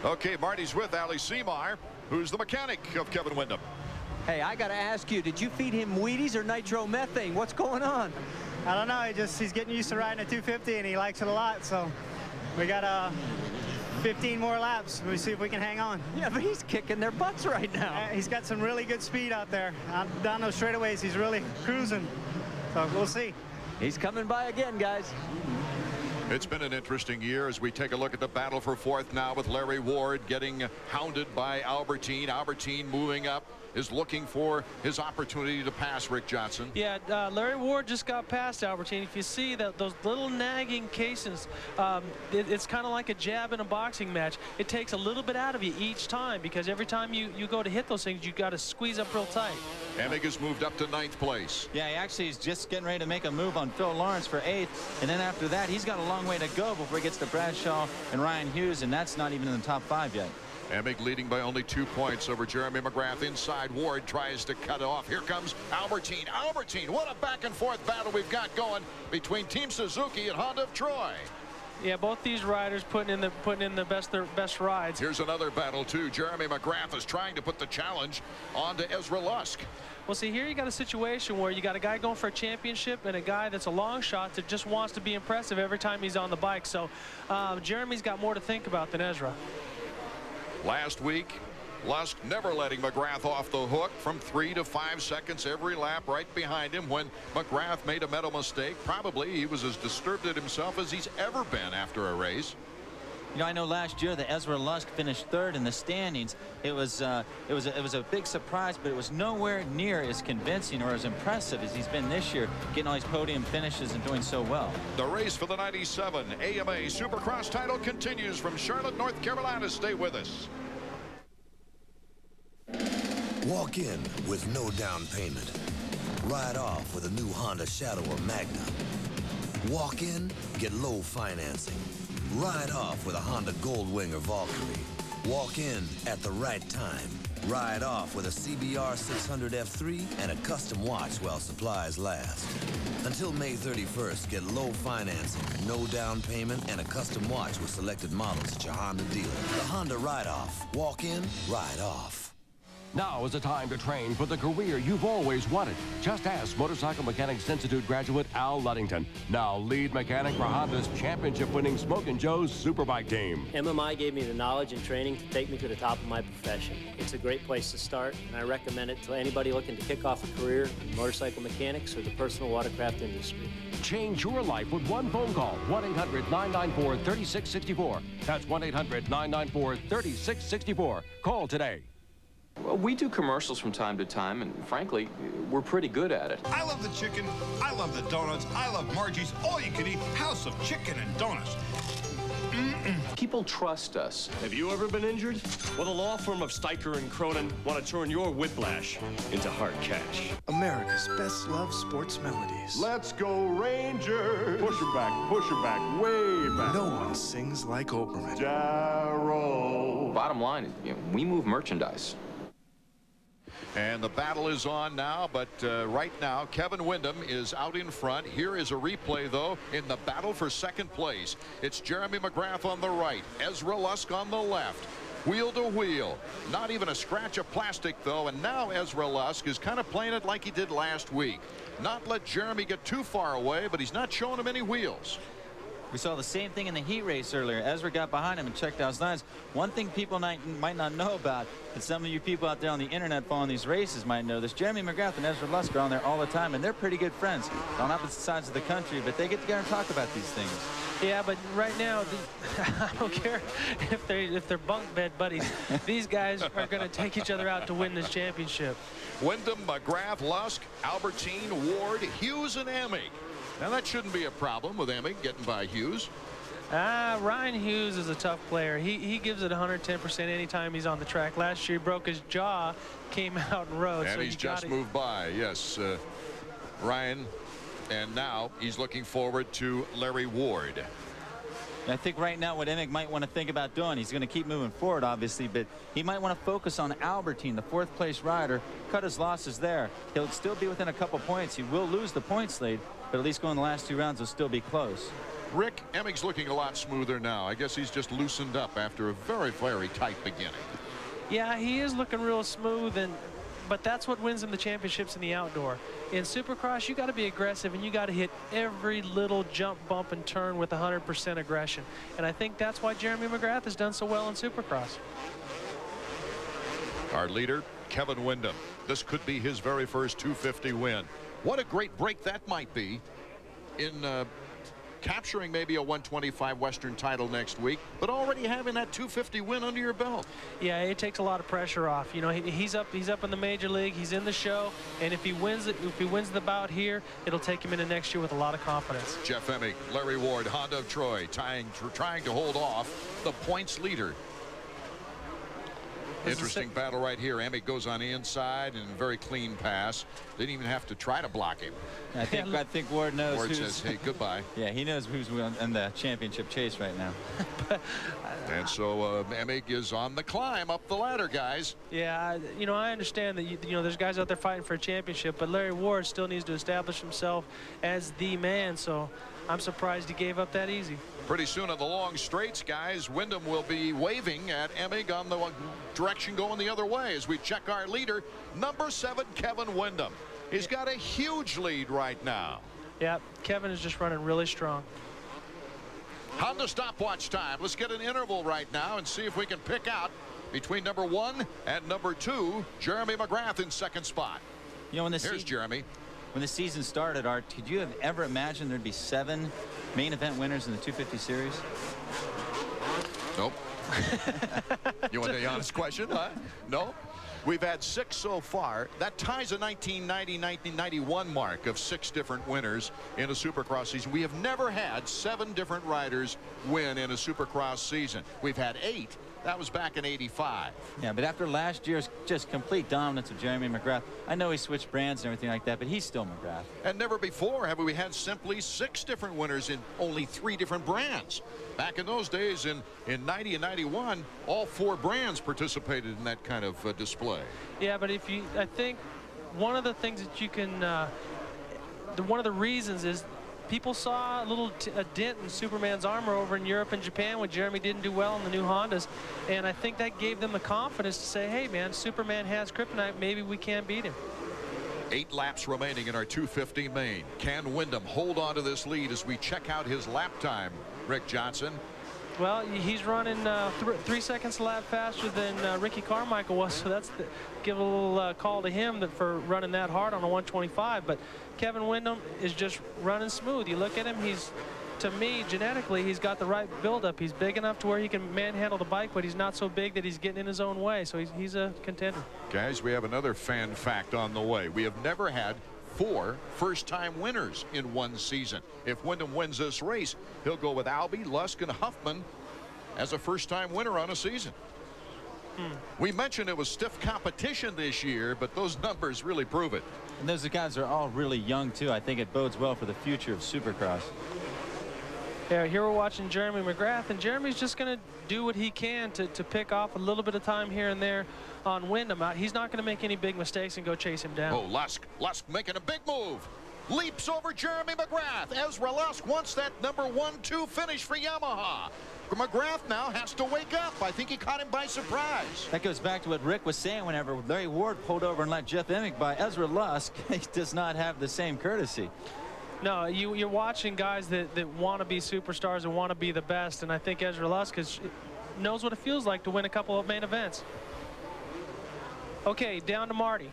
Okay, Marty's with Ali Seymour, who's the mechanic of Kevin Wyndham. Hey, I got to ask you, did you feed him Wheaties or nitromethane? What's going on? I don't know. He's getting used to riding a 250, and he likes it a lot, so we got 15 more laps. We'll see if we can hang on. Yeah, but he's kicking their butts right now. He's got some really good speed out there. Down those straightaways, he's really cruising. So we'll see. He's coming by again, guys. It's been an interesting year as we take a look at the battle for fourth now with Larry Ward getting hounded by Albertine. Albertine moving up, is looking for his opportunity to pass Rick Johnson. Yeah, Larry Ward just got past Albertine. If you see that those little nagging cases, it's kind of like a jab in a boxing match. It takes a little bit out of you each time because every time you go to hit those things, you got to squeeze up real tight. Emig has moved up to 9th place. Yeah, he actually is just getting ready to make a move on Phil Lawrence for 8th, and then after that, he's got a long way to go before he gets to Bradshaw and Ryan Hughes, and that's not even in the top 5 yet. Emig leading by only 2 points over Jeremy McGrath. Inside, Ward tries to cut off. Here comes Albertine. Albertine, what a back-and-forth battle we've got going between Team Suzuki and Honda of Troy. Yeah, both these riders putting in the best rides. Here's another battle too. Jeremy McGrath is trying to put the challenge onto Ezra Lusk. Well, see, here you got a situation where you got a guy going for a championship and a guy that's a long shot that just wants to be impressive every time he's on the bike. So Jeremy's got more to think about than Ezra. Last week, Lusk never letting McGrath off the hook from 3 to 5 seconds every lap right behind him. When McGrath made a mental mistake, probably he was as disturbed at himself as he's ever been after a race. You know, I know last year that Ezra Lusk finished 3rd in the standings. It was a big surprise, but it was nowhere near as convincing or as impressive as he's been this year, getting all these podium finishes and doing so well. The race for the 97 AMA Supercross title continues from Charlotte, North Carolina. Stay with us. Walk in with no down payment. Ride off with a new Honda Shadow or Magna. Walk in, get low financing. Ride off with a Honda Goldwing or Valkyrie. Walk in at the right time. Ride off with a CBR 600 F3 and a custom watch while supplies last. Until May 31st, get low financing, no down payment, and a custom watch with selected models at your Honda dealer. The Honda Ride Off. Walk in, ride off. Now is the time to train for the career you've always wanted. Just ask Motorcycle Mechanics Institute graduate Al Luddington, now lead mechanic for Honda's championship-winning Smokin' Joe's Superbike team. MMI gave me the knowledge and training to take me to the top of my profession. It's a great place to start, and I recommend it to anybody looking to kick off a career in motorcycle mechanics or the personal watercraft industry. Change your life with one phone call, 1-800-994-3664. That's 1-800-994-3664. Call today. Well, we do commercials from time to time, and frankly, we're pretty good at it. I love the chicken, I love the donuts, I love Margie's all-you-can-eat house of chicken and donuts. People trust us. Have you ever been injured? Well, the law firm of Steicher and Cronin want to turn your whiplash into hard cash. America's best-loved sports melodies. Let's go Rangers! Push her back, way back. No one sings like Oberman. Darryl. Bottom line, we move merchandise. And the battle is on now, but right now Kevin Windham is out in front. Here is a replay, though, in the battle for second place. It's Jeremy McGrath on the right, Ezra Lusk on the left. Wheel to wheel. Not even a scratch of plastic, though, and now Ezra Lusk is kind of playing it like he did last week. Not let Jeremy get too far away, but he's not showing him any wheels. We saw the same thing in the heat race earlier. Ezra got behind him and checked out his lines. One thing people might not know about, and some of you people out there on the internet following these races might know this, Jeremy McGrath and Ezra Lusk are on there all the time, and they're pretty good friends on opposite sides of the country, but they get together and talk about these things. Yeah, but right now, I don't care if they're bunk bed buddies. These guys are going to take each other out to win this championship. Windham, McGrath, Lusk, Albertine, Ward, Hughes, and Emig. Now, that shouldn't be a problem with Emig getting by Hughes. Ryan Hughes is a tough player. He gives it 110% anytime he's on the track. Last year, he broke his jaw, came out and rode. And so he's just moved by, yes. Ryan, and now he's looking forward to Larry Ward. I think right now what Emig might want to think about doing, he's going to keep moving forward, obviously, but he might want to focus on Albertine, the fourth place rider, cut his losses there. He'll still be within a couple points. He will lose the points lead, but at least going the last two rounds will still be close. Rick, Emig's looking a lot smoother now. I guess he's just loosened up after a very, very tight beginning. Yeah, he is looking real smooth, but that's what wins him the championships in the outdoor. In Supercross, you got to be aggressive, and you got to hit every little jump, bump, and turn with 100% aggression. And I think that's why Jeremy McGrath has done so well in Supercross. Our leader, Kevin Windham. This could be his very first 250 win. What a great break that might be in capturing maybe a 125 Western title next week, but already having that 250 win under your belt. Yeah, it takes a lot of pressure off. You know, he's up in the major league, he's in the show, and if he wins the bout here, it'll take him into next year with a lot of confidence. Jeff Emig, Larry Ward, Honda of Troy, trying to hold off the points leader. Interesting battle right here. Emig goes on the inside and a very clean pass. Didn't even have to try to block him. I think Ward knows. Ward says, "Hey, goodbye." Yeah, he knows who's in the championship chase right now. And so Emig is on the climb up the ladder, guys. Yeah, you know, I understand that there's guys out there fighting for a championship, but Larry Ward still needs to establish himself as the man. So I'm surprised he gave up that easy. Pretty soon on the long straights, guys, Windham will be waving at Emig on the direction going the other way as we check our leader, number 7, Kevin Windham. He's got a huge lead right now. Yeah, Kevin is just running really strong. Honda stopwatch time. Let's get an interval right now and see if we can pick out between number 1 and number 2, Jeremy McGrath in second spot. You know, here's Jeremy. When the season started, Art, could you have ever imagined there'd be 7 main event winners in the 250 series? Nope. You want the honest question? Huh? No. We've had 6 so far. That ties a 1990-1991 mark of 6 different winners in a Supercross season. We have never had 7 different riders win in a Supercross season. We've had 8 That was back in '85. Yeah, but after last year's just complete dominance of Jeremy McGrath, I know he switched brands and everything like that, but he's still McGrath. And never before have we had simply 6 different winners in only 3 different brands. Back in those days, in 90 and 91, all 4 brands participated in that kind of display. Yeah, but I think one of the things that you can, one of the reasons is people saw a dent in Superman's armor over in Europe and Japan when Jeremy didn't do well in the new Hondas, and I think that gave them the confidence to say, hey man, Superman has kryptonite, maybe we can beat him. 8 laps remaining in our 250 main. Can Windham hold on to this lead as we check out his lap time, Rick Johnson? Well, he's running 3 seconds a lap faster than Ricky Carmichael was, so that's give a little call to him for running that hard on a 125. But Kevin Windham is just running smooth. You look at him, to me, genetically, he's got the right buildup. He's big enough to where he can manhandle the bike, but he's not so big that he's getting in his own way. So he's a contender. Guys, we have another fan fact on the way. We have never had 4 first-time winners in one season. If Windham wins this race, he'll go with Albie, Lusk, and Huffman as a first-time winner on a season. We mentioned it was stiff competition this year, but those numbers really prove it. And those guys are all really young, too. I think it bodes well for the future of Supercross. Yeah, here we're watching Jeremy McGrath, and Jeremy's just going to do what he can to pick off a little bit of time here and there on Windham. He's not going to make any big mistakes and go chase him down. Oh, Lusk making a big move. Leaps over Jeremy McGrath. Ezra Lusk wants that number 1-2 finish for Yamaha. McGrath now has to wake up. I think he caught him by surprise. That goes back to what Rick was saying whenever Larry Ward pulled over and let Jeff Emig by. Ezra Lusk, he does not have the same courtesy. No, you're watching guys that want to be superstars and want to be the best, and I think Ezra Lusk knows what it feels like to win a couple of main events. Okay, down to Marty.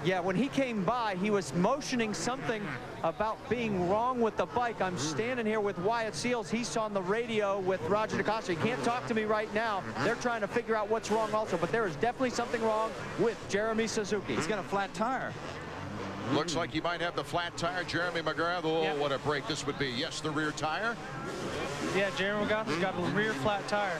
Yeah, when he came by, he was motioning something about being wrong with the bike. I'm standing here with Wyatt Seals. He's on the radio with Roger DeCosta. He can't talk to me right now. They're trying to figure out what's wrong also, but there is definitely something wrong with Jeremy Suzuki. He's got a flat tire. Looks like he might have the flat tire. Jeremy McGrath, what a break this would be. Yes, the rear tire. Yeah, Jeremy McGrath has got a rear flat tire.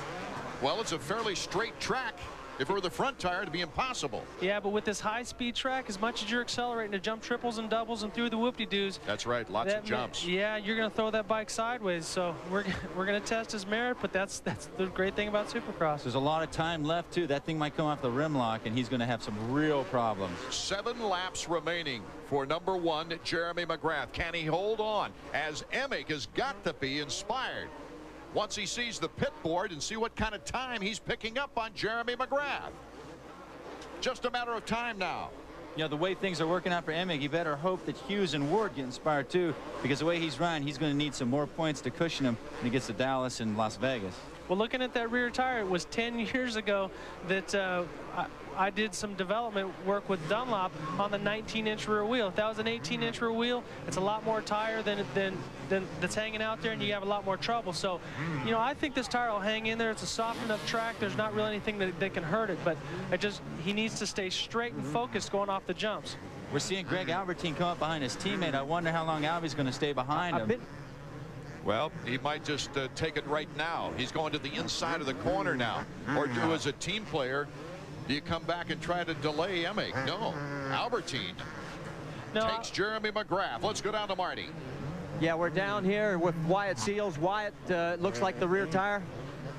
Well, it's a fairly straight track. If it were the front tire, it'd be impossible. Yeah, but with this high-speed track, as much as you're accelerating to jump triples and doubles and through the whoop-de-doos. That's right, lots of jumps. Yeah, you're going to throw that bike sideways. So we're going to test his merit, but that's the great thing about Supercross. There's a lot of time left, too. That thing might come off the rim lock, and he's going to have some real problems. 7 laps remaining for number 1, Jeremy McGrath. Can he hold on? As Emig has got to be inspired once he sees the pit board and see what kind of time he's picking up on Jeremy McGrath. Just a matter of time now. You know, the way things are working out for Emig, you better hope that Hughes and Ward get inspired too, because the way he's running, he's going to need some more points to cushion him when he gets to Dallas and Las Vegas. Well, looking at that rear tire, it was 10 years ago that I did some development work with Dunlop on the 19-inch rear wheel. If that was an 18-inch rear wheel, it's a lot more tire than that's hanging out there, and you have a lot more trouble. So, you know, I think this tire will hang in there. It's a soft enough track. There's not really anything that can hurt it, but he needs to stay straight and focused going off the jumps. We're seeing Greg Albertine come up behind his teammate. I wonder how long Albie's going to stay behind him. Well, he might just take it right now. He's going to the inside of the corner now. Or do as a team player, do you come back and try to delay Emig? No. Albertine takes Jeremy McGrath. Let's go down to Marty. Yeah, we're down here with Wyatt Seals. Wyatt, looks like the rear tire.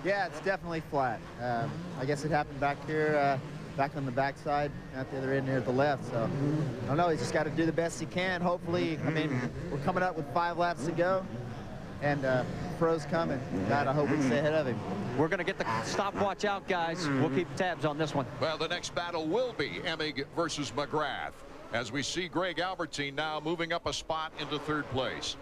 Yeah, it's definitely flat. I guess it happened back here, back on the backside, at the other end here at the left. So, I don't know, he's just got to do the best he can. Hopefully, I mean, we're coming up with 5 laps to go. And Pro's coming. God, I hope we stay ahead of him. We're going to get the stopwatch out, guys. We'll keep tabs on this one. Well, the next battle will be Emig versus McGrath, as we see Greg Albertine now moving up a spot into 3rd place.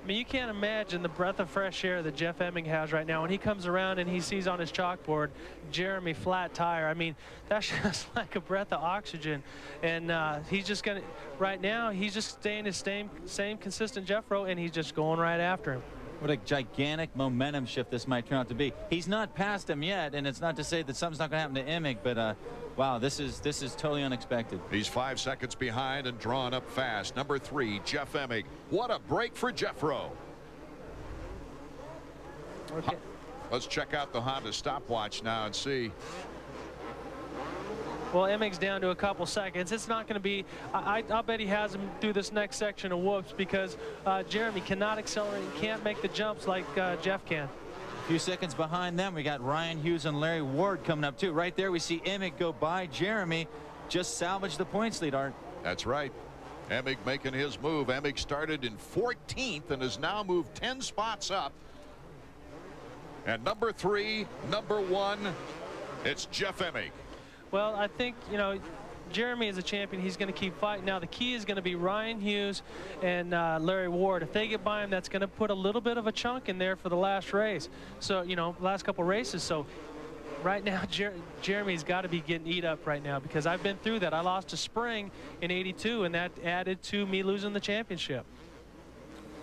I mean, you can't imagine the breath of fresh air that Jeff Emig has right now. When he comes around and he sees on his chalkboard, Jeremy flat tire, I mean, that's just like a breath of oxygen. And he's just going to, right now, he's just staying his same consistent Jeffro, and he's just going right after him. What a gigantic momentum shift this might turn out to be. He's not past him yet, and it's not to say that something's not going to happen to Emig, but wow, this is totally unexpected. He's 5 seconds behind and drawn up fast. Number 3, Jeff Emig. What a break for Jeffro. Okay. Let's check out the Honda stopwatch now and see. Well, Emmig's down to a couple seconds. It's not going to be, I'll bet he has him through this next section of whoops because Jeremy cannot accelerate and can't make the jumps like Jeff can. A few seconds behind them, we got Ryan Hughes and Larry Ward coming up too. Right there, we see Emig go by Jeremy. Just salvage the points lead, Art. That's right. Emig making his move. Emig started in 14th and has now moved 10 spots up. And number 3, number 1, it's Jeff Emig. Well, I think, you know, Jeremy is a champion. He's going to keep fighting. Now, the key is going to be Ryan Hughes and Larry Ward. If they get by him, that's going to put a little bit of a chunk in there for the last race. So, you know, last couple races. So, right now, Jeremy's got to be getting eat up right now because I've been through that. I lost to Spring in '82, and that added to me losing the championship.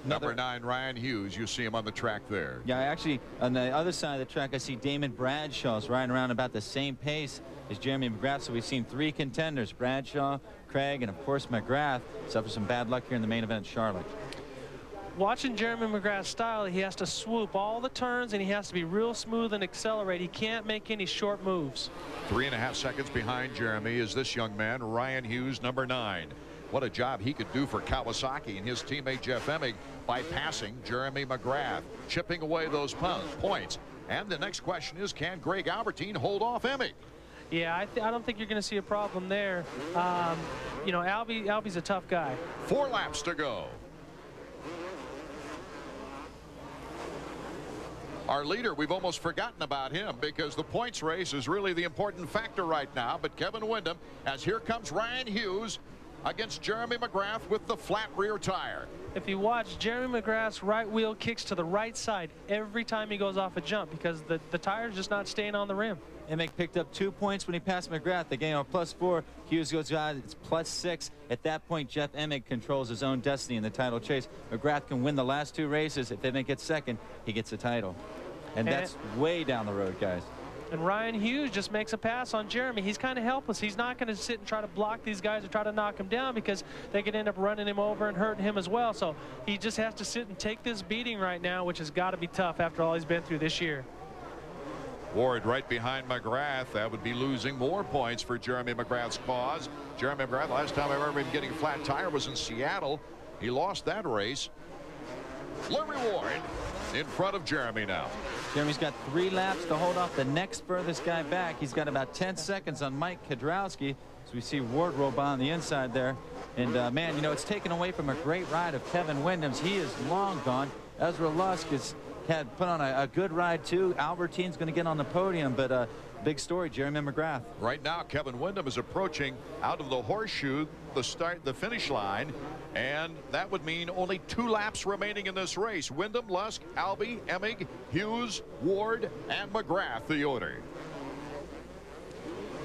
Number 9, Ryan Hughes. You see him on the track there. Yeah, actually, on the other side of the track, I see Damon Bradshaw's riding around about the same pace as Jeremy McGrath. So we've seen 3 contenders, Bradshaw, Craig, and of course McGrath. Suffer some bad luck here in the main event, Charlotte. Watching Jeremy McGrath's style, he has to swoop all the turns and he has to be real smooth and accelerate. He can't make any short moves. 3.5 seconds behind Jeremy is this young man, Ryan Hughes, number 9. What a job he could do for Kawasaki and his teammate Jeff Emig by passing Jeremy McGrath, chipping away those points. And the next question is, can Greg Albertine hold off Emig? Yeah, I don't think you're going to see a problem there. You know, Albie's a tough guy. 4 laps to go. Our leader, we've almost forgotten about him because the points race is really the important factor right now. But Kevin Windham, as here comes Ryan Hughes against Jeremy McGrath with the flat rear tire. If you watch, Jeremy McGrath's right wheel kicks to the right side every time he goes off a jump because the tire's just not staying on the rim. Emig picked up 2 points when he passed McGrath. The game of +4. Hughes goes out. It's +6. At that point, Jeff Emig controls his own destiny in the title chase. McGrath can win the last 2 races. If Emig gets second, he gets the title. And that's way down the road, guys. And Ryan Hughes just makes a pass on Jeremy. He's kind of helpless. He's not going to sit and try to block these guys or try to knock him down because they could end up running him over and hurting him as well. So he just has to sit and take this beating right now, which has got to be tough after all he's been through this year. Ward right behind McGrath. That would be losing more points for Jeremy McGrath's cause. Jeremy McGrath, last time I remember him getting a flat tire was in Seattle. He lost that race. Larry Ward in front of Jeremy now. Jeremy's got 3 laps to hold off the next furthest guy back. He's got about 10 seconds on Mike Kudrowski. So we see Ward roll by on the inside there. And, man, you know, it's taken away from a great ride of Kevin Windham's. He is long gone. Ezra Lusk had put on a good ride, too. Albertine's going to get on the podium, but big story, Jeremy McGrath. Right now, Kevin Windham is approaching out of the horseshoe, the finish line, and that would mean only 2 laps remaining in this race. Windham, Lusk, Albie, Emig, Hughes, Ward, and McGrath, the order.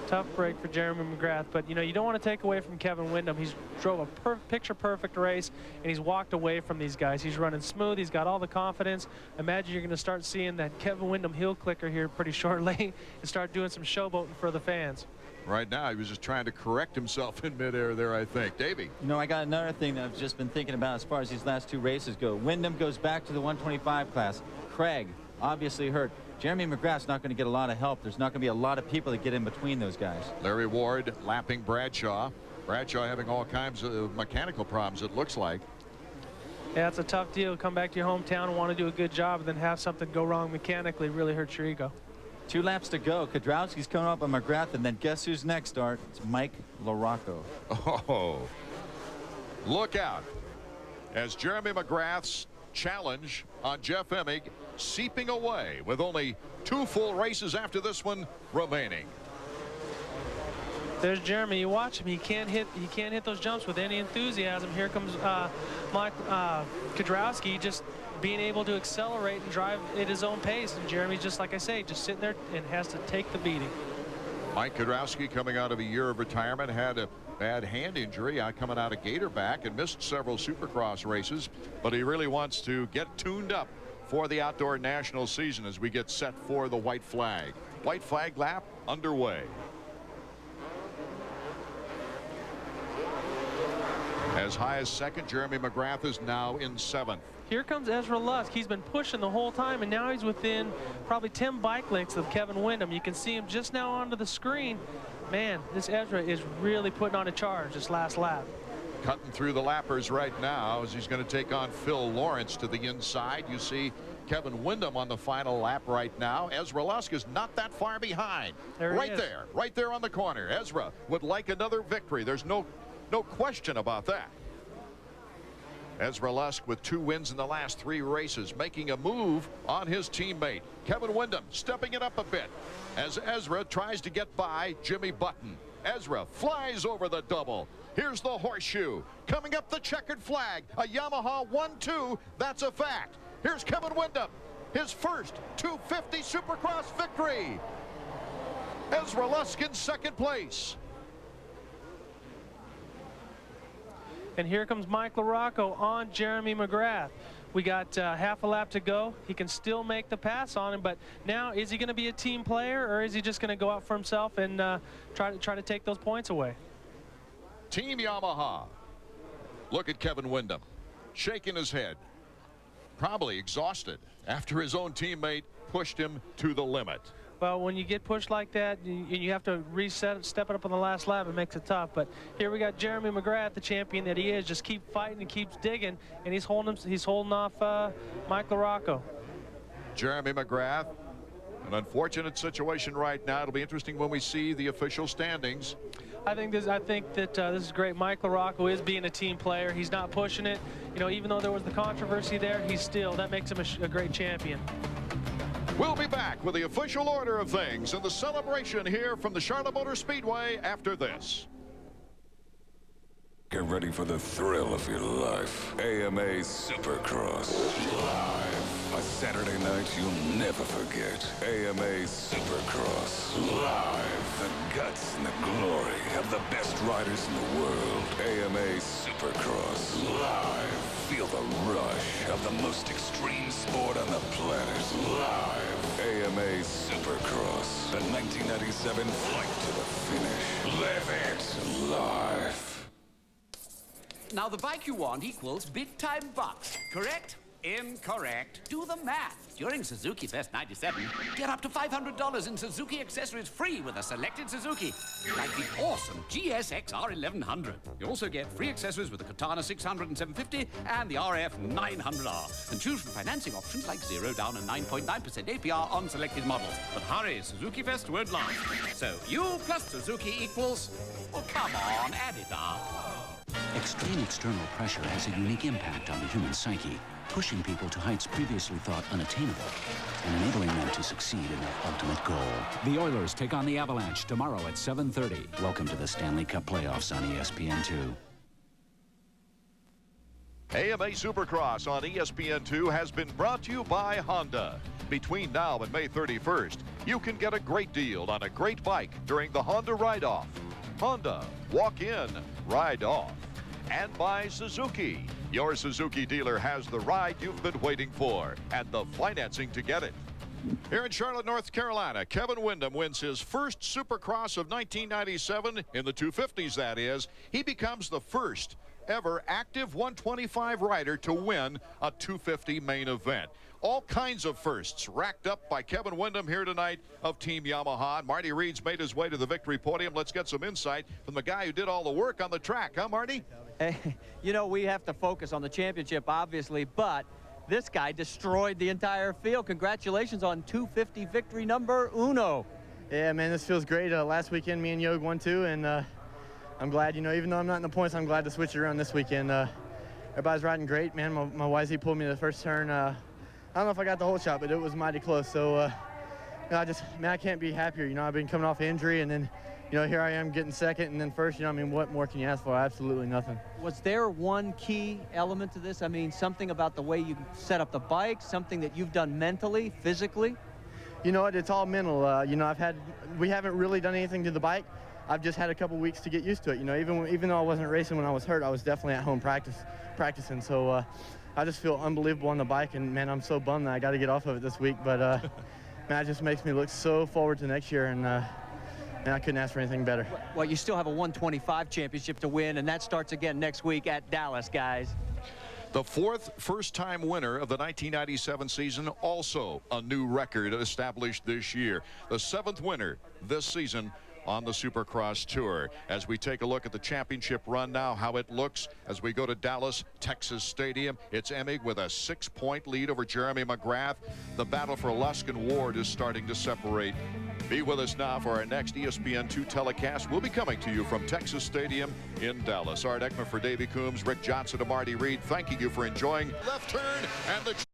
Tough break for Jeremy McGrath, but you know, you don't want to take away from Kevin Windham. He's drove a picture-perfect race, and he's walked away from these guys. He's running smooth. He's got all the confidence. Imagine you're going to start seeing that Kevin Windham heel clicker here pretty shortly and start doing some showboating for the fans. Right now, he was just trying to correct himself in midair there, I think. Davey. You know, I got another thing that I've just been thinking about as far as these last 2 races go. Windham goes back to the 125 class. Craig, obviously hurt. Jeremy McGrath's not going to get a lot of help. There's not going to be a lot of people that get in between those guys. Larry Ward lapping Bradshaw. Bradshaw having all kinds of mechanical problems, it looks like. Yeah, it's a tough deal. Come back to your hometown and want to do a good job and then have something go wrong mechanically. Really hurts your ego. 2 laps to go. Kudrowski's coming up on McGrath, and then guess who's next, Art? It's Mike LaRocco. Oh, look out as Jeremy McGrath's challenge on Jeff Emig seeping away with only 2 full races after this one remaining. There's Jeremy. You watch him. He can't hit those jumps with any enthusiasm. Here comes Mike Kudrowski just being able to accelerate and drive at his own pace. And Jeremy's just, like I say, just sitting there and has to take the beating. Mike Kudrowski, coming out of a year of retirement, had a bad hand injury coming out of Gatorback and missed several Supercross races, but he really wants to get tuned up for the outdoor national season as we get set for the white flag. White flag lap underway. As high as second, Jeremy McGrath is now in 7th. Here comes Ezra Lusk. He's been pushing the whole time, and now he's within probably 10 bike lengths of Kevin Windham. You can see him just now onto the screen. Man, this Ezra is really putting on a charge this last lap. Cutting through the lappers right now as he's going to take on Phil Lawrence to the inside. You see Kevin Windham on the final lap right now. Ezra Lusk is not that far behind. Right there on the corner. Ezra would like another victory. There's no question about that. Ezra Lusk with 2 wins in the last 3 races, making a move on his teammate. Kevin Windham stepping it up a bit as Ezra tries to get by Jimmy Button. Ezra flies over the double. Here's the horseshoe. Coming up the checkered flag. A Yamaha 1-2. That's a fact. Here's Kevin Windham. His first 250 Supercross victory. Ezra Lusk in 2nd place. And here comes Mike LaRocco on Jeremy McGrath. We got half a lap to go. He can still make the pass on him, but now is he going to be a team player, or is he just going to go out for himself and try to take those points away? Team Yamaha. Look at Kevin Windham shaking his head, probably exhausted after his own teammate pushed him to the limit. Well, when you get pushed like that, you have to reset, step it up on the last lap. It makes it tough. But here we got Jeremy McGrath, the champion that he is, just keep fighting and keeps digging, and he's holding off Mike LaRocco. Jeremy McGrath, an unfortunate situation right now. It'll be interesting when we see the official standings. I think that this is great. Mike LaRocco is being a team player. He's not pushing it. You know, even though there was the controversy there, that makes him a great champion. We'll be back with the official order of things and the celebration here from the Charlotte Motor Speedway after this. Get ready for the thrill of your life. AMA Supercross. Live. A Saturday night you'll never forget. AMA Supercross. Live. The guts and the glory of the best riders in the world. AMA Supercross. Live. Feel the rush of the most extreme sport on the planet. Live. AMA Supercross. The 1997 flight to the finish. Live it live. Now, the bike you want equals big-time bucks, correct? Incorrect. Do the math. During Suzuki Fest 97, get up to $500 in Suzuki accessories free with a selected Suzuki, like the awesome GSX-R 1100. You also get free accessories with the Katana 600 and 750 and the RF 900R. And choose from financing options like 0 down and 9.9% APR on selected models. But hurry, Suzuki Fest won't last. So you plus Suzuki equals... Oh, come on, add it up. Extreme external pressure has a unique impact on the human psyche, pushing people to heights previously thought unattainable and enabling them to succeed in their ultimate goal. The Oilers take on the Avalanche tomorrow at 7:30. Welcome to the Stanley Cup playoffs on ESPN2. AMA Supercross on ESPN2 has been brought to you by Honda. Between now and May 31st, you can get a great deal on a great bike during the Honda Ride-Off. Honda, walk in, ride off. And by Suzuki. Your Suzuki dealer has the ride you've been waiting for and the financing to get it. Here in Charlotte, North Carolina, Kevin Windham wins his first Supercross of 1997, in the 250s that is. He becomes the first ever active 125 rider to win a 250 main event. All kinds of firsts racked up by Kevin Windham here tonight of Team Yamaha. Marty Reed's made his way to the victory podium. Let's get some insight from the guy who did all the work on the track, huh, Marty? Hey, you know, we have to focus on the championship, obviously, but this guy destroyed the entire field. Congratulations on 250 victory number uno. Yeah, man, this feels great. Last weekend, me and Yog won too, and I'm glad, you know, even though I'm not in the points, I'm glad to switch it around this weekend. Everybody's riding great, man. My YZ pulled me to the first turn. I don't know if I got the whole shot, but it was mighty close. So, you know, I can't be happier. You know, I've been coming off injury, and then, you know, here I am getting second and then first. You know, I mean, what more can you ask for? Absolutely nothing. Was there one key element to this? I mean, something about the way you set up the bike, something that you've done mentally, physically? You know what? It's all mental. You know, we haven't really done anything to the bike. I've just had a couple weeks to get used to it. You know, even though I wasn't racing when I was hurt, I was definitely at home practicing. So I just feel unbelievable on the bike, and man, I'm so bummed that I got to get off of it this week. But man, it just makes me look so forward to next year, and and I couldn't ask for anything better. Well, you still have a 125 championship to win, and that starts again next week at Dallas, guys. The fourth first-time winner of the 1997 season, also a new record established this year. The seventh winner this season on the Supercross Tour. As we take a look at the championship run now, how it looks as we go to Dallas, Texas Stadium. It's Emig with a 6-point lead over Jeremy McGrath. The battle for Luskin Ward is starting to separate. Be with us now for our next ESPN2 telecast. We'll be coming to you from Texas Stadium in Dallas. Art Ekman for Davey Coombs, Rick Johnson, and Marty Reed, thanking you for enjoying left turn and the